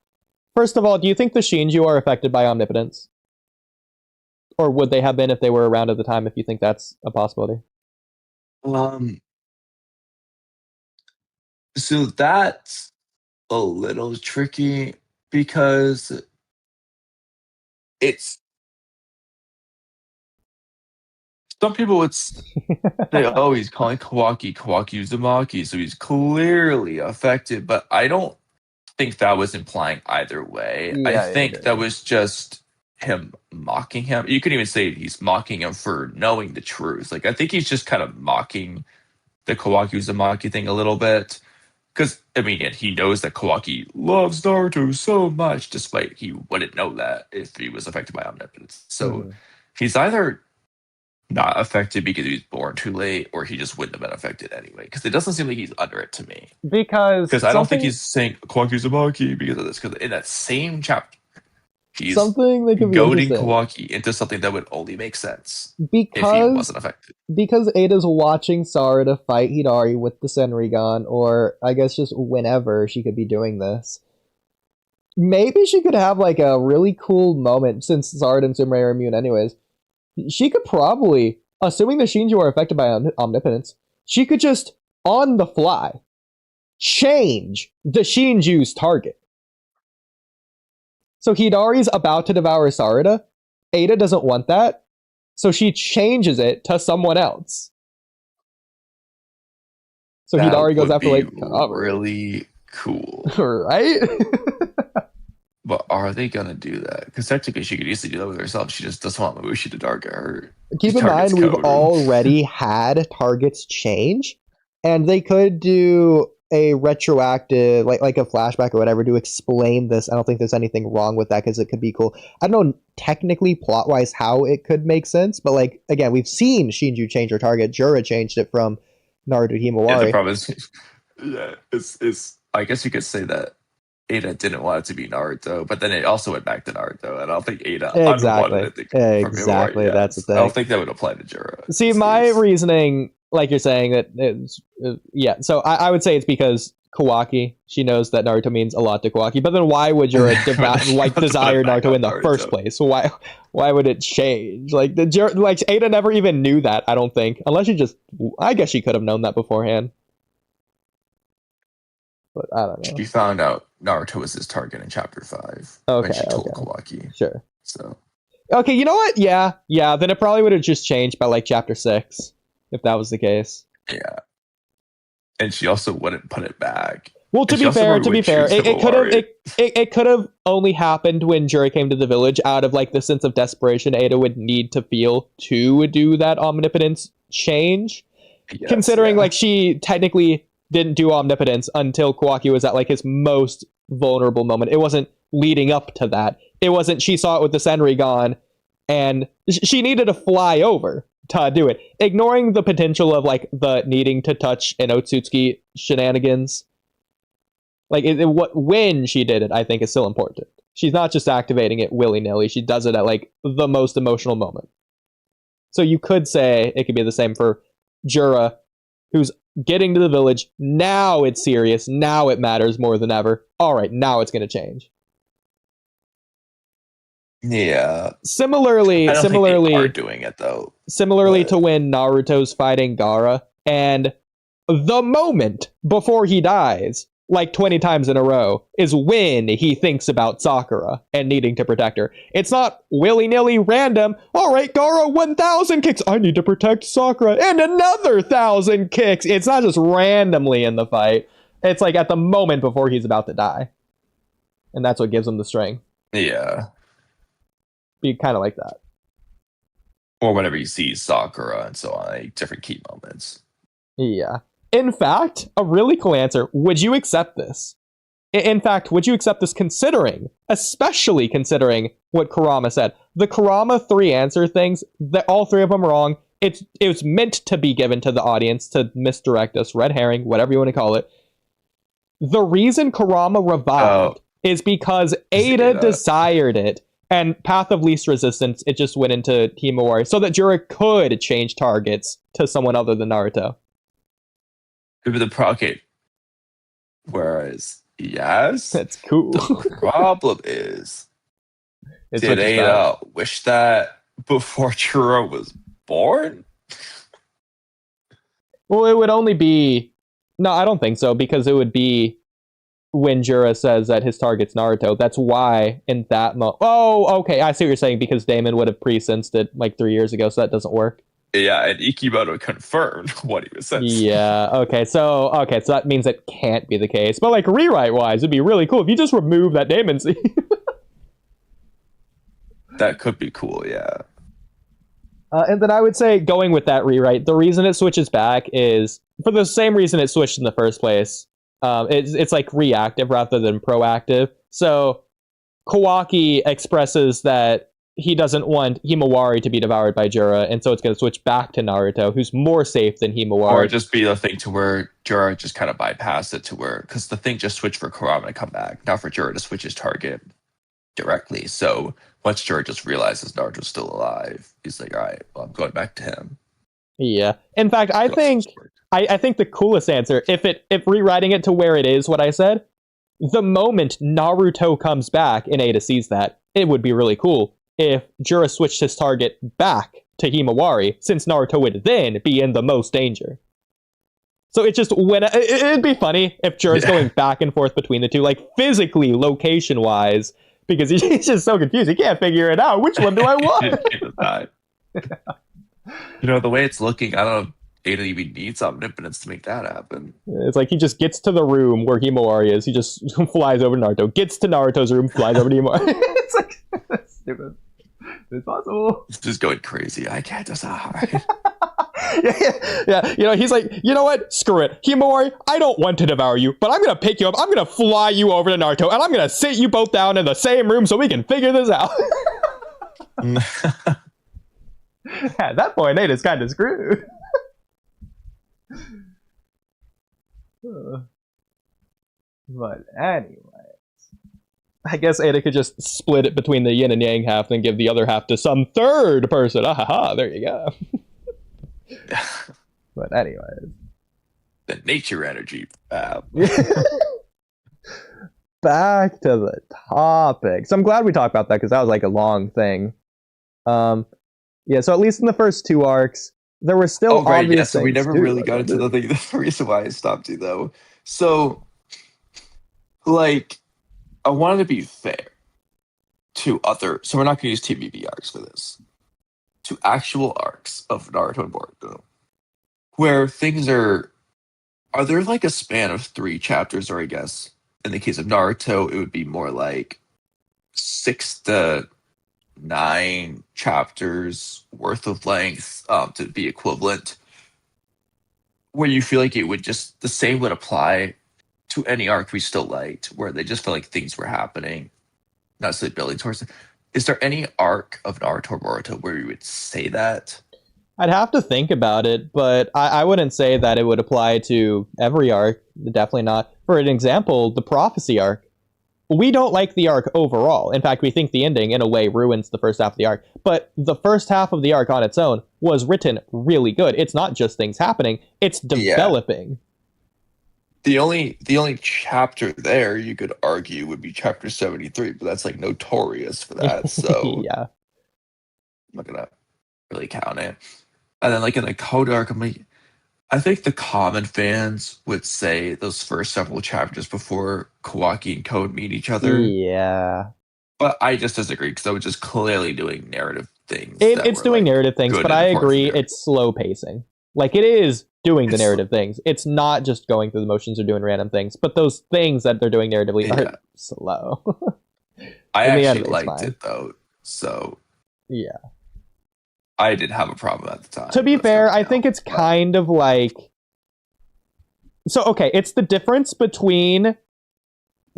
First of all, do you think the Shinju are affected by omnipotence? Or would they have been if they were around at the time, if you think that's a possibility? So that's a little tricky because it's... Some people would say, oh, he's calling Kawaki Uzumaki, so he's clearly affected, but I don't think that was implying either way. I think that was just him mocking him. You could even say he's mocking him for knowing the truth. Like, I think he's just kind of mocking the Kawaki Uzumaki thing a little bit. Because, I mean, he knows that Kawaki loves Naruto so much, despite he wouldn't know that if he was affected by omnipotence. So he's either not affected because he was born too late, or he just wouldn't have been affected anyway. Because it doesn't seem like he's under it to me. Because I don't think he's saying Kawaki Uzumaki because of this. Because in that same chapter, he's goading Kawaki into something that would only make sense if he wasn't affected. Because Ada's watching Sarada fight Hidari with the Senrigan, or I guess just whenever she could be doing this. Maybe she could have, like, a really cool moment, since Sarada and Sumire are immune anyways. She could probably, assuming the Shinju are affected by omnipotence, she could just, on the fly, change the Shinju's target. So Hidari's about to devour Sarada. Ada doesn't want that, so she changes it to someone else. So that Hidari goes after, like, really cool, right? But are they gonna do that? Because technically, she could easily do that with herself. She just doesn't want Mamushi to target her. Keep in mind, we've already had targets change, and they could do a retroactive, like a flashback or whatever, to explain this. I don't think there's anything wrong with that because it could be cool. I don't know technically plot-wise how it could make sense, but, like, again, we've seen Shinju change her target. Jura changed it from Naruto to Himawari. Yeah, the problem is, it's I guess you could say that Ada didn't want it to be Naruto, but then it also went back to Naruto, and I don't think Ada unwanted it from Himawari. That's the thing. I don't think that would apply to Jura. See, my reasoning, like you're saying, that it's, so I would say it's because Kawaki, she knows that Naruto means a lot to Kawaki, but then why would Jura desire Naruto in the first place? Why would it change? Like, Ada never even knew that, I don't think, unless I guess she could have known that beforehand. But I don't know. She found out Naruto was his target in chapter 5 when she told Kawaki. Sure. So. Okay, you know what? Yeah. Then it probably would have just changed by, like, chapter 6, if that was the case. Yeah. And she also wouldn't put it back. Well, to be fair, it could have only happened when Jura came to the village out of like the sense of desperation Ada would need to feel to do that omnipotence change. Yes, considering like she technically didn't do omnipotence until Kawaki was at like his most vulnerable moment. It wasn't leading up to that. It wasn't she saw it with the Senrigan and she needed to fly over to do it. Ignoring the potential of like the needing to touch an Otsutsuki shenanigans. Like, when she did it, I think is still important. She's not just activating it willy-nilly. She does it at, like, the most emotional moment. So you could say it could be the same for Jura, who's getting to the village. Now it's serious. Now it matters more than ever. All right, now it's going to change. Yeah. Similarly, I don't think they are doing it, though. Similarly to when Naruto's fighting Gaara, and the moment before he dies, like 20 times in a row, is when he thinks about Sakura and needing to protect her. It's not willy-nilly random. All right, Gaara, 1,000 kicks. I need to protect Sakura. And another 1,000 kicks. It's not just randomly in the fight. It's like at the moment before he's about to die. And that's what gives him the strength. Yeah. Be kind of like that. Or whenever you see Sakura and so on, like different key moments. Yeah. In fact, a really cool answer. Would you accept this? In fact, would you accept this especially considering what Kurama said? The Kurama 3 answer things, all 3 of them wrong. It was meant to be given to the audience to misdirect us, red herring, whatever you want to call it. The reason Kurama revived is because Ada desired it, and Path of Least Resistance, it just went into Himawari, so that Jura could change targets to someone other than Naruto. Maybe whereas, yes, that's cool. The problem is, did Ada wish that before Jura was born? Well, it would only be... No, I don't think so, because it would be when Jura says that his target's Naruto. That's why in that moment... Oh, okay, I see what you're saying, because Daemon would have pre-sensed it like 3 years ago, so that doesn't work. Yeah, and Ikimoto confirmed what he was saying. Yeah, okay, so that means it can't be the case. But like rewrite-wise, it'd be really cool if you just remove that Daemon scene. That could be cool, yeah. And then I would say, going with that rewrite, the reason it switches back is for the same reason it switched in the first place. It's like reactive rather than proactive. So Kawaki expresses that he doesn't want Himawari to be devoured by Jura, and so it's going to switch back to Naruto, who's more safe than Himawari. Or just be the thing to where Jura just kind of bypassed it to where, because the thing just switched for Kurama to come back, not for Jura to switch his target directly. So once Jura just realizes Naruto's still alive, he's like, all right, well, I'm going back to him. Yeah. In fact, I think the coolest answer, if rewriting it to where it is what I said, the moment Naruto comes back and Ada sees that, it would be really cool if Jura switched his target back to Himawari, since Naruto would then be in the most danger. So it just it'd be funny if Jura's going back and forth between the two, like physically, location-wise, because he's just so confused. He can't figure it out. Which one do I want? You know, the way it's looking, I don't know if Ada even needs omnipotence to make that happen. It's like he just gets to the room where Himawari is. He just flies over to Naruto, gets to Naruto's room, flies over to Himawari. It's like, that's stupid. It's possible. It's just going crazy. I can't decide. Yeah. You know, he's like, you know what? Screw it. Himawari, I don't want to devour you, but I'm going to pick you up. I'm going to fly you over to Naruto, and I'm going to sit you both down in the same room so we can figure this out. At that point, Ada's kind of screwed. But anyway, I guess Ada could just split it between the yin and yang half, then give the other half to some third person. There you go. But anyways, the nature energy. Back to the topic. So I'm glad we talked about that because that was like a long thing. Yeah. So at least in the first 2 arcs, there were still obvious so things. We never really got into the thing. The reason why I stopped you though. So, like, I wanted to be fair to other. So we're not going to use TBV arcs for this. To actual arcs of Naruto and Boruto, where things are are there like a span of 3 chapters, or I guess in the case of Naruto, it would be more like 6 to 9 chapters worth of length to be equivalent, where you feel like it would just the same would apply to any arc we still liked, where they just felt like things were happening, not necessarily building towards it. Is there any arc of Naruto or Boruto where you would say that? I'd have to think about it, but I wouldn't say that it would apply to every arc. Definitely not. For an example, the Prophecy arc. We don't like the arc overall. In fact, we think the ending, in a way, ruins the first half of the arc. But the first half of the arc on its own was written really good. It's not just things happening, it's developing. The only chapter there you could argue would be chapter 73, but that's like notorious for that. So yeah. I'm not gonna really count it. And then like in the Code arc, I think the common fans would say those first several chapters before Kawaki and Code meet each other. Yeah. But I just disagree because I was just clearly doing narrative things. It's doing narrative things, but I agree it's slow pacing. Like, it is doing the narrative things. It's not just going through the motions or doing random things, but those things that they're doing narratively are slow. I actually liked it, though. So, yeah. I didn't have a problem at the time. To be fair, I think it's kind of like... So, okay, it's the difference between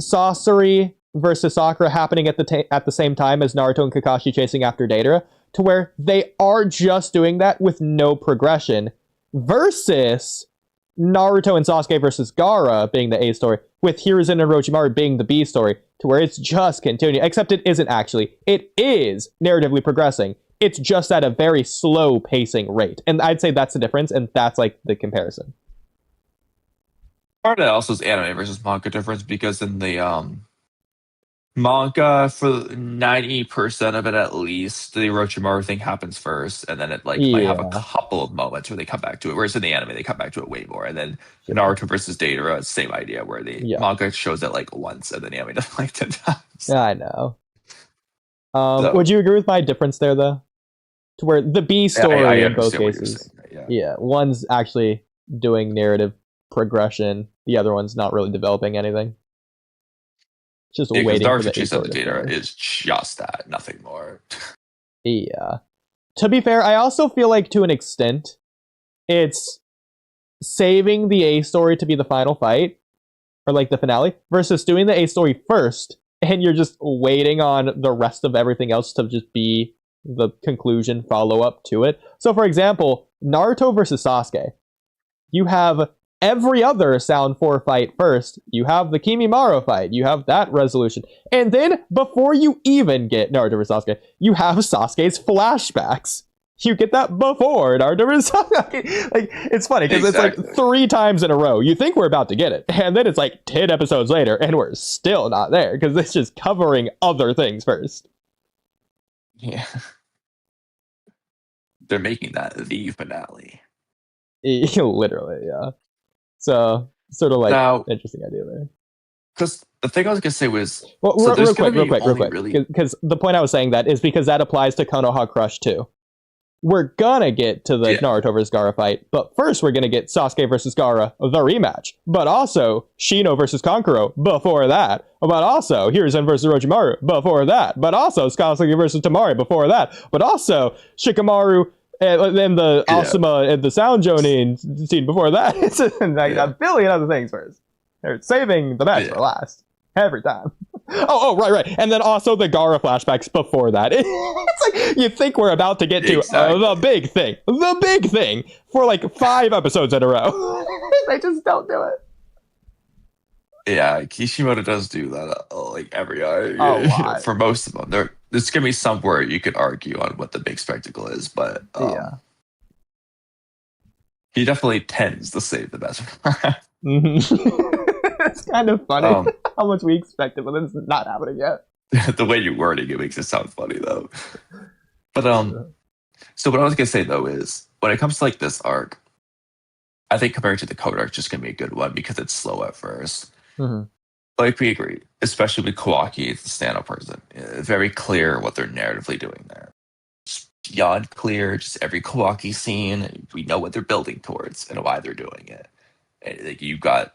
Sasori versus Sakura happening at the same time as Naruto and Kakashi chasing after Deidara, to where they are just doing that with no progression, versus Naruto and Sasuke versus Gaara being the A story, with Hiruzen and Orochimaru being the B story, to where it's just continuing, except it isn't actually. It is narratively progressing. It's just at a very slow pacing rate. And I'd say that's the difference, and that's like the comparison. Part of that also is anime versus manga difference, because in the manga, for 90% of it at least, the Orochimaru thing happens first, and then it might have a couple of moments where they come back to it, whereas in the anime they come back to it way more. And then Naruto versus Deidara, same idea, where the manga shows it like once and then the anime does it like 10 times. Yeah, I know. Would you agree with my difference there, though? To where the B story in both cases, one's actually doing narrative progression, the other one's not really developing anything. Just waiting for the data is just that, nothing more. Yeah. To be fair, I also feel like to an extent, it's saving the A story to be the final fight, or like the finale, versus doing the A story first, and you're just waiting on the rest of everything else to just be the conclusion follow-up to it. So for example, Naruto versus Sasuke. You have every other Sound 4 fight first. You have the Kimimaro fight. You have that resolution. And then, before you even get Naruto versus Sasuke, you have Sasuke's flashbacks. You get that before Naruto versus Sasuke. Like, it's funny, because it's like 3 times in a row. You think we're about to get it. And then it's like 10 episodes later, and we're still not there, because it's just covering other things first. Yeah. They're making that the finale. Literally, yeah. So, sort of like, now, interesting idea there. Because the thing I was going to say was... Well, so real quick. Because the point I was saying that is because that applies to Konoha Crush too. We're gonna get to the Naruto versus Gaara fight, but first we're gonna get Sasuke versus Gaara, the rematch. But also, Shino versus Kankuro before that. But also, Hiruzen versus Orochimaru before that. But also, Sasuke versus Temari before that. But also, Shikamaru and then the Asuma and the Sound Jonin scene before that. It's like a billion other things first. They're saving the best for last. Every time. Right. And then also the Gaara flashbacks before that. It's like, you think we're about to get to the big thing. The big thing for like 5 episodes in a row. They just don't do it. Yeah, Kishimoto does do that like every arc. For most of them. There's going to be somewhere you could argue on what the big spectacle is, but he definitely tends to save the best. It's kind of funny how much we expected, but it's not happening yet. The way you're wording it makes it sound funny, though. But so what I was gonna say though is when it comes to like this arc, I think compared to the Code arc, it's just gonna be a good one because it's slow at first. Mm-hmm. Like we agree, especially with Kawaki, it's the stand-up person. It's very clear what they're narratively doing there. It's beyond clear. Just every Kawaki scene, we know what they're building towards and why they're doing it. Like you got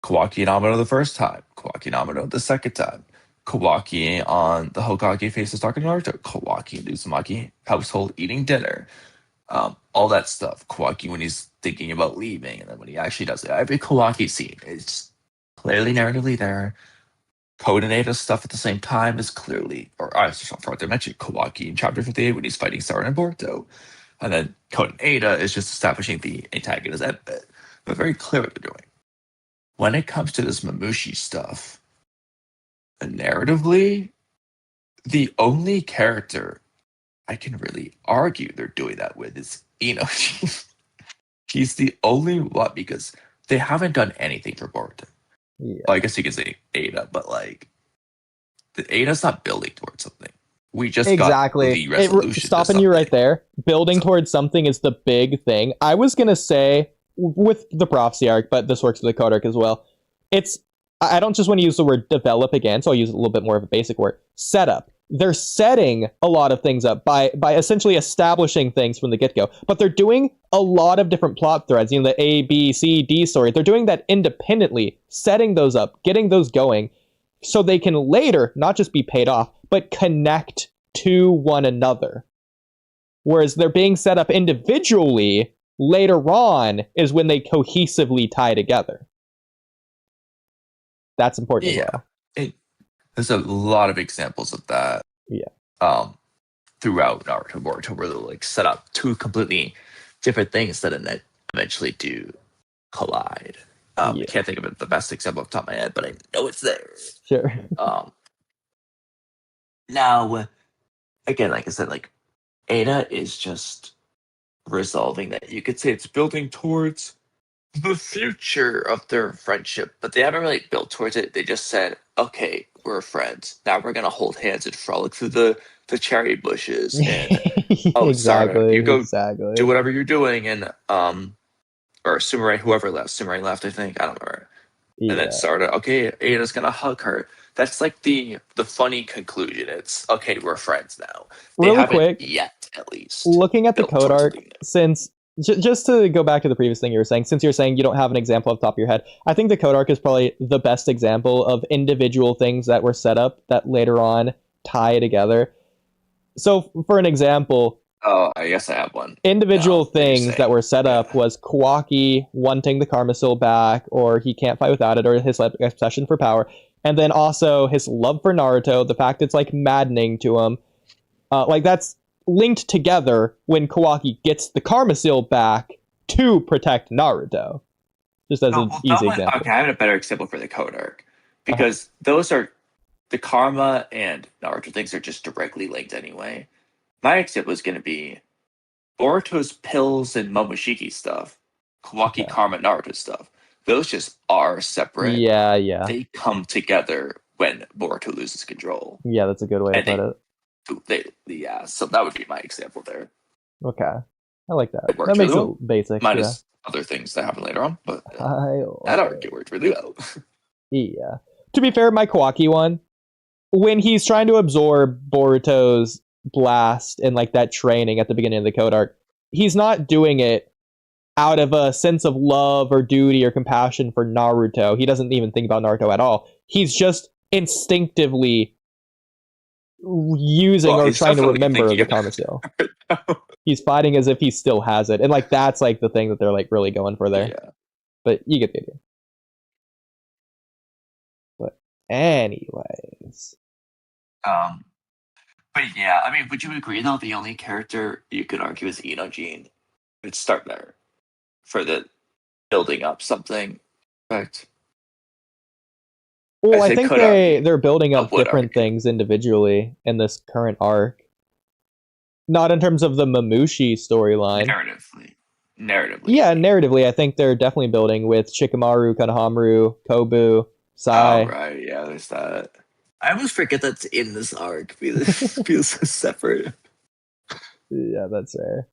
Kawaki and Amano the first time, Kawaki and Amano the second time, Kawaki on the Hokage faces talking to Naruto, Kawaki and Uzumaki household eating dinner, all that stuff. Kawaki when he's thinking about leaving, and then when he actually does it. Every Kawaki scene is clearly narratively there. Code and Ada stuff at the same time is clearly, or I forgot to mention Kawaki in Chapter 58 when he's fighting Sarada and Boruto. And then Code and Ada is just establishing the antagonist at bit. But very clear what they're doing. When it comes to this Mamushi stuff, narratively, the only character I can really argue they're doing that with is Ino. He's the only one because they haven't done anything for Boruto. Yeah. Well, I guess you could say Ada, but like the Ada's not building towards something. We just got the resolution. Stopping you right there. Building towards something is the big thing. I was gonna say with the prophecy arc, but this works with the code arc as well. I don't just want to use the word develop again, so I'll use a little bit more of a basic word. Setup. They're setting a lot of things up by essentially establishing things from the get-go. But they're doing a lot of different plot threads, the A, B, C, D story. They're doing that independently, setting those up, getting those going, so they can later not just be paid off, but connect to one another. Whereas they're being set up individually, later on is when they cohesively tie together. That's important as well. There's a lot of examples of that. Yeah. Throughout Naruto Boruto, where they'll like set up two completely different things that eventually do collide. I can't think of the best example off the top of my head, but I know it's there. Sure. Now, again, like I said, like Ada is just resolving that. You could say it's building towards the future of their friendship, but they haven't really built towards it. They just said, okay, we're friends. Now we're gonna hold hands and frolic through the cherry bushes. And exactly. Sarada, you go exactly. do whatever you're doing, and or Sumarai, whoever left, Sumarai left, I think. I don't remember. Yeah. And then Sarada, okay, Ada's gonna hug her. That's like the funny conclusion. It's okay, we're friends now. They really haven't quick, yet, at least. Looking at the code arc, since just to go back to the previous thing you were saying, since you're saying you don't have an example off the top of your head, I think the code arc is probably the best example of individual things that were set up that later on tie together. So, for an example... Oh, I guess I have one. Individual things that were set up was Kawaki wanting the Karma Seal back, or he can't fight without it, or his obsession for power. And then also his love for Naruto, the fact it's like maddening to him. Like that's linked together when Kawaki gets the Karma Seal back to protect Naruto. Just as an easy example. Okay, I have a better example for the code arc. Because those are... The Karma and Naruto things are just directly linked anyway. My example is going to be Boruto's pills and Momoshiki stuff. Kawaki, Karma, Naruto stuff. Those just are separate. Yeah. They come together when Boruto loses control. Yeah, that's a good way to put it. So that would be my example there. Okay. I like that. That makes it basic. Minus other things that happen later on, but that arc worked really well. Yeah. To be fair, my Kawaki one, when he's trying to absorb Boruto's blast and like that training at the beginning of the code arc, he's not doing it out of a sense of love or duty or compassion for Naruto. He doesn't even think about Naruto at all. He's just instinctively using or trying to remember the Karma Seal. He's fighting as if he still has it. And like that's like the thing that they're like really going for there. Yeah. But you get the idea. But anyways. But yeah, I mean, would you agree though the only character you could argue is Inojin? Let's start there. For the building up something. Right. Well, I think they're building up different things individually in this current arc. Not in terms of the Mamushi storyline. Narratively. Yeah, narratively, I think they're definitely building with Shikamaru, Konohamaru, Kobu, Sai. Oh, right, yeah, there's that. I almost forget that's in this arc because it feels so separate. Yeah, that's fair.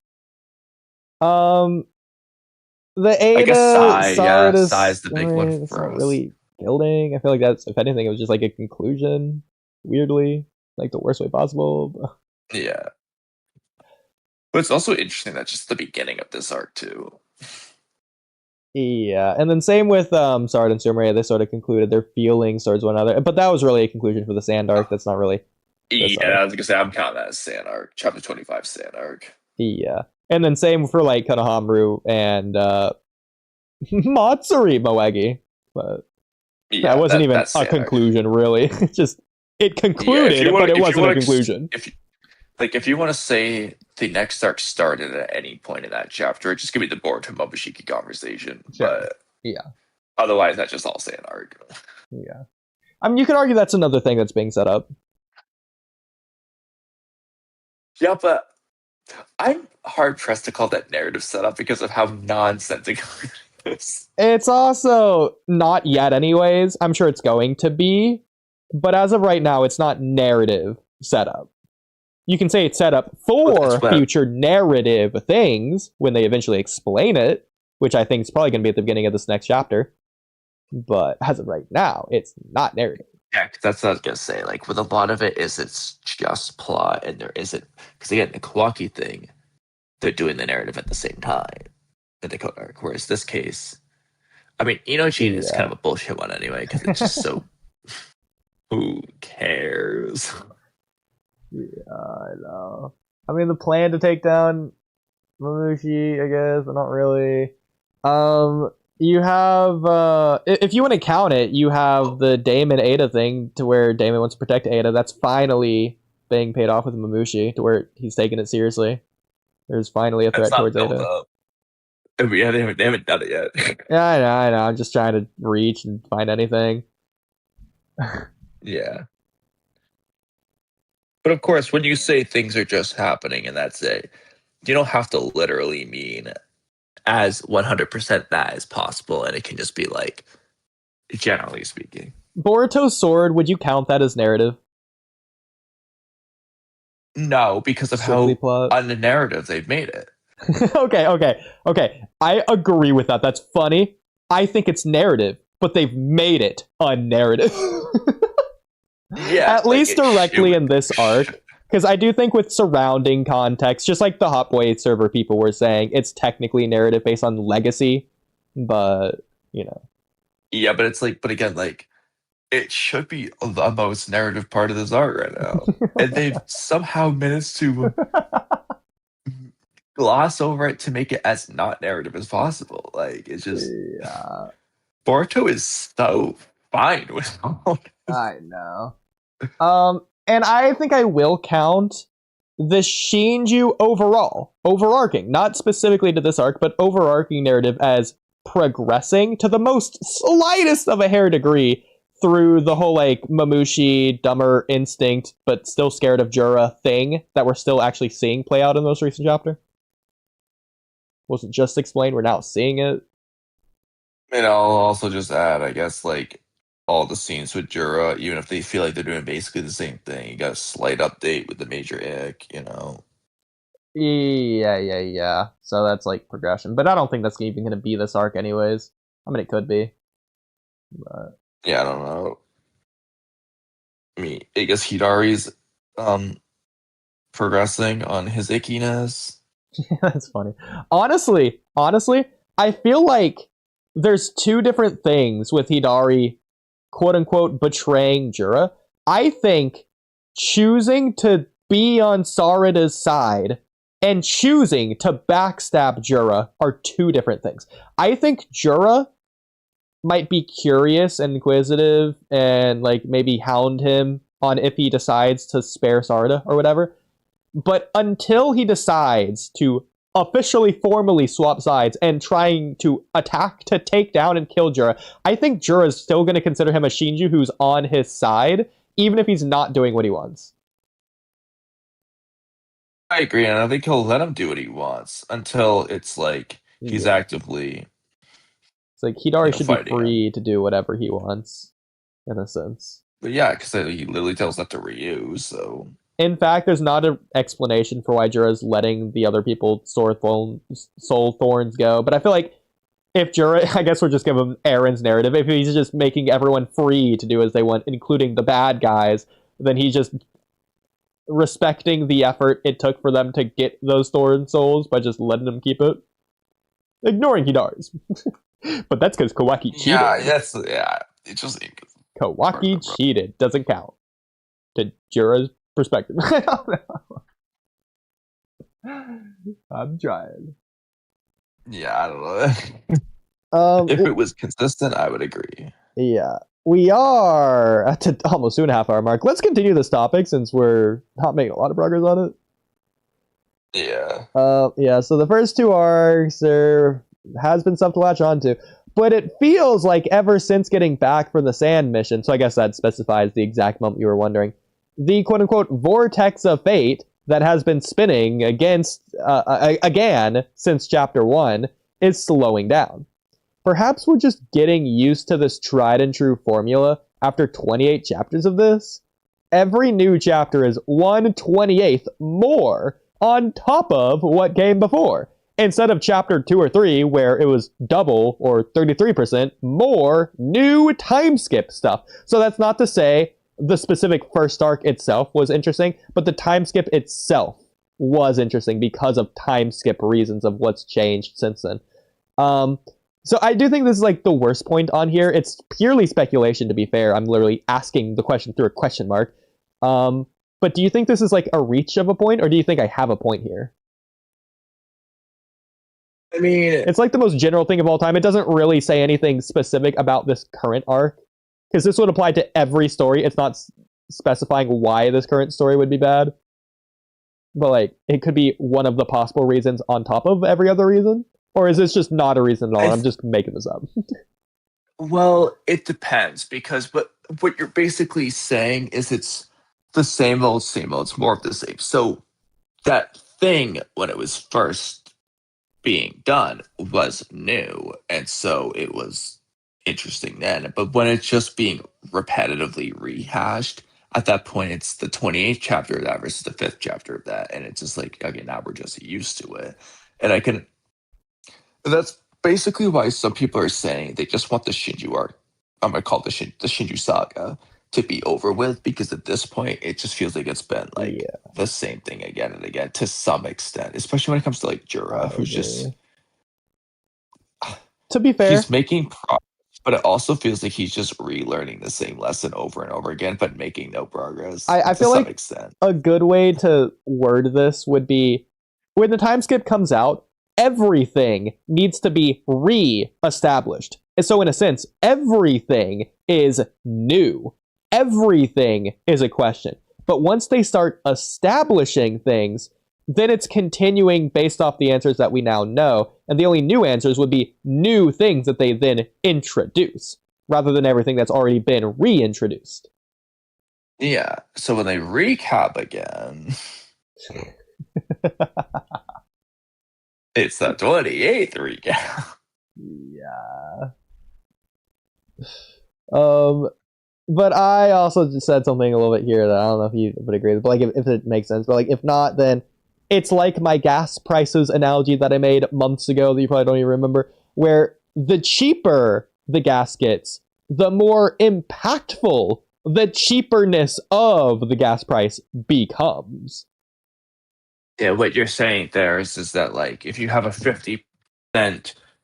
The Ada, Sai's the big one for us. Really building. I feel like that's, if anything, it was just like a conclusion. Weirdly, like the worst way possible. Yeah. But it's also interesting that just the beginning of this arc too. Yeah, and then same with Sarada and Sumeria. They sort of concluded their feelings towards one another, but that was really a conclusion for the Sand arc. That's not really. Yeah, I was gonna say I'm counting that as Sand arc, chapter 25 Sand arc. Yeah, and then same for like Konohamaru and Matsuri Moegi, but Yeah, that wasn't even a conclusion, really. It just concluded, but it wasn't a conclusion. If you want to say the next arc started at any point in that chapter, it's just gonna be the Boruto Momoshiki conversation. Sure. But yeah, otherwise, that's just all Sand arc. Yeah, I mean, you could argue that's another thing that's being set up. Yeah, but I'm hard pressed to call that narrative setup because of how nonsensical it is. It's also not yet, anyways. I'm sure it's going to be, but as of right now, it's not narrative setup. You can say it's set up for future narrative things when they eventually explain it, which I think is probably going to be at the beginning of this next chapter. But as of right now, it's not narrative. Yeah, that's what I was gonna say. Like, with a lot of it's just plot, and there isn't. Because again, the Kawaki thing, they're doing the narrative at the same time in the code arc. Whereas this case, I mean, Inochi is kind of a bullshit one anyway, because it's just so. Who cares? Yeah, I know. I mean, the plan to take down Mamushi, I guess, but not really. You have, if you want to count it, you have the Daemon Ada thing to where Daemon wants to protect Ada. That's finally being paid off with Mamushi to where he's taking it seriously. There's finally a threat towards Ada. Yeah, they haven't done it yet. Yeah, I know. I'm just trying to reach and find anything. Yeah. But of course, when you say things are just happening and that's it, you don't have to literally mean as 100% that is possible, and it can just be like, generally speaking. Boruto's sword, would you count that as narrative? No, because of how on the narrative they've made it. Okay. I agree with that. That's funny. I think it's narrative, but they've made it unnarrative. Yeah, at least directly in this arc. Because I do think with surrounding context, just like the Hot Boy server people were saying, it's technically narrative based on legacy, but, Yeah, but it's like, but again, like, it should be the most narrative part of this arc right now. And they've somehow managed to gloss over it to make it as not narrative as possible. Like, it's just... Yeah. Boruto is so fine with all this. I know. And I think I will count the Shinju overarching, not specifically to this arc, but overarching narrative as progressing to the most slightest of a hair degree through the whole, like, Mamushi, dumber instinct, but still scared of Jura thing that we're still actually seeing play out in the most recent chapter. Wasn't just explained, we're now seeing it. And I'll also just add, I guess, like, all the scenes with Jura, even if they feel like they're doing basically the same thing, you got a slight update with the major ick, Yeah. So that's like progression, but I don't think that's even going to be this arc, anyways. I mean, it could be. But... yeah, I don't know. I mean, I guess Hidari's progressing on his ickiness. That's funny. Honestly, I feel like there's two different things with Hidari, quote-unquote, betraying Jura. I think choosing to be on Sarada's side and choosing to backstab Jura are two different things. I think Jura might be curious and inquisitive and, like, maybe hound him on if he decides to spare Sarada or whatever. But until he decides to officially, formally swap sides and trying to attack to take down and kill Jura, I think Jura is still going to consider him a Shinju who's on his side, even if he's not doing what he wants. I agree, and I think he'll let him do what he wants until it's like he's actively... It's like Hidari should be free to do whatever he wants, in a sense. But yeah, because he literally tells that to Ryu, so... In fact, there's not an explanation for why Jura's letting the other people soul thorns go. But I feel like if Jura, I guess we'll just give him Aaron's narrative. If he's just making everyone free to do as they want, including the bad guys, then he's just respecting the effort it took for them to get those thorn souls by just letting them keep it. Ignoring Hidari's. But that's because Kawaki cheated. Yeah. It just Kawaki cheated. Doesn't count. To Jura's perspective. I don't know. I'm trying. Yeah, I don't know. If it was consistent, I would agree. Yeah. We are at the almost 2.5 hour mark. Let's continue this topic since we're not making a lot of progress on it. Yeah. Yeah, so the first 2 arcs, there has been stuff to latch onto. But it feels like ever since getting back from the sand mission, so I guess that specifies the exact moment you were wondering, the quote-unquote vortex of fate that has been spinning again since chapter 1 is slowing down. Perhaps we're just getting used to this tried and true formula after 28 chapters of this. Every new chapter is 1/28th more on top of what came before. Instead of chapter 2 or 3, where it was double or 33% more new time skip stuff. So that's not to say the specific first arc itself was interesting, but the time skip itself was interesting because of time skip reasons of what's changed since then. So I do think this is like the worst point on here. It's purely speculation, to be fair. I'm literally asking the question through a question mark. But do you think this is like a reach of a point, or do you think I have a point here? I mean, it's like the most general thing of all time. It doesn't really say anything specific about this current arc, because this would apply to every story. It's not specifying why this current story would be bad, but like it could be one of the possible reasons on top of every other reason. Or is this just not a reason at all? I'm just making this up. Well, it depends, because what you're basically saying is it's the same old, it's more of the same. So that thing, when it was first being done, was new, and so it was interesting then. But when it's just being repetitively rehashed, at that point it's the 28th chapter of that versus the 5th chapter of that, and it's just like, again, now we're just used to it. And that's basically why some people are saying they just want the Shinju arc, I'm going to call it the Shinju saga, to be over with, because at this point it just feels like it's been like the same thing again and again to some extent, especially when it comes to like Jura, who's just, to be fair, he's making progress, but it also feels like he's just relearning the same lesson over and over again, but making no progress. I feel like extent. A good way to word this would be, when the time skip comes out, everything needs to be re-established. And so in a sense, everything is new. Everything is a question. But once they start establishing things, then it's continuing based off the answers that we now know. And the only new answers would be new things that they then introduce, rather than everything that's already been reintroduced. Yeah, so when they recap again, it's the 28th recap. Yeah. But I also just said something a little bit here that I don't know if you would agree with, but like if it makes sense. But like if not, then it's like my gas prices analogy that I made months ago that you probably don't even remember, where the cheaper the gas gets, the more impactful the cheaperness of the gas price becomes. Yeah, what you're saying there is that like if you have a 50%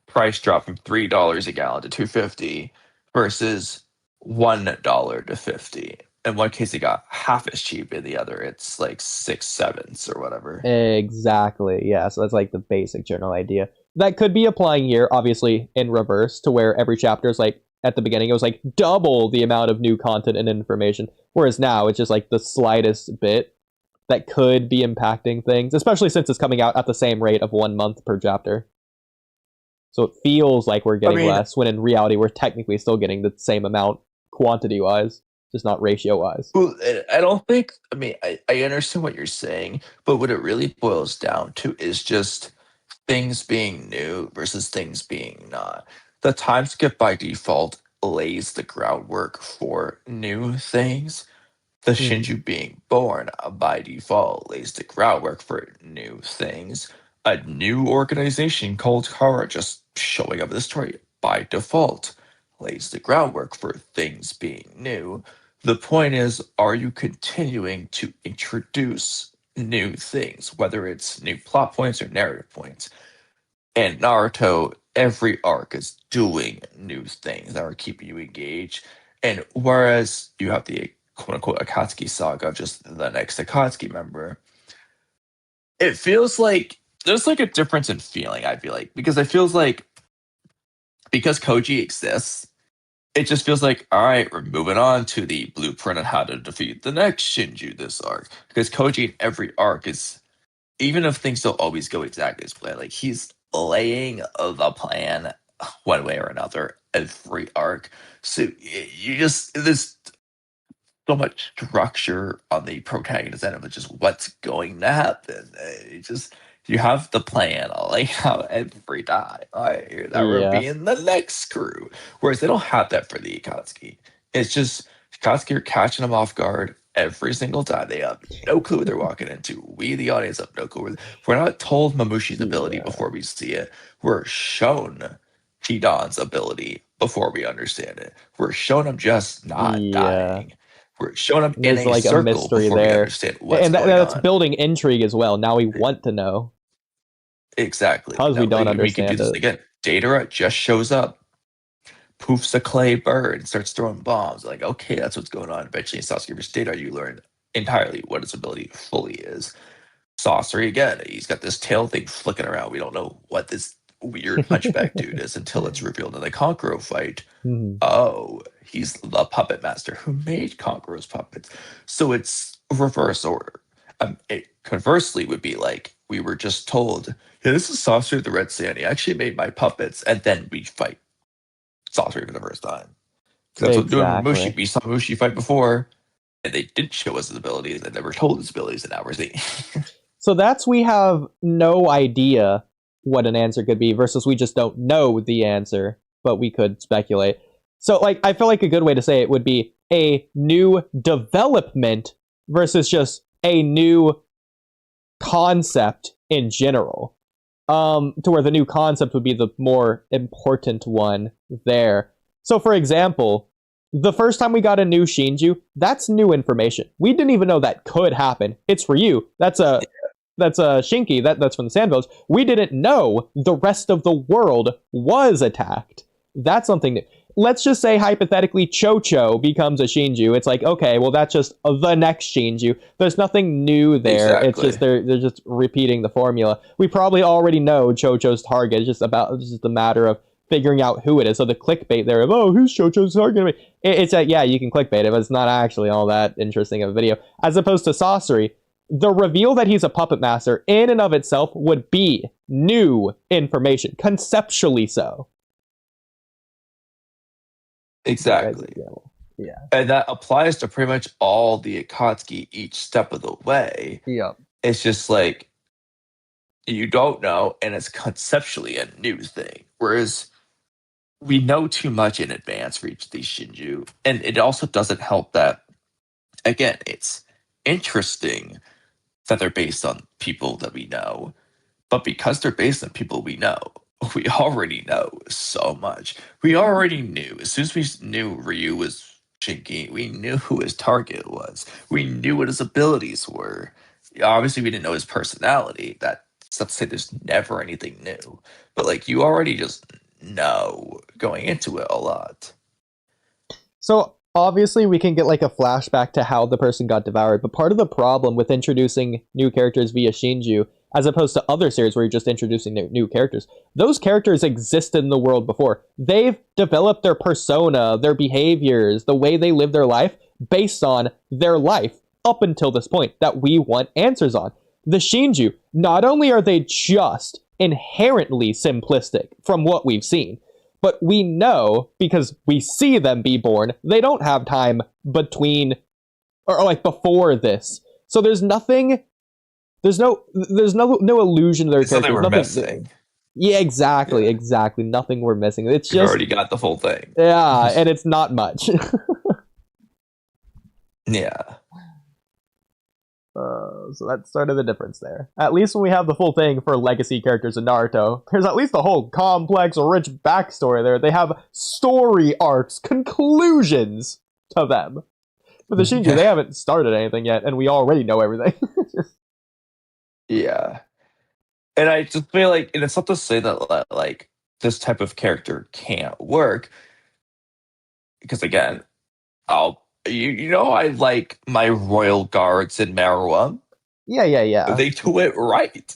price drop from $3 a gallon to $2.50 versus $1 to 50. In one case, it got half as cheap. In the other, it's like 6/7 or whatever. Exactly. Yeah. So that's like the basic general idea. That could be applying here, obviously, in reverse, to where every chapter is like at the beginning, it was like double the amount of new content and information, whereas now it's just like the slightest bit that could be impacting things, especially since it's coming out at the same rate of 1 month per chapter. So it feels like we're getting less, when in reality we're technically still getting the same amount quantity-wise, just not ratio-wise. Well, I don't think, I understand what you're saying, but what it really boils down to is just things being new versus things being not. The time skip by default lays the groundwork for new things. The Shinju being born by default lays the groundwork for new things. A new organization called Kara just showing up in the story by default lays the groundwork for things being new. The point is, are you continuing to introduce new things, whether it's new plot points or narrative points? And Naruto every arc is doing new things that are keeping you engaged. And whereas you have the quote unquote Akatsuki saga, just the next Akatsuki member, it feels like there's like a difference in feeling, I feel like, because it feels like because Koji exists, it just feels like, all right, we're moving on to the blueprint on how to defeat the next Shinju this arc. Because Koji in every arc is, even if things don't always go exactly as planned, like he's laying the plan one way or another every arc. So you just, there's so much structure on the protagonist end of it, just what's going to happen. It just, you have the plan laid out every time. All right, that would be in the next crew. Whereas they don't have that for the Akatsuki. It's just Akatsuki are catching them off guard every single time. They have no clue what they're walking into. We, the audience, have no clue. We're not told Mamushi's ability before we see it. We're shown Hidan's ability before we understand it. We're shown him just not dying. We're showing him in a like circle a mystery before there. We understand what's and going that's on. Building intrigue as well. Now we want to know. Exactly. Because we don't understand we can do this again. Data just shows up, poofs a clay bird, starts throwing bombs. Like, okay, that's what's going on. Eventually in Sasuke vs. Data, you learn entirely what his ability fully is. Sorcery, again, he's got this tail thing flicking around. We don't know what this weird hunchback dude is until it's revealed in the Konkuro fight. Oh, he's the puppet master who made Konkuro's puppets. So it's reverse order. It conversely would be like we were just told, yeah, this is Sorcery of the Red Sand. He actually made my puppets, and then we fight Sorcery for the first time. That's what doing Mushi. We saw Mushi fight before, and they didn't show us his abilities. They never told his abilities, and now we're seeing. So that's, we have no idea what an answer could be versus we just don't know the answer, but we could speculate. So like, I feel like a good way to say it would be a new development versus just a new concept in general. To where the new concept would be the more important one there. So for example, the first time we got a new Shinju, that's new information. We didn't even know that could happen. It's Ryu. That's a Shinki. That's from the Sand Village. We didn't know the rest of the world was attacked. That's something new. Let's just say hypothetically Cho-Cho becomes a Shinju. It's like, okay, well that's just the next Shinju. There's nothing new there. Exactly. It's just they're just repeating the formula. We probably already know Cho-Cho's target. It's just a matter of figuring out who it is. So the clickbait there of, oh, who's Cho-Cho's target? It's like, yeah, you can clickbait it, but it's not actually all that interesting of a video. As opposed to Sorcery, the reveal that he's a puppet master in and of itself would be new information, conceptually so. Exactly. Yeah. And that applies to pretty much all the Akatsuki each step of the way. Yeah. It's just like, you don't know, and it's conceptually a new thing. Whereas we know too much in advance for each of these Shinju. And it also doesn't help that, again, it's interesting that they're based on people that we know. But because they're based on people we know, we already know so much. We already knew. As soon as we knew Ryu was Shinki, we knew who his target was. We knew what his abilities were. Obviously, we didn't know his personality. That's not to say there's never anything new. But, like, you already just know going into it a lot. So, obviously, we can get, like, a flashback to how the person got devoured. But part of the problem with introducing new characters via Shinju, as opposed to other series where you're just introducing new characters, those characters existed in the world before. They've developed their persona, their behaviors, the way they live their life based on their life up until this point that we want answers on. The Shinju, not only are they just inherently simplistic from what we've seen, but we know, because we see them be born, they don't have time between, or like before this. So there's nothing... There's no illusion to their characters. Nothing we're missing. Yeah, exactly. Nothing we're missing. It's We've just already got the full thing. Yeah, and it's not much. Yeah. So that's sort of the difference there. At least when we have the full thing for legacy characters in Naruto, there's at least a whole complex, rich backstory there. They have story arcs, conclusions to them. But the Shinju, they haven't started anything yet, and we already know everything. Yeah. And I just feel like, and it's not to say that, like, this type of character can't work. Because again, I like my royal guards in Marua. Yeah. They do it right.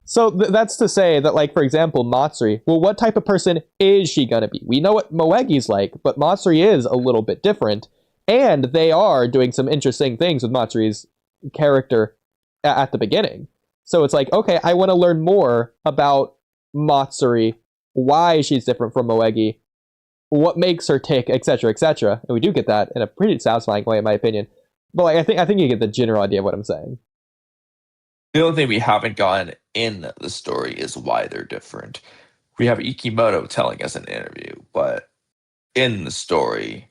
So that's to say that, like, for example, Matsuri, well, what type of person is she going to be? We know what Moegi's like, but Matsuri is a little bit different. And they are doing some interesting things with Matsuri's character at the beginning. So it's like, okay, I want to learn more about Matsuri, why she's different from Moegi, what makes her tick, etc., etc. And we do get that in a pretty satisfying way, in my opinion. But like, I think you get the general idea of what I'm saying. The only thing we haven't gotten in the story is why they're different. We have Ikimoto telling us in an interview, but in the story,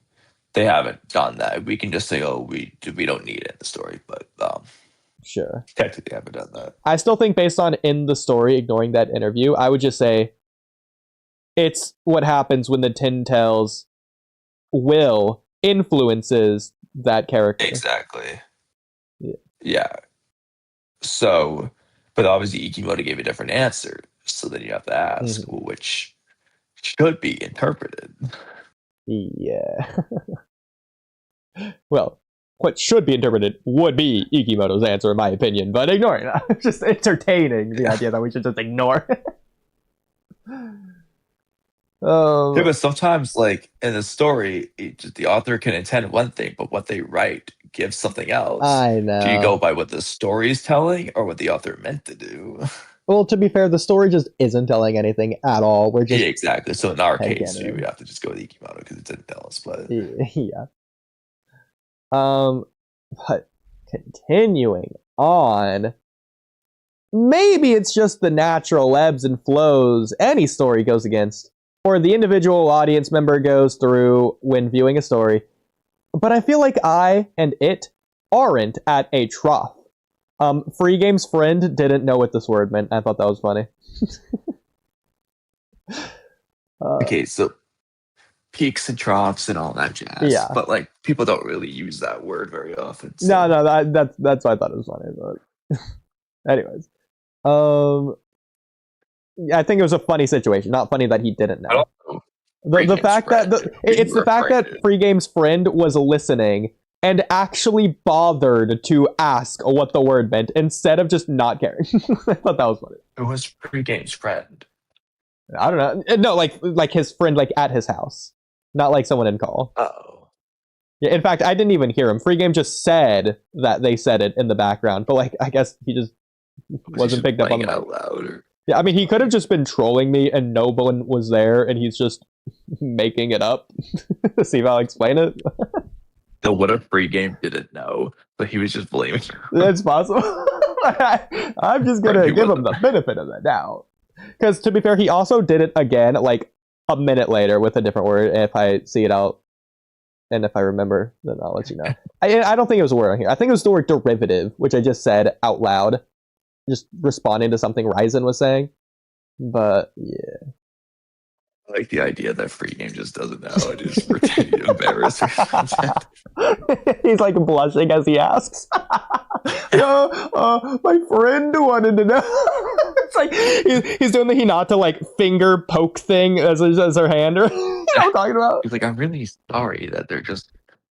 they haven't done that. We can just say, oh, we don't need it in the story, but sure, technically haven't done that. I still think based on in the story, ignoring that interview, I would just say it's what happens when the Tin Tails will influences that character. Exactly. Yeah. So, but obviously Ikimoto gave a different answer. So then you have to ask, which should be interpreted. Yeah. Well, what should be interpreted would be Ikimoto's answer, in my opinion, but ignoring that. It's just entertaining, the idea that we should just ignore. Yeah, but sometimes, like, in the story, the author can intend one thing, but what they write gives something else. I know. Do you go by what the story is telling or what the author meant to do? Well, to be fair, the story just isn't telling anything at all. We're just exactly. So in our case, we would have to just go with Ikimoto because it didn't tell us. But yeah. But continuing on, maybe it's just the natural ebbs and flows any story goes against, or the individual audience member goes through when viewing a story. But I feel like I and it aren't at a trough. Free Game's friend didn't know what this word meant. I thought that was funny. Okay, so peaks and troughs and all that jazz. Yeah. But like people don't really use that word very often. So. No, that's why I thought it was funny. But anyways, I think it was a funny situation. Not funny that he didn't know. The fact that it's the fact that Free Game's friend was listening and actually bothered to ask what the word meant instead of just not caring. I thought that was funny. It was Free Game's friend. I don't know. No, like his friend, like at his house, not like someone in call. Oh. Yeah. In fact, I didn't even hear him. Free Game just said that they said it in the background, but like I guess he just wasn't picked up on it out loud. Or... Yeah, I mean, he could have just been trolling me and no one was there and he's just making it up. See if I'll explain it. So what if Free Game didn't know, but he was just blaming her? That's possible. I'm just going to give him the benefit of the doubt. Because to be fair, he also did it again like a minute later with a different word. And if I see it out and if I remember, then I'll let you know. I don't think it was a word on here. I think it was the word derivative, which I just said out loud. Just responding to something Ryzen was saying. But yeah. I like the idea that Free Game just doesn't know. I just pretend to embarrass her. He's like blushing as he asks. My friend wanted to know. It's like he's doing the Hinata like finger poke thing as her hand. You know what I'm talking about? He's like, I'm really sorry that they're just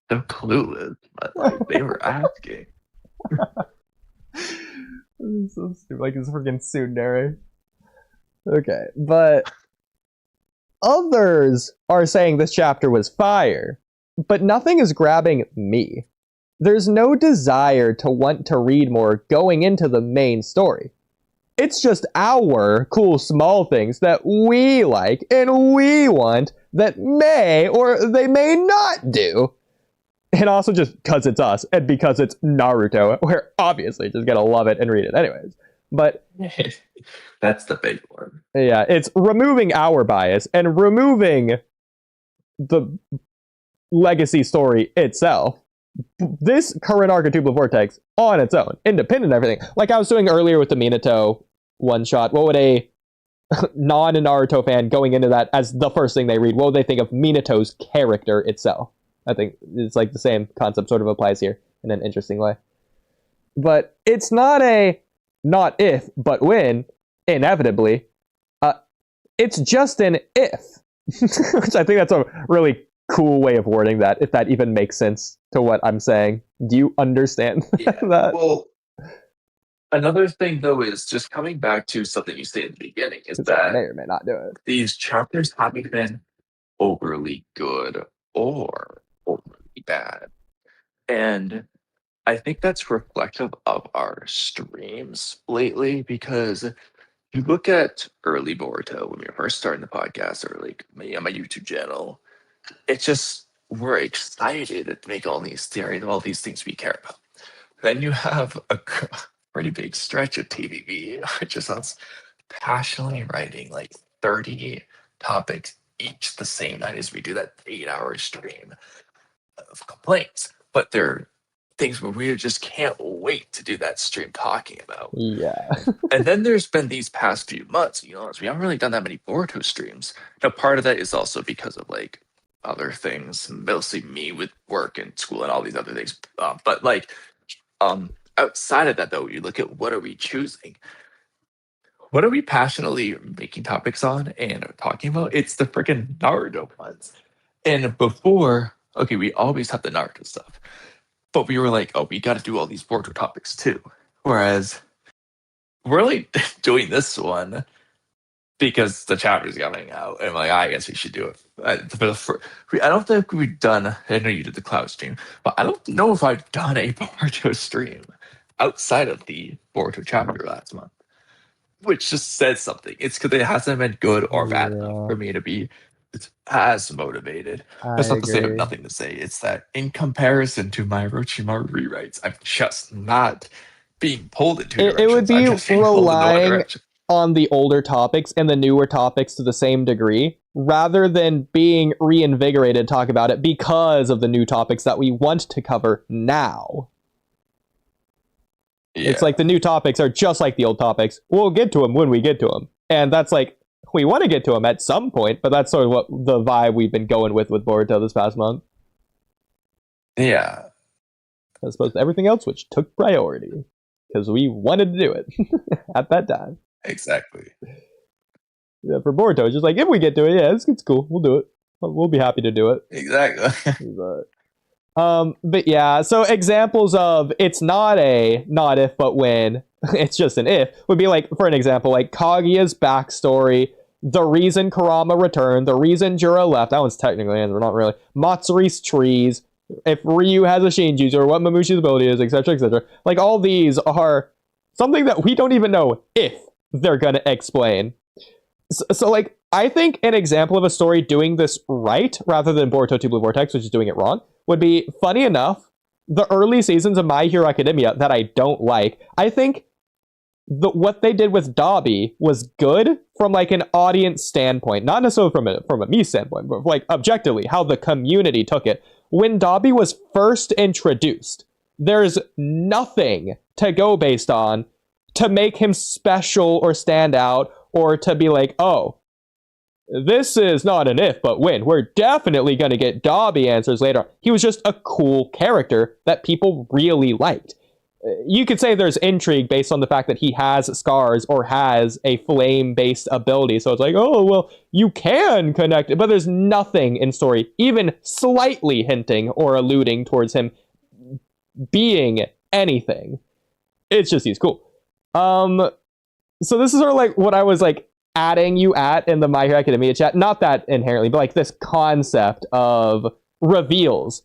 so clueless, but like, they were asking. So stupid, like it's freaking tsundere. Okay, but others are saying this chapter was fire, but nothing is grabbing me. There's no desire to want to read more going into the main story. It's just our cool small things that we like and we want that may or they may not do. And also just because it's us and because it's Naruto, we're obviously just gonna love it and read it anyways. But that's the big one. Yeah, it's removing our bias and removing the legacy story itself. This current arc of Tubular Vortex on its own, independent of everything. Like I was doing earlier with the Minato one shot, what would a non-Naruto fan going into that as the first thing they read, what would they think of Minato's character itself? I think it's like the same concept sort of applies here in an interesting way. But it's not a not if, but when, inevitably, it's just an if. Which I think that's a really cool way of wording that, if that even makes sense to what I'm saying. Do you understand that? Well, another thing, though, is just coming back to something you said at the beginning, is that I may or may not do it. These chapters haven't been overly good or overly bad. And I think that's reflective of our streams lately, because you look at early Boruto when we were first starting the podcast, or like me on my YouTube channel, it's just we're excited to make all these theories, all these things we care about. Then you have a pretty big stretch of TBV, which is us passionately writing like 30 topics each the same night as we do that 8-hour stream of complaints. But they're things where we just can't wait to do that stream talking about. Yeah. And then there's been these past few months, we haven't really done that many Boruto streams. Now, part of that is also because of like other things, mostly me with work and school and all these other things. But like outside of that, though, you look at what are we choosing? What are we passionately making topics on and talking about? It's the freaking Naruto ones. And before, okay, we always have the Naruto stuff. But we were like, oh, we got to do all these Boruto topics too. Whereas we're really doing this one because the chapter's coming out. And I'm like, I guess we should do it. I don't think we've done, I know you did the cloud stream, but I don't know if I've done a Boruto stream outside of the Boruto chapter last month. Which just says something. It's because it hasn't been good or bad enough for me to be as motivated. That's not to say I have nothing to say. It's that in comparison to my Orochimaru rewrites, I'm just not being pulled into directions. It would be relying on the older topics and the newer topics to the same degree, rather than being reinvigorated to talk about it because of the new topics that we want to cover now. Yeah. It's like the new topics are just like the old topics. We'll get to them when we get to them. And that's like, we want to get to them at some point, but that's sort of what the vibe we've been going with Boruto this past month. Yeah. As opposed to everything else, which took priority. Because we wanted to do it at that time. Exactly. Yeah, for Boruto, it's just like, if we get to it, yeah, it's cool. We'll do it. We'll be happy to do it. Exactly. But yeah, so examples of it's not if but when, it's just an if, would be like, for an example, like Kaguya's backstory, the reason Kurama returned, the reason Jura left, that one's technically answered, not really, Matsuri's trees, if Ryu has a Shinjuju, or what Mamushi's ability is, etc., etc. Like, all these are something that we don't even know if they're gonna explain. So like, I think an example of a story doing this right, rather than Boruto 2 Blue Vortex, which is doing it wrong, would be, funny enough, the early seasons of My Hero Academia that I don't like. I think what they did with Dabi was good from like an audience standpoint, not necessarily from a me standpoint, but like objectively, how the community took it. When Dabi was first introduced, there's nothing to go based on to make him special or stand out, or to be like, oh, this is not an if, but when. We're definitely going to get Dabi answers later. He was just a cool character that people really liked. You could say there's intrigue based on the fact that he has scars or has a flame-based ability. So it's like, oh, well, you can connect it. But there's nothing in story, even slightly hinting or alluding towards him being anything. It's just he's cool. So this is sort of like what I was like adding you at in the My Hero Academia chat. Not that inherently, but like this concept of reveals.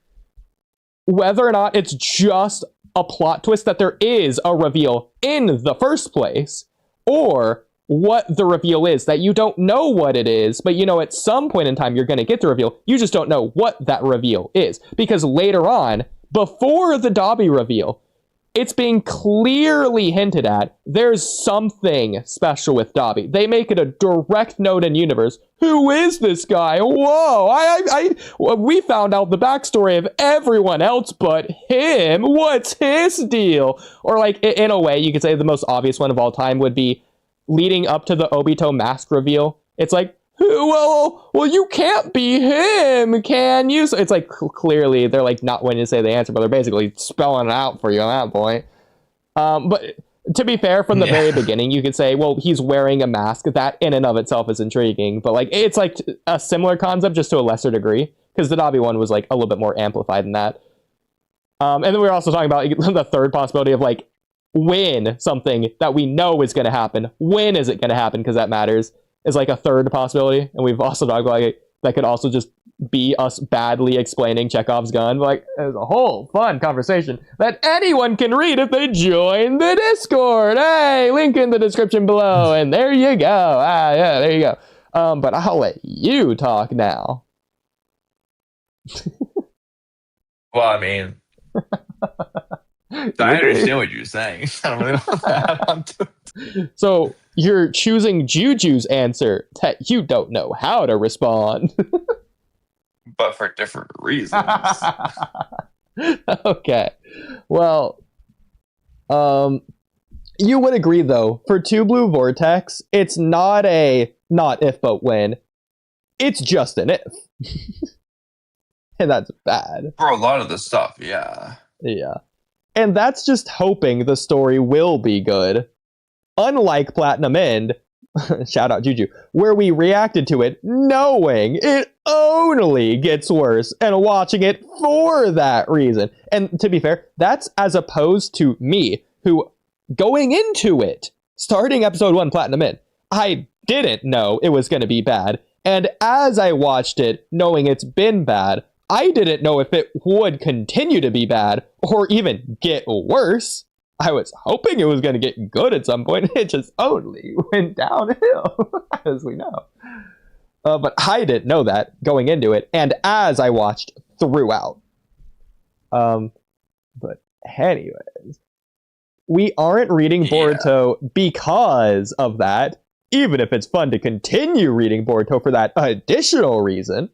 Whether or not it's just a plot twist that there is a reveal in the first place, or what the reveal is, that you don't know what it is, but at some point in time you're going to get the reveal. You just don't know what that reveal is. Because later on, before the Dabi reveal, it's being clearly hinted at there's something special with Dabi. They make it a direct note in universe. Who is this guy? Whoa, we found out the backstory of everyone else but him. What's his deal? Or like, in a way, you could say the most obvious one of all time would be leading up to the Obito mask reveal. It's like, well, you can't be him, can you? So it's like, clearly, they're like not wanting to say the answer, but they're basically spelling it out for you at that point. But To be fair, from the very beginning, you could say, well, he's wearing a mask. That in and of itself is intriguing. But like, it's like a similar concept, just to a lesser degree, because the Dabi one was like a little bit more amplified than that. And then we were also talking about the third possibility of like, when something that we know is going to happen, when is it going to happen? Because that matters, is like a third possibility. And we've also talked about like, that could also just be us badly explaining Chekhov's gun. Like, there's a whole fun conversation that anyone can read if they join the Discord. Hey, link in the description below, and there you go. Yeah, there you go. But I'll let you talk now. Well, I mean, I understand what you're saying. I don't really want to add on to it. So you're choosing Juju's answer that you don't know how to respond. But for different reasons. Okay. Well, you would agree, though, for Two Blue Vortex, it's not a not if but when. It's just an if. And that's bad. For a lot of the stuff, yeah. Yeah. And that's just hoping the story will be good. Unlike Platinum End, shout out Juju, where we reacted to it knowing it only gets worse and watching it for that reason. And to be fair, that's as opposed to me, who going into it, starting episode 1 Platinum End, I didn't know it was going to be bad. And as I watched it, knowing it's been bad, I didn't know if it would continue to be bad or even get worse. I was hoping it was going to get good at some point. It just only went downhill, as we know. But I didn't know that going into it, and as I watched throughout. But anyways, we aren't reading Boruto because of that, even if it's fun to continue reading Boruto for that additional reason.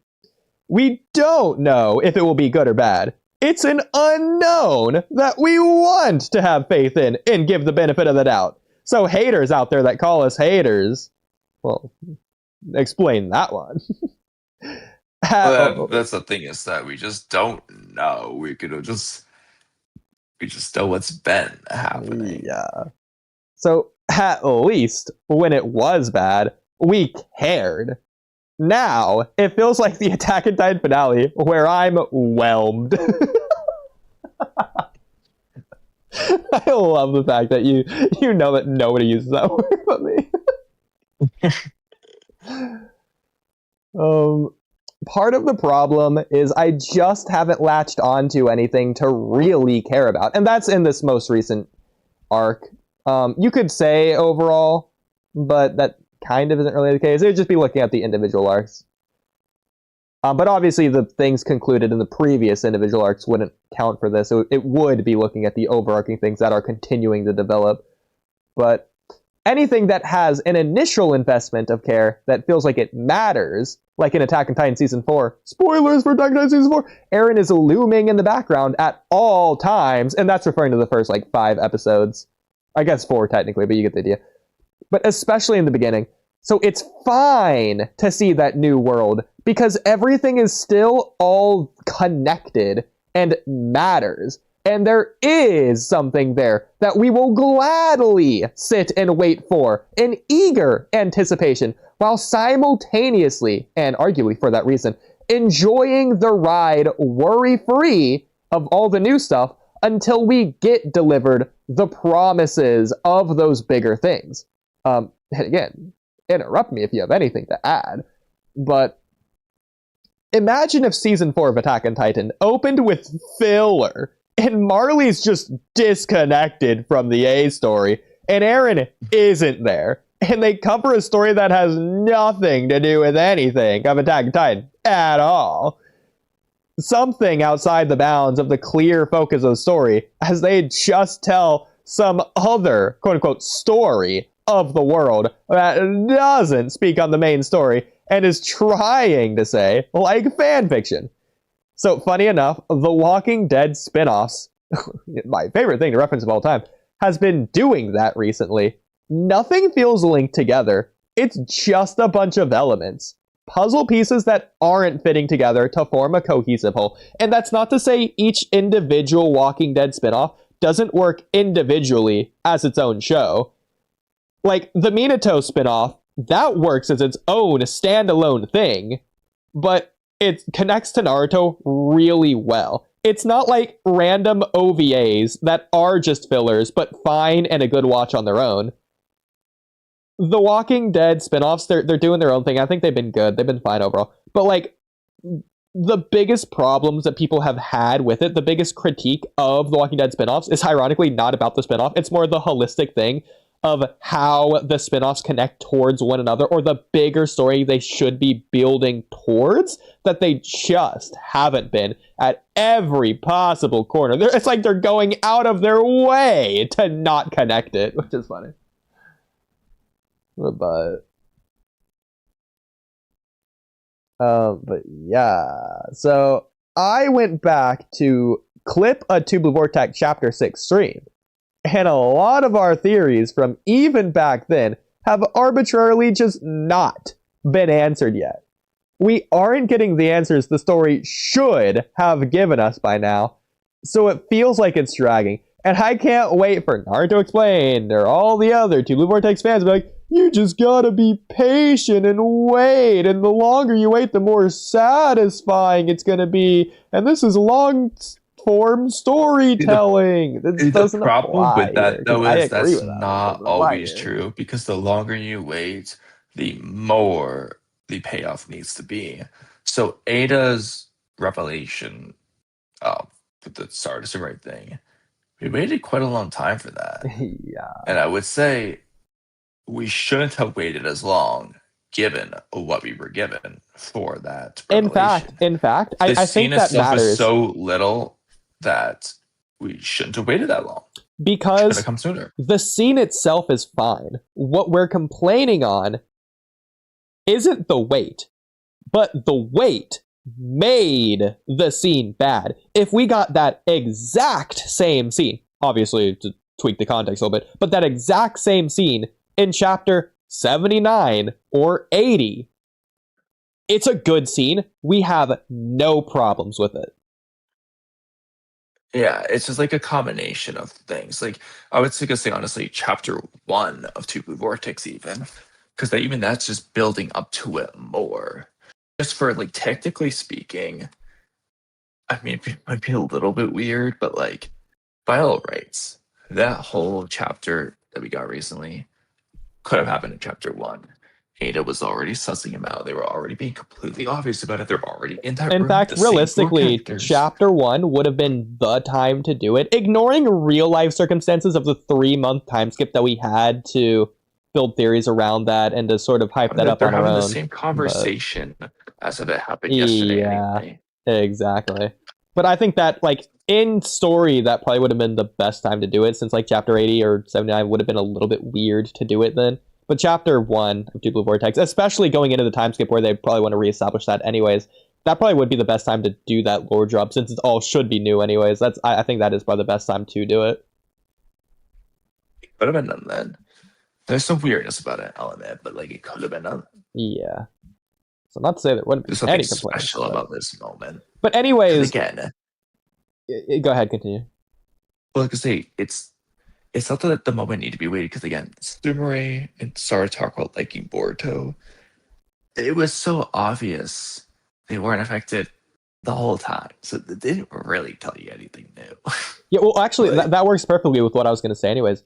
We don't know if it will be good or bad. It's an unknown that we want to have faith in and give the benefit of the doubt. So haters out there that call us haters, well, explain that one. That's the thing, is that we just don't know. We just know what's been happening. Yeah. So at least when it was bad, we cared. Now, it feels like the Attack on Titan finale, where I'm whelmed. I love the fact that you know that nobody uses that word but me. Part of the problem is I just haven't latched onto anything to really care about, and that's in this most recent arc. You could say overall, but that kind of isn't really the case. It would just be looking at the individual arcs. But obviously the things concluded in the previous individual arcs wouldn't count for this. It would be looking at the overarching things that are continuing to develop. But anything that has an initial investment of care that feels like it matters, like in Attack on Titan Season 4, spoilers for Attack on Titan Season 4, Eren is looming in the background at all times, and that's referring to the first, 5 episodes. I guess 4 technically, but you get the idea. But especially in the beginning. So it's fine to see that new world, because everything is still all connected and matters. And there is something there that we will gladly sit and wait for in eager anticipation, while simultaneously, and arguably for that reason, enjoying the ride worry-free of all the new stuff until we get delivered the promises of those bigger things. And again, interrupt me if you have anything to add, but imagine if Season 4 of Attack on Titan opened with filler, and Marley's just disconnected from the A story, and Eren isn't there, and they cover a story that has nothing to do with anything of Attack on Titan at all. Something outside the bounds of the clear focus of the story, as they just tell some other quote-unquote story of the world that doesn't speak on the main story and is trying to say, like, fan fiction. So, funny enough, the Walking Dead spin-offs, my favorite thing to reference of all time, has been doing that recently. Nothing feels linked together. It's just a bunch of elements. Puzzle pieces that aren't fitting together to form a cohesive whole. And that's not to say each individual Walking Dead spin-off doesn't work individually as its own show. Like, the Minato spinoff, that works as its own standalone thing, but it connects to Naruto really well. It's not like random OVAs that are just fillers, but fine and a good watch on their own. The Walking Dead spinoffs, they're doing their own thing. I think they've been good. They've been fine overall. But, like, the biggest problems that people have had with it, the biggest critique of the Walking Dead spinoffs is ironically not about the spinoff. It's more the holistic thing of how the spinoffs connect towards one another, or the bigger story they should be building towards that they just haven't been at every possible corner. It's like they're going out of their way to not connect it, which is funny. But yeah, so I went back to clip a Two Blue Vortex Chapter 6 stream, and a lot of our theories from even back then have arbitrarily just not been answered yet. We aren't getting the answers the story should have given us by now, so it feels like it's dragging. And I can't wait for Naruto Explained or all the other Two Blue Vortex fans to be like, you just gotta be patient and wait, and the longer you wait, the more satisfying it's gonna be. And this is long-form storytelling. The problem with that, though, is that's not always true, because the longer you wait, the more the payoff needs to be. So Ada's revelation with the Sarada is the right thing. We waited quite a long time for that. Yeah. And I would say we shouldn't have waited as long, given what we were given for that revelation. In fact, I think that matters. Is so little that we shouldn't have waited that long. Because come sooner. The scene itself is fine. What we're complaining on isn't the wait, but the wait made the scene bad. If we got that exact same scene, obviously to tweak the context a little bit, but that exact same scene in chapter 79 or 80, it's a good scene. We have no problems with it. Yeah, it's just like a combination of things. Like, I would say honestly, chapter 1 of Two Blue Vortex even, because that's just building up to it more. Just for, like, technically speaking, I mean, it might be a little bit weird, but, like, by all rights, that whole chapter that we got recently could have happened in chapter 1. Ada was already sussing him out. They were already being completely obvious about it. They're already in that room. In fact, realistically, chapter 1 would have been the time to do it. Ignoring real life circumstances of the 3-month time skip that we had to build theories around that and to sort of hype that up on our own. They're having the same conversation as if it happened yesterday. Yeah, anyway. Exactly. But I think that, like, in story, that probably would have been the best time to do it, since, like, chapter 80 or 79 would have been a little bit weird to do it then. But chapter 1 of Two Blue Vortex, especially going into the time skip where they probably want to reestablish that anyways, that probably would be the best time to do that lore drop, since it all should be new anyways. I think that is probably the best time to do it. It could have been done then. There's some weirdness about it, I'll admit, but, like, it could have been done. Yeah. So not to say there wouldn't be any complaints. Special about this moment. But anyways, again, go ahead, continue. Well, like I say, it's not that the moment need to be waited, because again, Sumire and Sarada talk about liking Boruto. It was so obvious they weren't affected the whole time, so they didn't really tell you anything new. Yeah, well, actually, that works perfectly with what I was going to say anyways.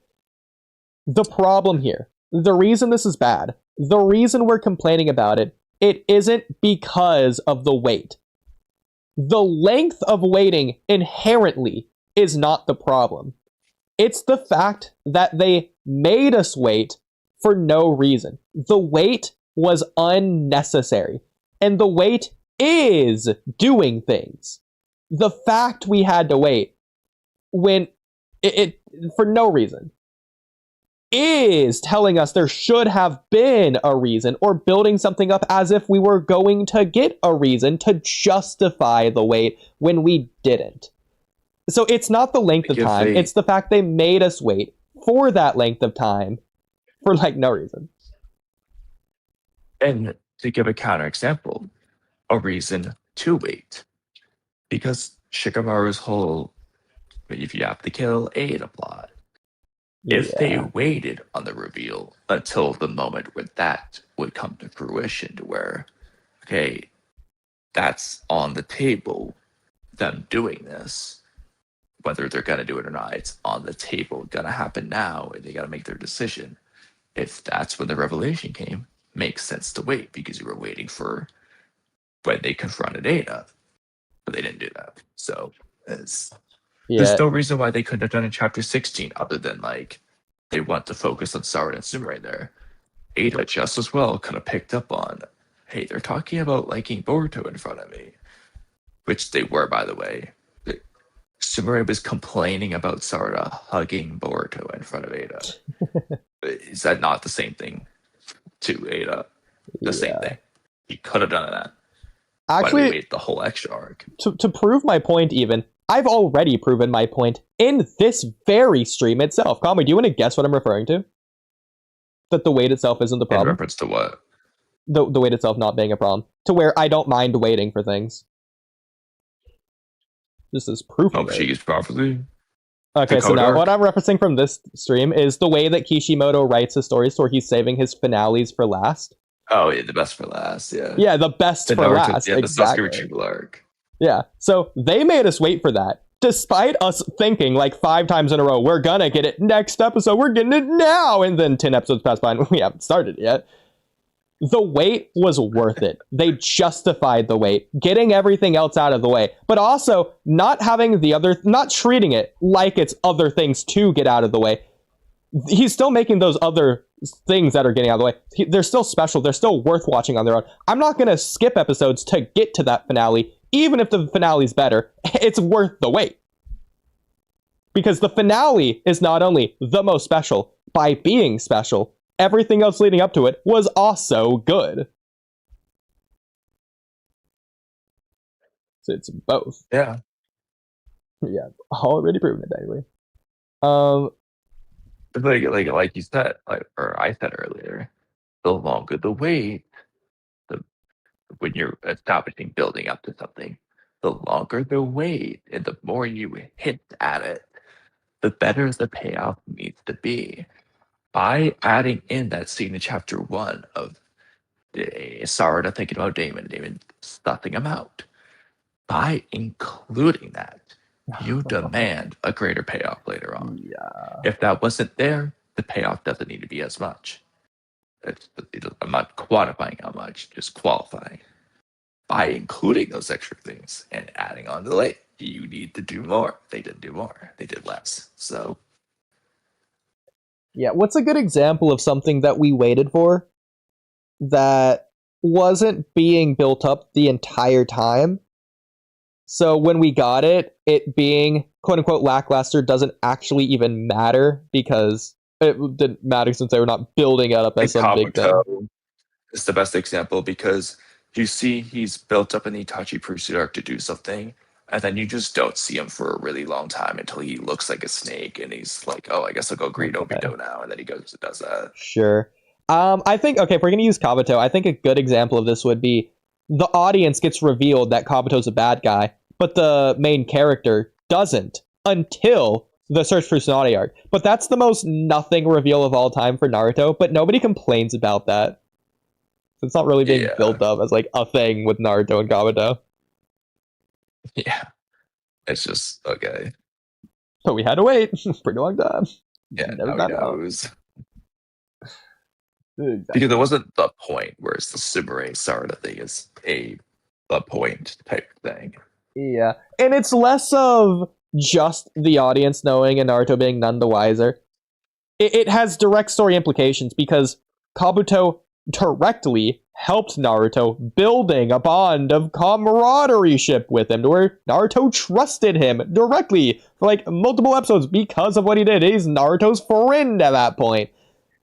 The problem here, the reason this is bad, the reason we're complaining about it, it isn't because of the wait. The length of waiting inherently is not the problem. It's the fact that they made us wait for no reason. The wait was unnecessary, and the wait is doing things. The fact we had to wait when it for no reason is telling us there should have been a reason, or building something up as if we were going to get a reason to justify the wait when we didn't. So it's not the length of time, it's the fact they made us wait for that length of time for, like, no reason. And to give a counterexample, a reason to wait. Because Shikamaru's whole if you have to kill Ada plot. If they waited on the reveal until the moment where that would come to fruition, to where, okay, that's on the table, them doing this, whether they're going to do it or not, it's on the table, going to happen now, and they got to make their decision. If that's when the revelation came, makes sense to wait, because you were waiting for when they confronted Ada, but they didn't do that. So there's no reason why they couldn't have done in chapter 16, other than like they want to focus on Sarada and Sumire there. Ada just as well could have picked up on, hey, they're talking about liking Boruto in front of me, which they were, by the way. Sumire was complaining about Sarada hugging Boruto in front of Ada. Is that not the same thing to Ada? The same thing. He could have done that. Actually, why we wait the whole extra arc? To prove my point even, I've already proven my point in this very stream itself. Kamui, do you want to guess what I'm referring to? That the wait itself isn't the problem? In reference to what? The wait itself not being a problem. To where I don't mind waiting for things. This is proof of it. She used properly? Okay, so now what I'm referencing from this stream is the way that Kishimoto writes his stories, where he's saving his finales for last. Oh, yeah, the best for last, yeah. Yeah, the best for last. Yeah, exactly. The Sasuke arc. Yeah, so they made us wait for that, despite us thinking like 5 times in a row, we're gonna get it next episode, we're getting it now, and then 10 episodes pass by and we haven't started yet. The wait was worth it. They justified the wait, getting everything else out of the way, but also not treating it like it's other things to get out of the way. He's still making those other things that are getting out of the way. They're still special. They're still worth watching on their own. I'm not going to skip episodes to get to that finale, even if the finale's better. It's worth the wait. Because the finale is not only the most special by being special, everything else leading up to it was also good. So it's both. Yeah. Yeah, already proven it anyway. Like you said, or I said earlier, the longer the wait, when you're establishing building up to something, the longer the wait and the more you hint at it, the better the payoff needs to be. By adding in that scene in chapter 1 of Sarada thinking about Daemon stuffing him out, by including that, you demand a greater payoff later on. Yeah. If that wasn't there, the payoff doesn't need to be as much. I'm not quantifying how much, just qualifying. By including those extra things and adding on to the late, you need to do more. They didn't do more. They did less. So, yeah, what's a good example of something that we waited for that wasn't being built up the entire time? So when we got it, it being quote-unquote lackluster doesn't actually even matter, because it didn't matter since they were not building it up as some big thing. It's the best example, because you see he's built up in the Itachi Pursuit arc to do something, and then you just don't see him for a really long time until he looks like a snake, and he's like, oh, I guess I'll go greet Obito now, and then he goes and does that. Sure. I think, okay, if we're going to use Kabuto, I think a good example of this would be the audience gets revealed that Kabuto's a bad guy, but the main character doesn't until the Search for Tsunade arc. But that's the most nothing reveal of all time for Naruto, but nobody complains about that. So it's not really being built up as like a thing with Naruto and Kabuto. Yeah. It's just, okay. But we had to wait a pretty long time. Yeah, now he knows. Exactly. Because it wasn't the point, whereas the Sumire Sarada thing is the point type thing. Yeah, and it's less of just the audience knowing and Naruto being none the wiser. It has direct story implications, because Kabuto directly helped Naruto, building a bond of camaraderie with him, to where Naruto trusted him directly for like multiple episodes because of what he did. He's Naruto's friend at that point.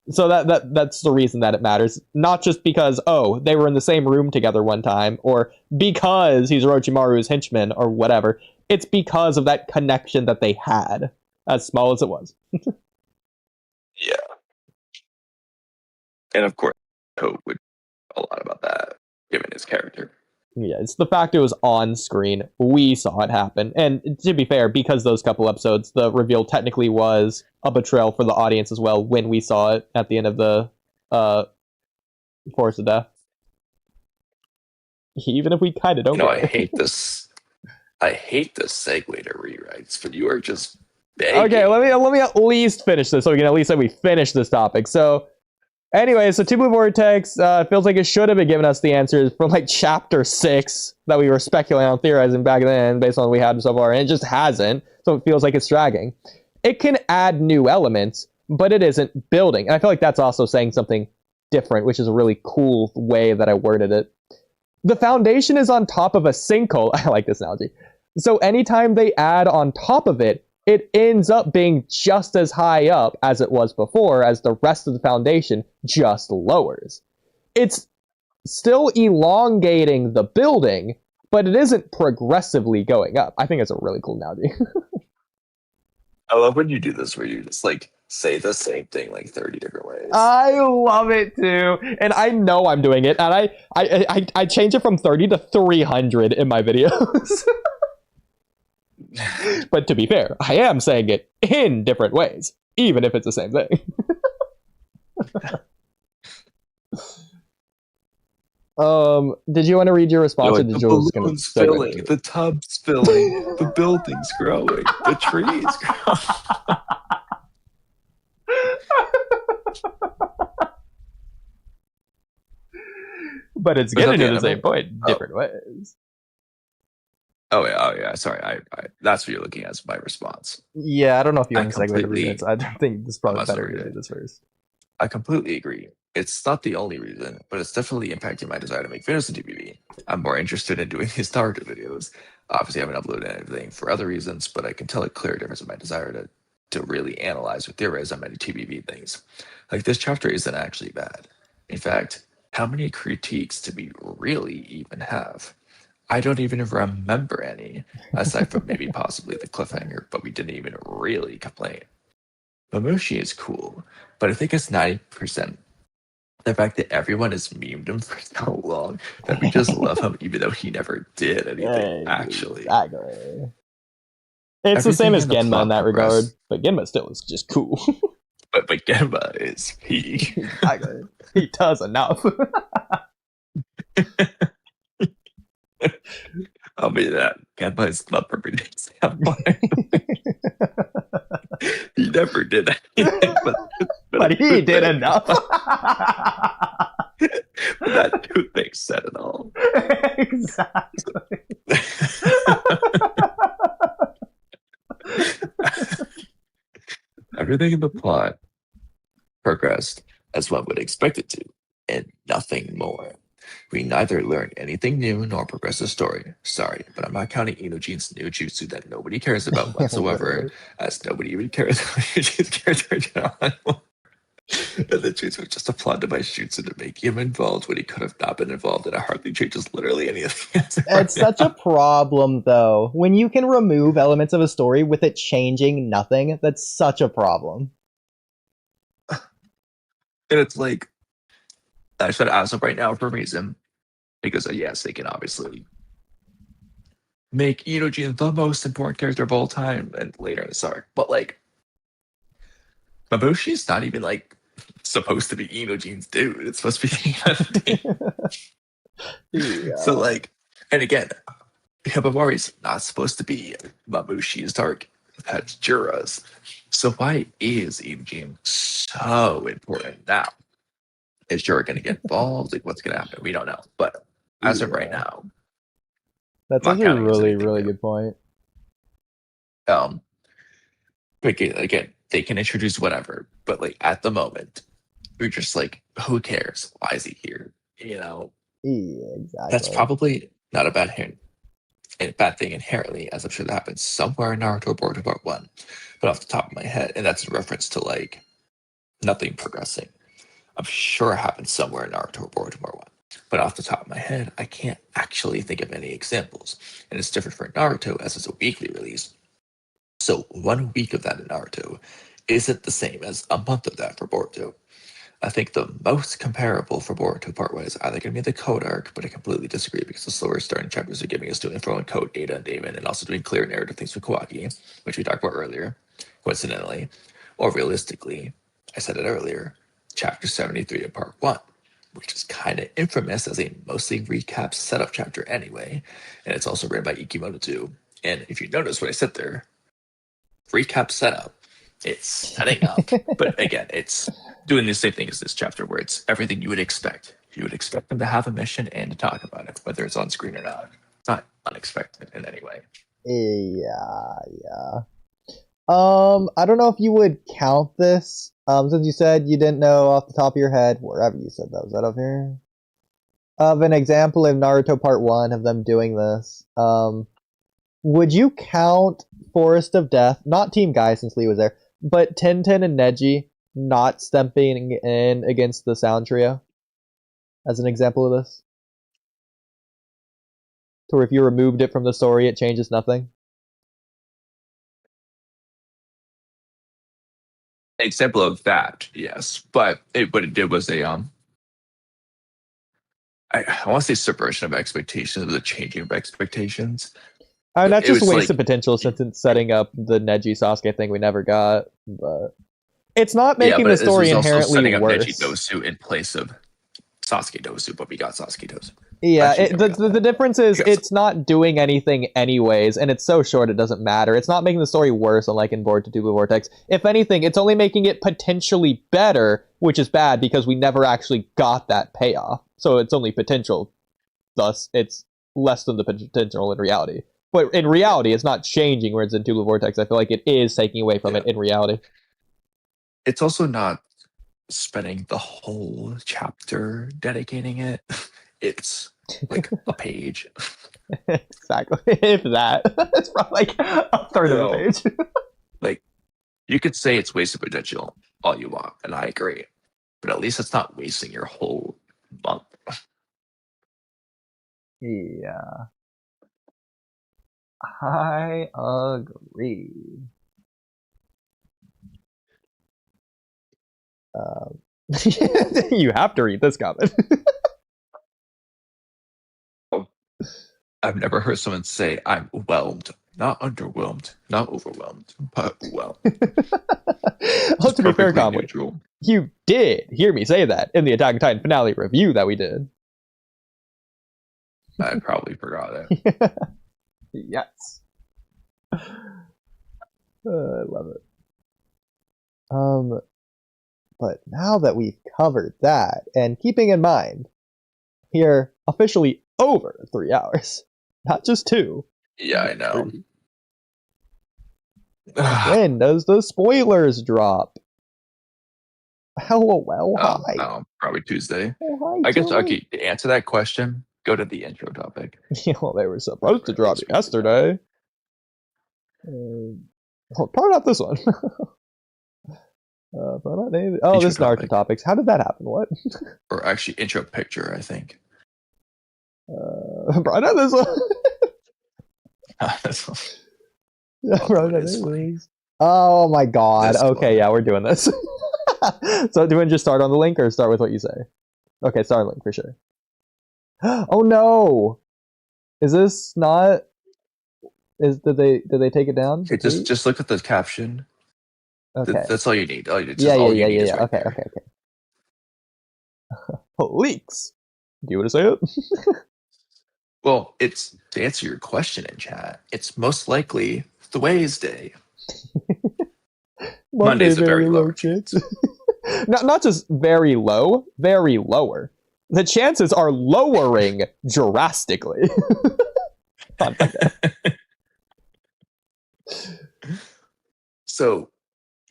So that's the reason that it matters. Not just because, oh, they were in the same room together one time, or because he's Orochimaru's henchman, or whatever. It's because of that connection that they had, as small as it was. Yeah. And of course, Naruto would know a lot about that, given his character. Yeah, it's the fact it was on screen. We saw it happen. And to be fair, because those couple episodes, the reveal technically was a betrayal for the audience as well when we saw it at the end of the Force of Death. Even if we kind of don't I hate this. I hate this segue to rewrites, but you are just begging. Okay, let me at least finish this so we can at least say we finished this topic. So anyway, so Two Blue Vortex feels like it should have been giving us the answers from like chapter 6 that we were speculating on, theorizing back then based on what we had so far, and it just hasn't. So it feels like it's dragging. It can add new elements, but it isn't building. And I feel like that's also saying something different, which is a really cool way that I worded it. The foundation is on top of a sinkhole. I like this analogy. So anytime they add on top of it, it ends up being just as high up as it was before, as the rest of the foundation just lowers. It's still elongating the building, but it isn't progressively going up. I think it's a really cool analogy. I love when you do this, where you just like say the same thing like 30 different ways. I love it too, and I know I'm doing it, and I change it from 30 to 300 in my videos. But to be fair, I am saying it in different ways, even if it's the same thing. Did you want to read your response? Or did the balloon's filling, the tub's filling, the building's growing, the trees growing. But it's getting to the same point, different ways. Oh yeah. Sorry, I that's what you're looking at as my response. Yeah, I don't know if you want to segue to read it. So I think this is probably better to read this first. I completely agree. It's not the only reason, but it's definitely impacting my desire to make videos in TBV. I'm more interested in doing these Naruto videos. Obviously, I haven't uploaded anything for other reasons, but I can tell a clear difference in my desire to really analyze or theorize on many TBV things. Like, this chapter isn't actually bad. In fact, how many critiques do we really even have? I don't even remember any, aside from maybe possibly the cliffhanger, but we didn't even really complain. Mamushi is cool, but I think it's 90% the fact that everyone has memed him for so long that we just love him even though he never did anything, actually. Exactly. It's the same as Genma in that regard, but Genma still is just cool. But Genma is he. Exactly. He does enough. I'll be that. Genma is not perfect example. He never did anything, but he did enough. That dude makes sense at all. Exactly. Everything in the plot progressed as one would expect it to, and nothing more. We neither learned anything new nor progressed the story. Sorry, but I'm not counting Inojine's new jutsu that nobody cares about whatsoever, as nobody even cares about Inojine's character in general. And the jutsu was just a plot device jutsu to make him involved when he could have not been involved, and it hardly changes literally anything. It's such a problem, though. When you can remove elements of a story with it changing nothing, that's such a problem. And it's like, I said as of right now for a reason, because yes, they can obviously make Inojin the most important character of all time, and later in the arc, but like, Mabushi's not even like supposed to be Inojin's dude. It's supposed to be yeah. So like, and again, Hibamori's not supposed to be Mabushi's dark. That's Jura's. So why is Inojin so important now? Is Jura going to get involved? Like, what's going to happen? We don't know. But as of right now, that's a really, really good point. Again, they can introduce whatever, but like at the moment, we're just like, who cares? Why is he here? You know? Yeah, exactly. That's probably not a bad thing inherently, as I'm sure that happens somewhere in Naruto Boruto Part 1. But off the top of my head, and that's in reference to like nothing progressing. I'm sure it happens somewhere in Naruto Boruto Part 1. But off the top of my head, I can't actually think of any examples. And it's different for Naruto as it's a weekly release. So 1 week of that in Naruto isn't the same as a month of that for Boruto. I think the most comparable for Boruto Part 1 is either going to be the Code arc, but I completely disagree because the slower starting chapters are giving us to and from Code, Ada, and Daemon, and also doing clear narrative things with Kawaki, which we talked about earlier, coincidentally. Or realistically, I said it earlier, Chapter 73 of Part 1, which is kind of infamous as a mostly recap setup chapter anyway, and it's also written by Ikimoto too. And if you notice what I said there, recap setup, it's setting up, but again, it's doing the same thing as this chapter where it's everything you would expect. You would expect them to have a mission and to talk about it, whether it's on screen or not. It's not unexpected in any way. Yeah. I don't know if you would count this, since you said you didn't know off the top of your head, wherever you said that, was that up here? Of an example in Naruto Part 1 of them doing this. Would you count Forest of Death, not Team Guy since Lee was there, but Tenten and Neji not stepping in against the Sound Trio as an example of this? To where if you removed it from the story, it changes nothing? An example of that, yes. But what it did was a I want to say subversion of expectations, but the changing of expectations. I mean, that's just wasted potential since it's setting up the Neji Sasuke thing we never got. But it's not making the story inherently setting up worse. Neji Dosu in place of Sasuke Dosu, but we got Sasuke Dosu. Yeah, the difference is it's not doing anything anyways, and it's so short it doesn't matter. It's not making the story worse, unlike in Boruto TBV Vortex. If anything, it's only making it potentially better, which is bad because we never actually got that payoff. So it's only potential. Thus, it's less than the potential in reality. But in reality, it's not changing where it's in TBV Vortex. I feel like it is taking away from it in reality. It's also not spending the whole chapter dedicating it. It's like a page. Exactly. If that. It's probably like a third of a page. Like, you could say it's wasted potential all you want, and I agree. But at least it's not wasting your whole month. Yeah. I agree. You have to read this comment. I've never heard someone say, I'm whelmed. Not underwhelmed, not overwhelmed, but well. To be fair, Kamui, you did hear me say that in the Attack on Titan finale review that we did. I probably forgot it. Yes. I love it. But now that we've covered that, and keeping in mind, we are officially over 3 hours, not just 2. Yeah, I know. When does the spoilers drop? LOL, hi. No, probably Tuesday. Oh, hi, I guess, okay, to answer that question, go to the intro topic. Yeah, well, they were supposed to drop yesterday. Probably not this one. This is Naruto topics. How did that happen? What? Or actually, intro picture, I think. Probably not this one. This one. Yeah, probably not this one. Oh my god. Okay, yeah, we're doing this. So do you want to just start on the link or start with what you say? Okay, start on the link for sure. Oh no! Is this not? Did they take it down? Okay, just look at the caption. Okay. That's all you need. Yeah. Okay. Leaks. Do you want to say it? Well, it's to answer your question in chat. It's most likely the Wednesday. Monday's a very low chance. Not just very low, very lower. The chances are lowering drastically. So,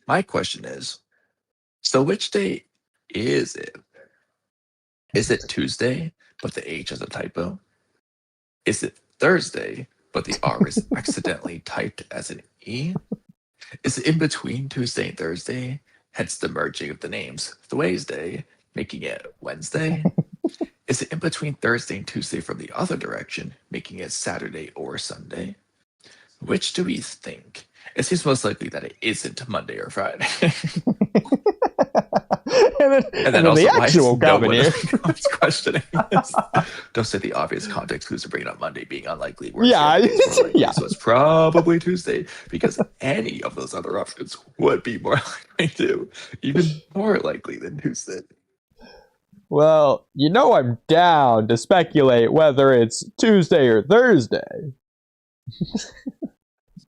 my question is, so which day is it? Is it Tuesday, but the H is a typo? Is it Thursday, but the R is accidentally typed as an E? Is it in between Tuesday and Thursday, hence the merging of the names, the Wednesday, making it Wednesday? Is it in between Thursday and Tuesday from the other direction, making it Saturday or Sunday? Which do we think? It seems most likely that it isn't Monday or Friday. and then also, the actual Kamui is questioning this. Don't say the obvious context clues to bring it up Monday being unlikely. So it's probably Tuesday, because any of those other options would be more likely to, even more likely than Tuesday. Well, I'm down to speculate whether it's Tuesday or Thursday.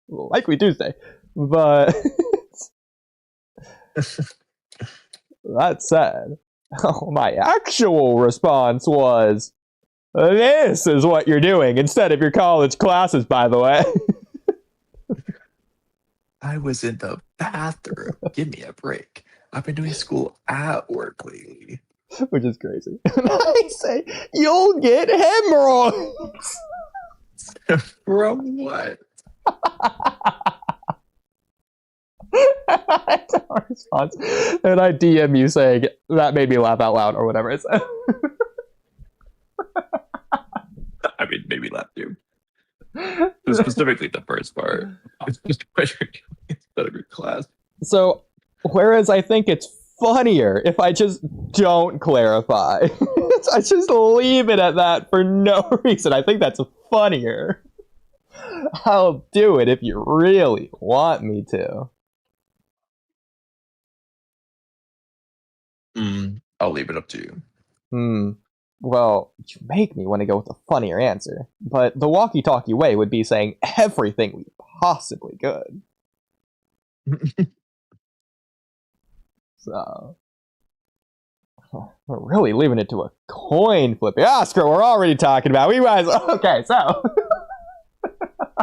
Likely Tuesday, but that said, my actual response was, this is what you're doing instead of your college classes, by the way. I was in the bathroom. Give me a break. I've been doing school at work lately. Which is crazy. I say, you'll get hemorrhoids. From what? Response. And I DM you saying, that made me laugh out loud, or whatever I said. I mean, maybe laugh too. Specifically the first part. It's just what you're doing instead of your class. So, whereas I think it's funnier if I just don't clarify. I just leave it at that for no reason. I think that's funnier. I'll do it if you really want me to. I'll leave it up to you. Well, you make me want to go with a funnier answer. But the Walky Talky way would be saying everything we possibly could. So, we're really leaving it to a coin flip. Oscar, we're already talking about. Okay, so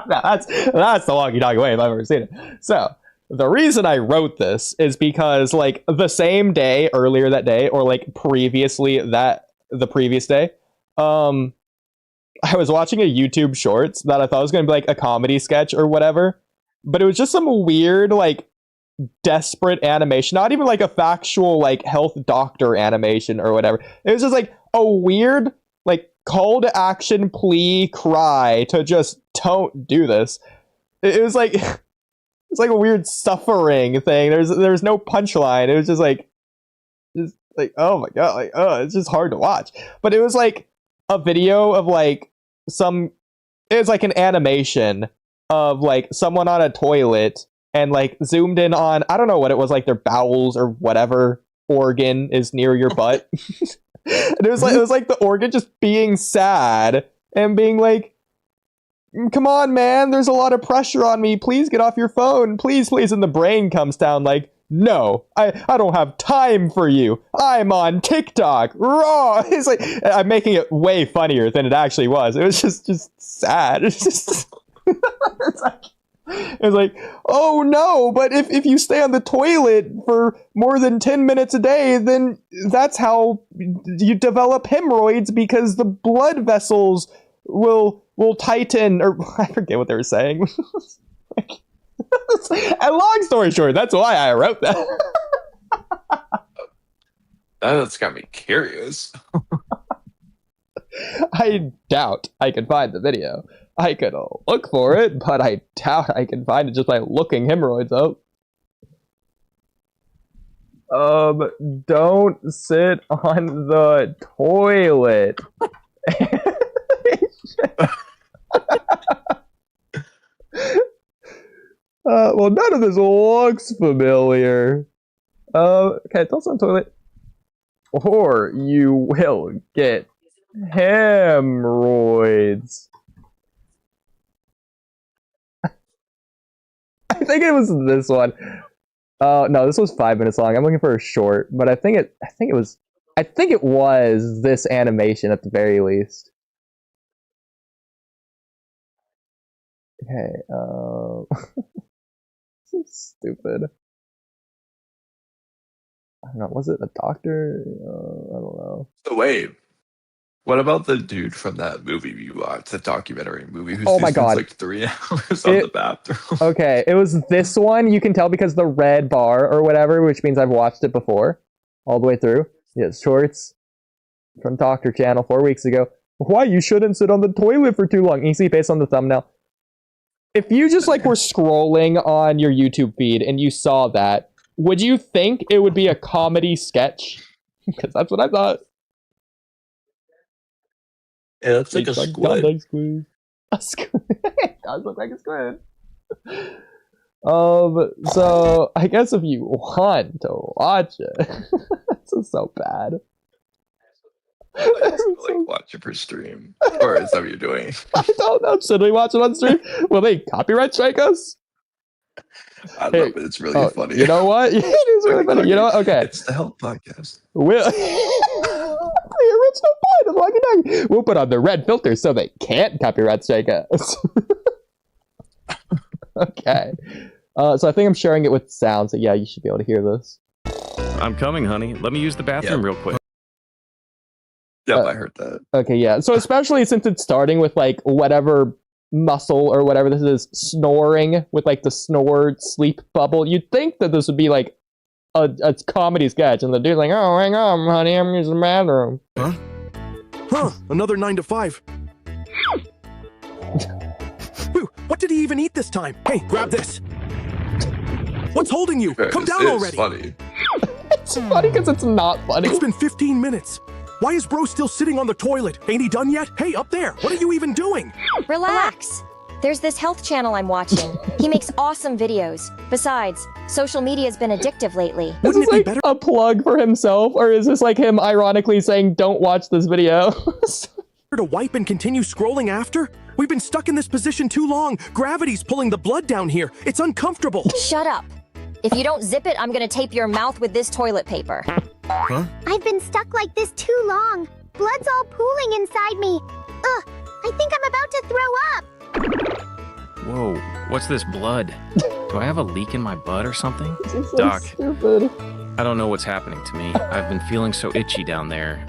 that's the Walky Talky way if I've ever seen it. So, the reason I wrote this is because, like, the same day, earlier that day, or like the previous day, I was watching a YouTube Shorts that I thought was going to be like a comedy sketch or whatever, but it was just some weird, like, desperate animation, not even like a factual, like, health doctor animation or whatever. It was just like a weird, like, call to action plea cry to just don't do this. It was like it's like a weird suffering thing. There's no punchline. It was just like oh my god, like, oh, it's just hard to watch. But it was like a video of like it's like an animation of like someone on a toilet and like zoomed in on, I don't know what it was, like their bowels or whatever organ is near your butt. And it was like the organ just being sad and being like, come on, man, there's a lot of pressure on me. Please get off your phone. Please, please. And the brain comes down like, no, I don't have time for you. I'm on TikTok. Raw. It's like, I'm making it way funnier than it actually was. It was just sad. It's just, it's like, oh no, but if you stay on the toilet for more than 10 minutes a day, then that's how you develop hemorrhoids, because the blood vessels will tighten, or I forget what they were saying. And long story short, that's why I wrote that. That's got me curious. I doubt I can find the video. I could look for it, but I doubt I can find it just by looking hemorrhoids up. Don't sit on the toilet. Well, none of this looks familiar. Okay, don't sit on the toilet, or you will get hemorrhoids. I think it was this one. No, this was 5 minutes long. I'm looking for a short, but I think it was this animation at the very least. Okay, this is stupid. I don't know, was it a doctor? I don't know. So wait, what about the dude from that movie you watched, the documentary movie, who's oh my god, like 3 hours on the bathroom? Okay, it was this one. You can tell because the red bar or whatever, which means I've watched it before, all the way through. Yes, shorts from Doctor Channel 4 weeks ago. Why you shouldn't sit on the toilet for too long. You see, based on the thumbnail. If you just like were scrolling on your YouTube feed and you saw that, would you think it would be a comedy sketch? Because that's what I thought. It looks like a squid. A squid. It does look like a squid. So I guess if you want to watch it, this is so bad. Watch it for stream, or is that what you're doing? I don't know. Should we watch it on stream? Will they copyright strike us? I love it. It's really funny. You know what? It is really funny. You know what? Okay. It's the Help Podcast. The original point of Walky Talky. We'll put on the red filter so they can't copyright strike us. Okay. So I think I'm sharing it with sound, so yeah, you should be able to hear this. I'm coming, honey. Let me use the bathroom real quick. Yep, I heard that. Okay, yeah. So especially since it's starting with like whatever muscle or whatever this is snoring with like the snore sleep bubble, you'd think that this would be like a comedy sketch, and the dude's like, "Oh, hang on, honey, I'm using the bathroom." Huh? Another 9 to 5. Whew, what did he even eat this time? Hey, grab this. What's holding you? Come down already. Funny. It's funny because it's not funny. It's been 15 minutes. Why is bro still sitting on the toilet? Ain't he done yet? Hey, up there. What are you even doing? Relax. There's this health channel I'm watching. He makes awesome videos. Besides, social media's been addictive lately. Is this like a plug for himself, or is this like him ironically saying, "Don't watch this video"? To wipe and continue scrolling after? We've been stuck in this position too long. Gravity's pulling the blood down here. It's uncomfortable. Shut up. If you don't zip it, I'm gonna tape your mouth with this toilet paper. Huh? I've been stuck like this too long. Blood's all pooling inside me. Ugh, I think I'm about to throw up. Whoa, what's this blood? Do I have a leak in my butt or something? This is so Doc, stupid. I don't know what's happening to me. I've been feeling so itchy down there.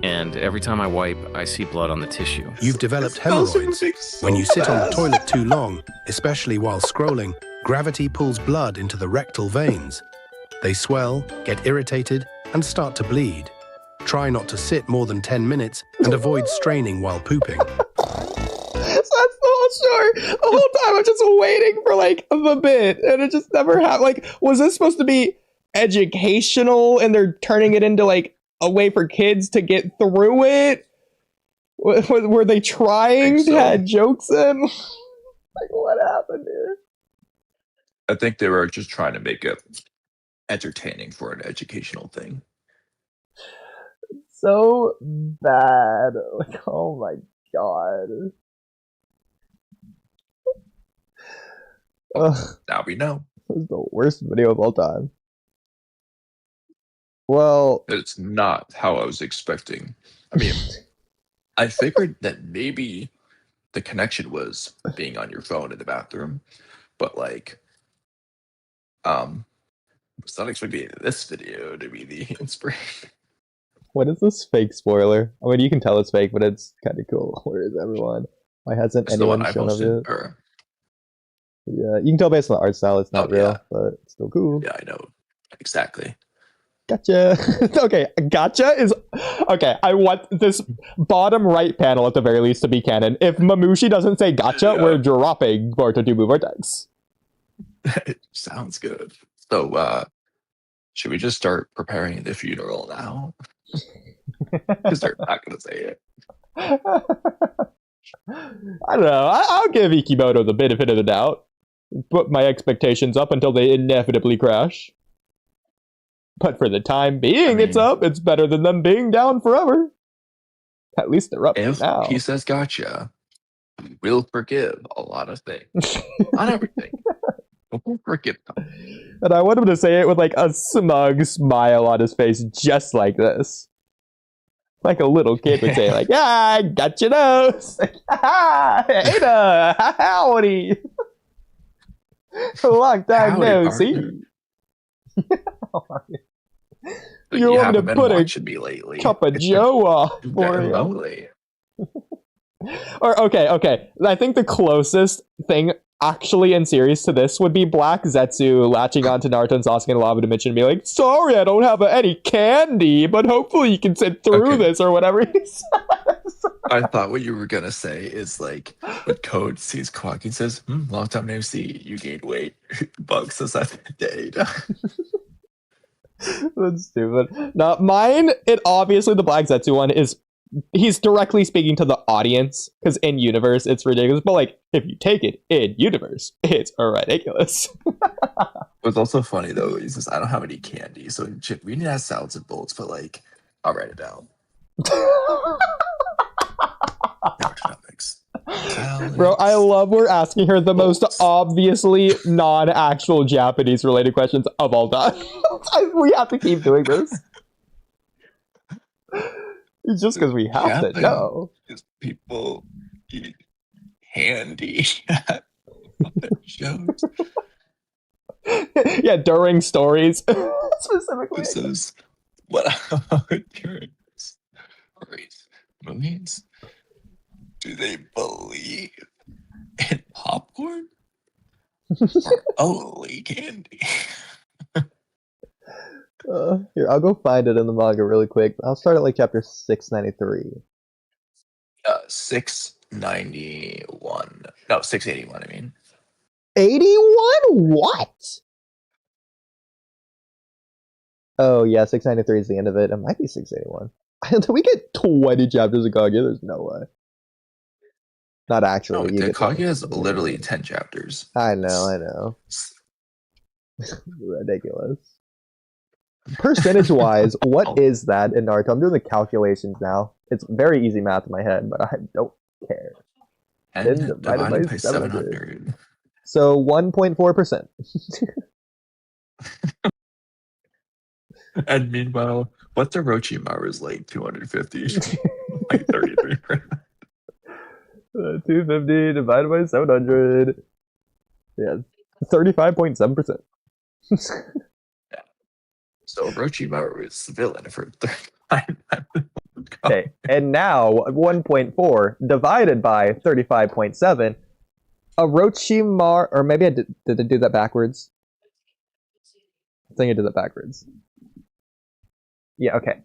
And every time I wipe, I see blood on the tissue. You've developed hemorrhoids. When you sit on the toilet too long, especially while scrolling, gravity pulls blood into the rectal veins. They swell, get irritated, and start to bleed. Try not to sit more than 10 minutes and avoid straining while pooping. So that's the whole story. The whole time I'm just waiting for like the bit, and it just never happened. Like, was this supposed to be educational, and they're turning it into like a way for kids to get through it? Were they trying to add jokes in? Like, what happened here? I think they were just trying to make it entertaining for an educational thing. So bad. Like, oh my god. Ugh, Now we know. this is the worst video of all time. Well, It's not how I was expecting. I mean, I figured that maybe the connection was being on your phone in the bathroom, but like, I was not expecting this video to be the inspiration. what is this fake spoiler? I mean, you can tell it's fake, but it's kind of cool. Where is everyone? Why hasn't It's the one anyone I shown up posted. yet? Or, Yeah, you can tell based on the art style it's not Oh, real, yeah. but it's still cool. yeah, I know. Exactly. Gotcha. Okay, gotcha is okay. I want this bottom right panel at the very least to be canon. If Mamushi doesn't say gotcha, Yeah. we're dropping Boruto TBV Vortex. It sounds good. So, should we just start preparing the funeral now? Because they're not going to say it. I don't know. I'll give Ikimoto the benefit of the doubt. Put my expectations up until they inevitably crash. But for the time being, it's up. It's better than them being down forever. At least they're up If now. he says gotcha, we'll forgive a lot of things. Not everything. But we'll forgive them. And I want him to say it with like a smug smile on his face, just like this. Like a little kid would say, like, "Yeah, I got your nose." Like, "Ha, Ada, howdy." Long time Howdy, no partner. see. But You want me haven't to been put a watching me lately. cup of Joe off for Very you. lonely. Or okay. I think the closest thing actually in series to this would be Black Zetsu latching onto Naruto and Sasuke in Lava Dimension and be like, "Sorry, I don't have any candy, but hopefully you can sit through Okay. this," or whatever he says. I thought what you were going to say is like, when Code sees Kwaki and says, long time no see, you gained weight. Bug says, "I've been dead." That's stupid. Now, mine, it obviously the Black Zetsu one is he's directly speaking to the audience because in universe it's ridiculous, but like if you take it in universe, it's ridiculous. What's also funny though is just, I don't have any candy, so we need to have salads and bowls, but like I'll write it down. Economics. Bro, I love we're asking her the most obviously non-actual Japanese related questions of all time. We have to keep doing this. It's just because we have to know. Because people eat candy at shows. Yeah, during stories specifically. This is what during stories movies. Do they believe in popcorn or only candy? Here, I'll go find it in the manga really quick. I'll start at like chapter 693. 691. No, 681, I mean. 81? What? Oh, yeah, 693 is the end of it. It might be 681. Until we get 20 chapters of Kaguya, there's no way. Not actually. No, Kaguya has literally 10 chapters. I know. Ridiculous. Percentage-wise, what is that in Naruto? I'm doing the calculations now. It's very easy math in my head, but I don't care. And divided by 700. So 1.4%. And meanwhile, what's Orochimaru's like 250? Like 33%. 250 divided by 700. Yeah, 35.7%. So Orochimaru is the villain for 35. Okay, and now 1.4 divided by 35.7. Orochimaru, or maybe did I do that backwards? I think I did that backwards. Yeah, okay.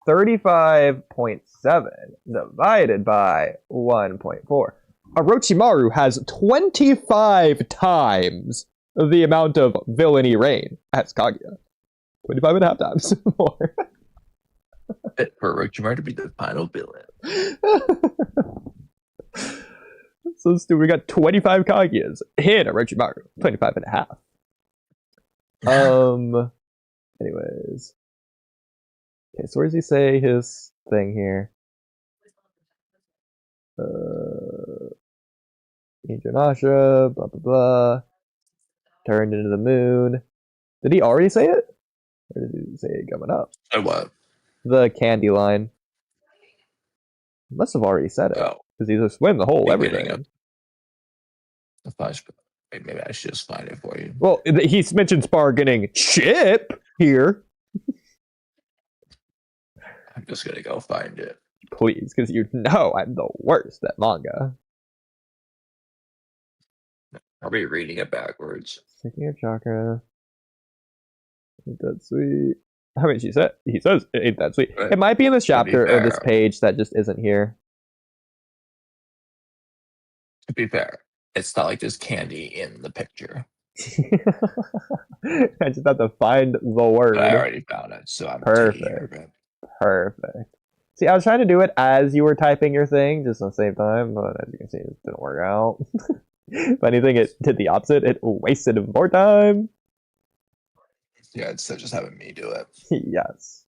35.7 divided by 1.4. Orochimaru has 25 times the amount of villainy reign as Kaguya. 25 and a half times more. For Orochimaru to be the final villain. So stupid. We got 25 Kaguyas. Hit Orochimaru. 25 and a half. Anyways. Okay, so where does he say his thing here? Injanasha, blah blah blah. Turned into the moon. Did he already say it? Or did he say it coming up? So what? The candy line. He must have already said it. Because he's just win the whole everything. Maybe I should just find it for you. Well, he's mentioned bargaining chip here. I'm just gonna go find it. Please, because you know I'm the worst at manga. I'll be reading it backwards. Taking a chakra. Ain't that sweet? I mean, he says, ain't that sweet? It might be in this chapter or this page that just isn't here. To be fair, it's not like there's candy in the picture. I just have to find the word. I already found it, so I'm perfect. Perfect. See, I was trying to do it as you were typing your thing, just at the same time, but as you can see, it didn't work out. If anything, it did the opposite. It wasted more time. Yeah, instead of just having me do it. Yes.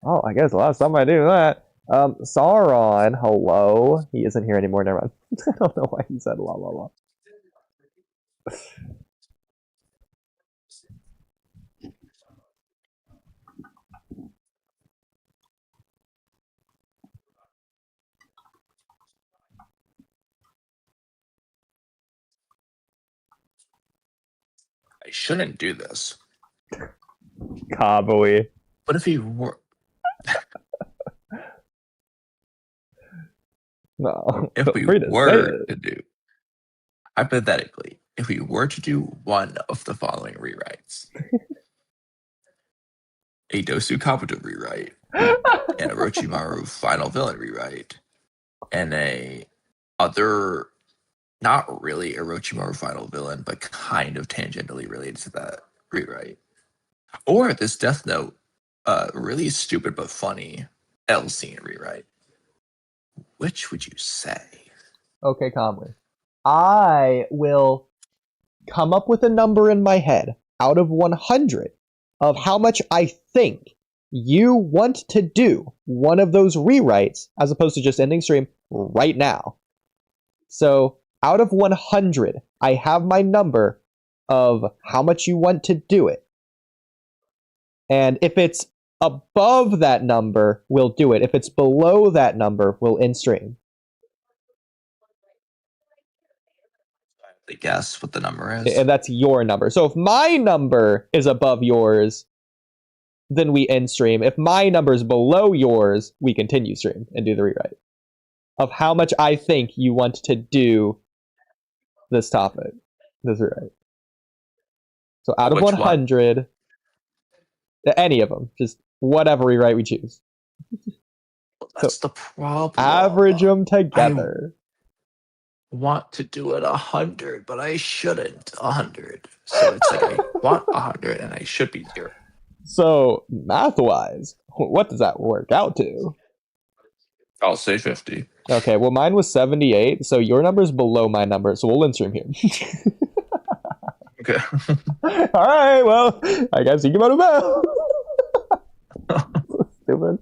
Oh, I guess the last time I do that. Sauron, hello. He isn't here anymore, never mind. I don't know why he said la la la. I shouldn't do this. Kamui. But if he were... No. If we were to do... Hypothetically, if we were to do one of the following rewrites. A Dosu Kabuto rewrite. And a Orochimaru final villain rewrite. And a other... Not really Orochimaru final villain, but kind of tangentially related to that rewrite. Or this Death Note, really stupid but funny L scene rewrite. Which would you say? Okay, Kamui. I will come up with a number in my head out of 100 of how much I think you want to do one of those rewrites as opposed to just ending stream right now. So out of 100, I have my number of how much you want to do it. And if it's above that number, we'll do it. If it's below that number, we'll end stream. Guess what the number is. And that's your number. So if my number is above yours, then we end stream. If my number is below yours, we continue stream and do the rewrite of how much I think you want to do this topic, this rewrite. So out of 100, any of them, just whatever rewrite we choose. That's the problem. Average them together. I want to do it 100, but I shouldn't 100. So it's like I want 100 and I should be 0. So math-wise, what does that work out to? I'll say 50. Okay, well mine was 78, so your number is below my number, so we'll end stream here. Okay. Alright, well, I guess you can go to bed. Stupid.